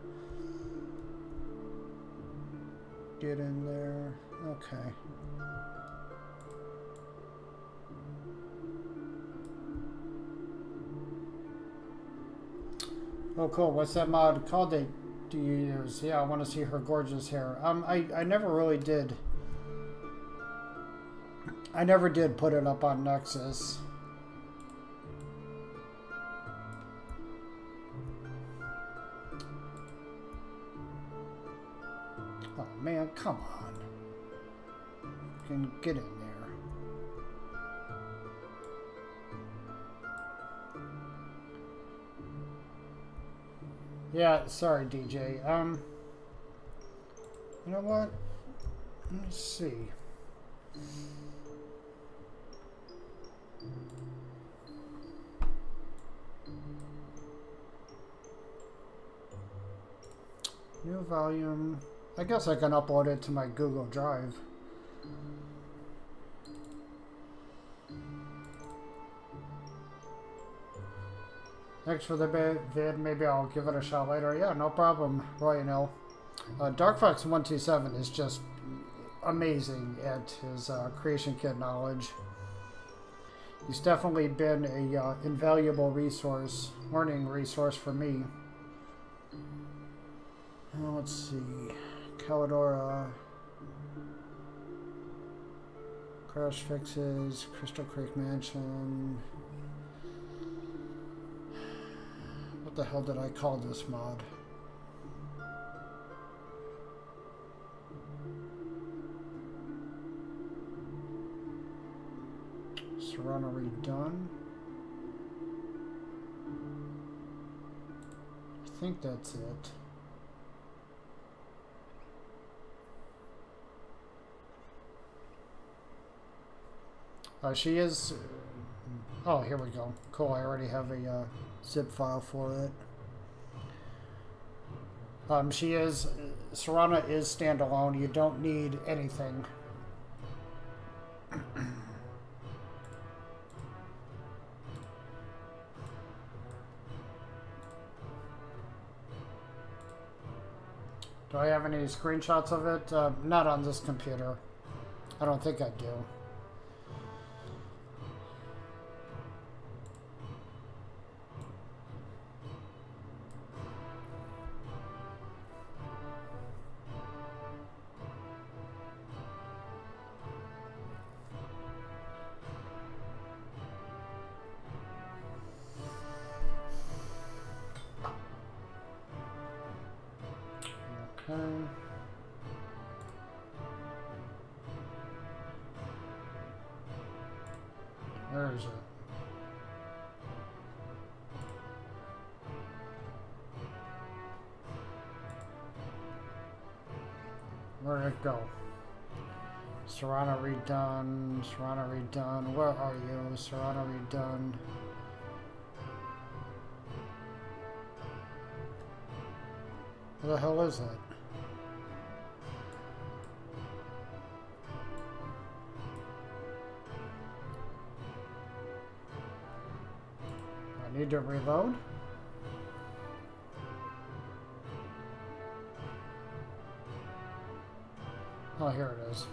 A: Get in there. Okay. Oh, cool. What's that mod called that do you use? Yeah, I want to see her gorgeous hair. I never really did. I never did put it up on Nexus. Oh, man, come on. You can get in there. Yeah, sorry, DJ. You know what? Let me see. New volume. I guess I can upload it to my Google Drive. Thanks for the vid. Maybe I'll give it a shot later. Yeah, no problem. Well, you know, Dark Fox 127 is just amazing at his creation kit knowledge. He's definitely been a invaluable resource, learning resource for me. Let's see, Caladora, Crash Fixes, Crystal Creek Mansion. What the hell did I call this mod? Serrana redone. I think that's it. She is... Oh, here we go. Cool, I already have a zip file for it. She is... Serrana is standalone. You don't need anything. Do I have any screenshots of it? Not on this computer. I don't think I do. Where is it? Where did it go? Serrana redone, Serrana redone. Where are you? Serrana redone. Where the hell is it? I need to reload? Oh, here it is.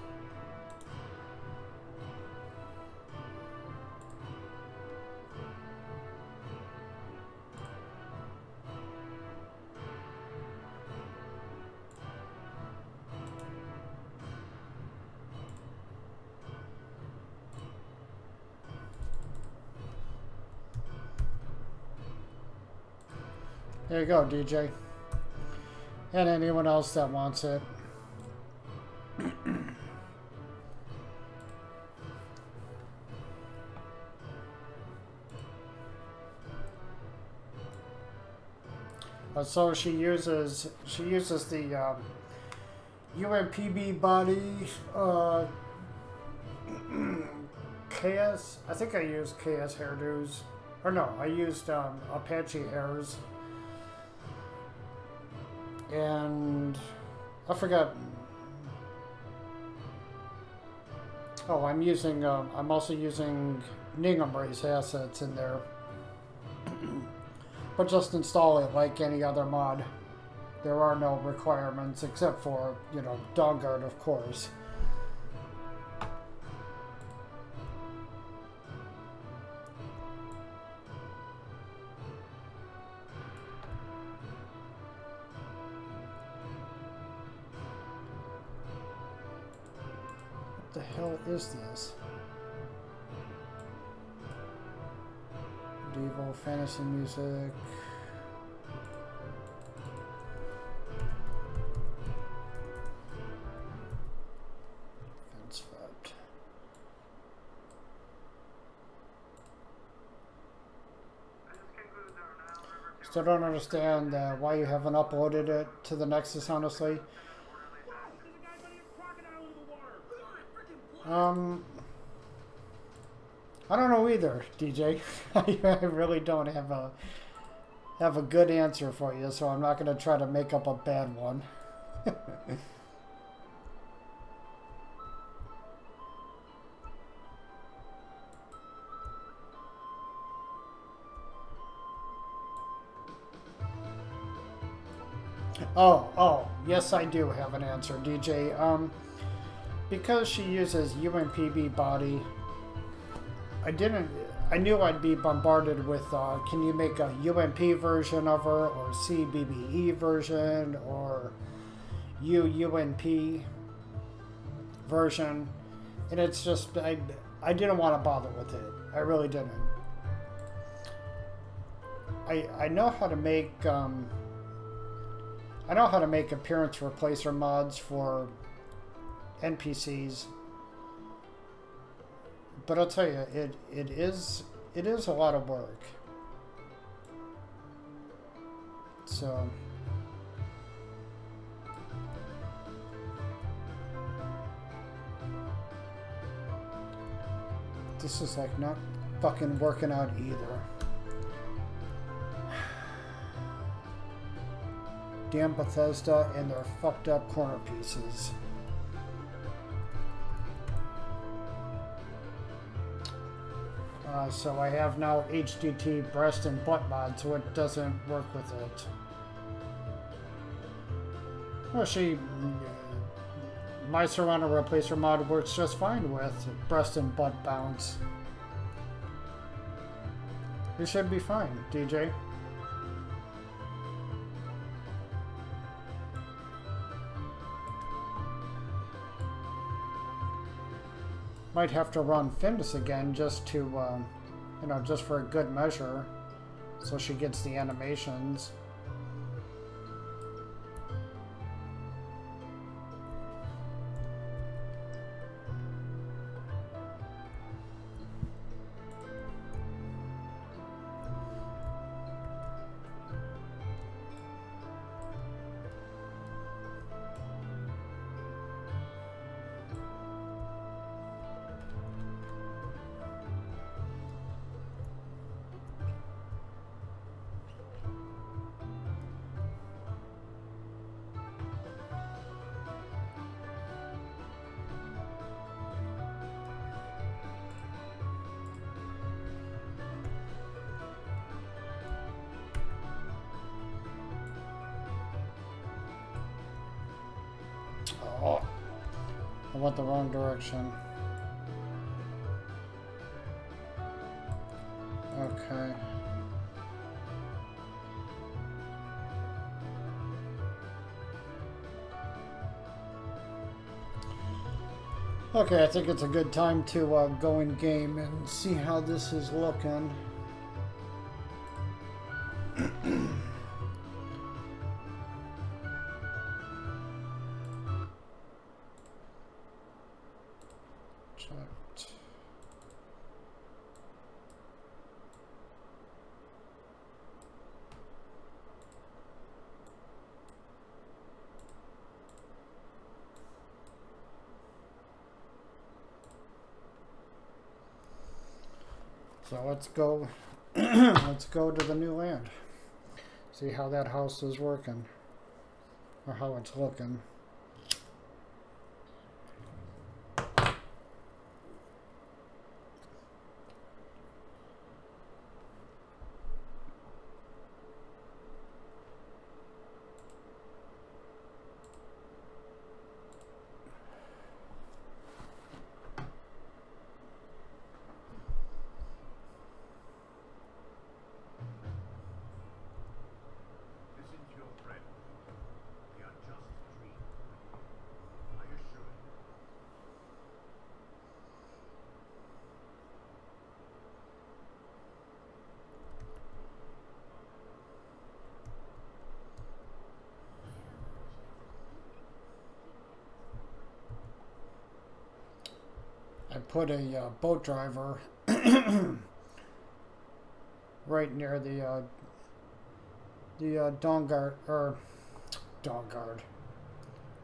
A: There you go, DJ. And anyone else that wants it. So she uses the UMPB body, KS. I think I used KS hairdos, or no, I used Apache hairs, and I forgot. Oh, I'm also using Ningamre's assets in there. But just install it like any other mod. There are no requirements except for, you know, Dawnguard, of course. What the hell is this? Medieval fantasy music. Fence flat. Still don't understand why you haven't uploaded it to the Nexus, honestly. I don't know either, DJ. I really don't have a good answer for you, so I'm not going to try to make up a bad one. Oh, yes, I do have an answer, DJ. Because she uses UMPB body, I knew I'd be bombarded with, can you make a UMP version of her, or CBBE version, or UUNP version, and it's just, I didn't want to bother with it. I really didn't. I know how to make, appearance replacer mods for NPCs. But I'll tell you, it is a lot of work. So this is like not fucking working out either. Damn Bethesda and their fucked up corner pieces. So I have now HDT breast and butt mod, so it doesn't work with it. Well, my Surrounded Replacer mod works just fine with breast and butt bounce. It should be fine, DJ. Might have to run Findus again just to, you know, just for a good measure, so she gets the animations. Oh, I went the wrong direction. Okay. Okay, I think it's a good time to go in game and see how this is looking. So let's go. Let's go to the new land. See how that house is working, or how it's looking. I put a boat driver right near the Dawnguard, or Dawnguard,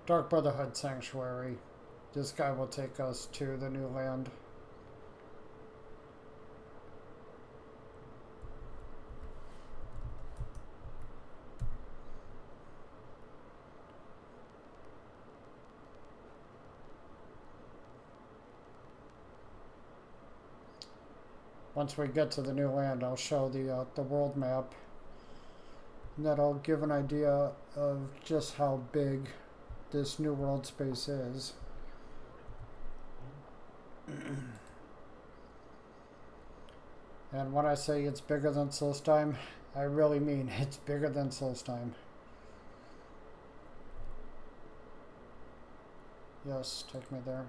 A: Dark Brotherhood Sanctuary. This guy will take us to the new land. Once we get to the new land, I'll show the world map. And that'll give an idea of just how big this new world space is. And when I say it's bigger than Solstheim, I really mean it's bigger than Solstheim. Yes, take me there.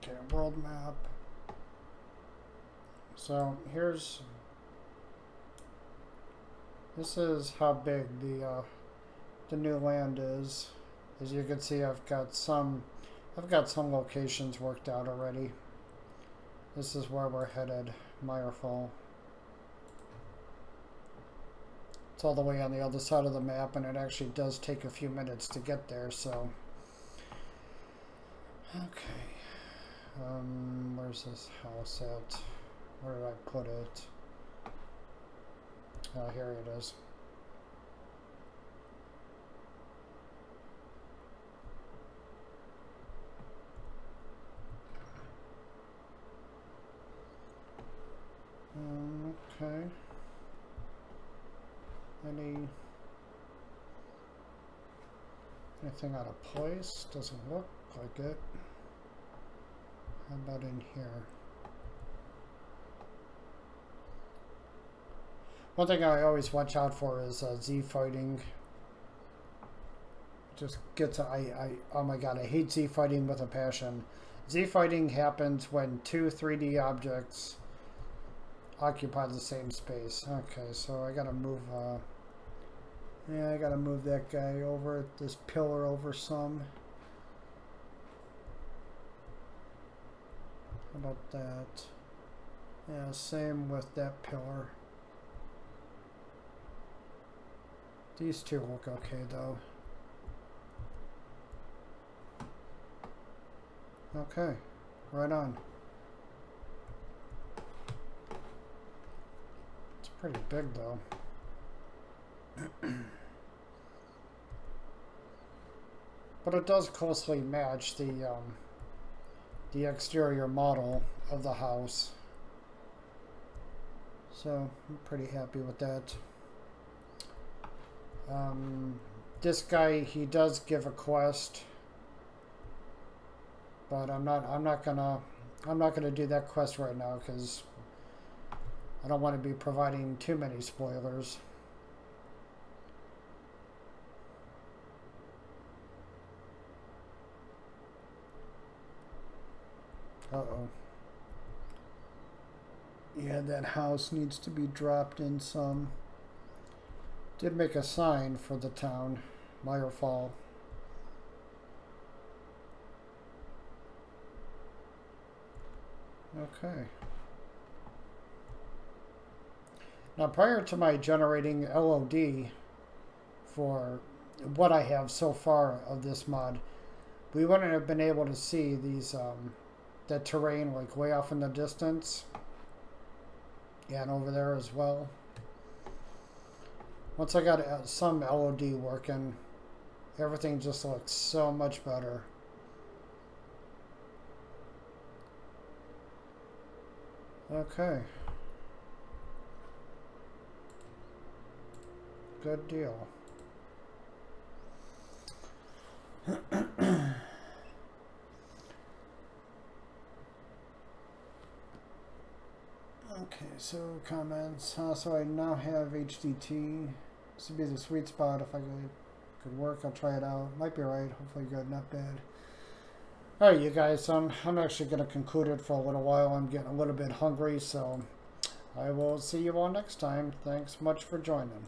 A: Okay, world map. So this is how big the new land is. As you can see, I've got some locations worked out already. This is where we're headed, Myrefall. It's all the way on the other side of the map, and it actually does take a few minutes to get there, so. Okay. Where's this house at? Where did I put it? Oh, here it is. Okay. Anything out of place? Doesn't look like it. How about in here? One thing I always watch out for is Z fighting. Just gets oh my god, I hate Z fighting with a passion. Z fighting happens when two 3D objects occupy the same space. Okay, so I gotta move yeah, I gotta move that guy over, this pillar over some. How about that? Yeah, same with that pillar. These two look okay though. Okay, right on. It's pretty big though. But it does closely match the exterior model of the house. So I'm pretty happy with that. This guy, he does give a quest, but I'm not gonna do that quest right now because I don't want to be providing too many spoilers. Uh-oh. Yeah, that house needs to be dropped in some. Did make a sign for the town, Myrefall. Okay. Now, prior to my generating LOD for what I have so far of this mod, we wouldn't have been able to see these the terrain like way off in the distance, and over there as well. Once I got some LOD working, everything just looks so much better. Okay. Good deal. Okay, so comments. So I now have HDT. This would be the sweet spot if I could work. I'll try it out. Might be right. Hopefully good, not bad. Alright, you guys, I'm actually going to conclude it for a little while. I'm getting a little bit hungry, so I will see you all next time. Thanks much for joining.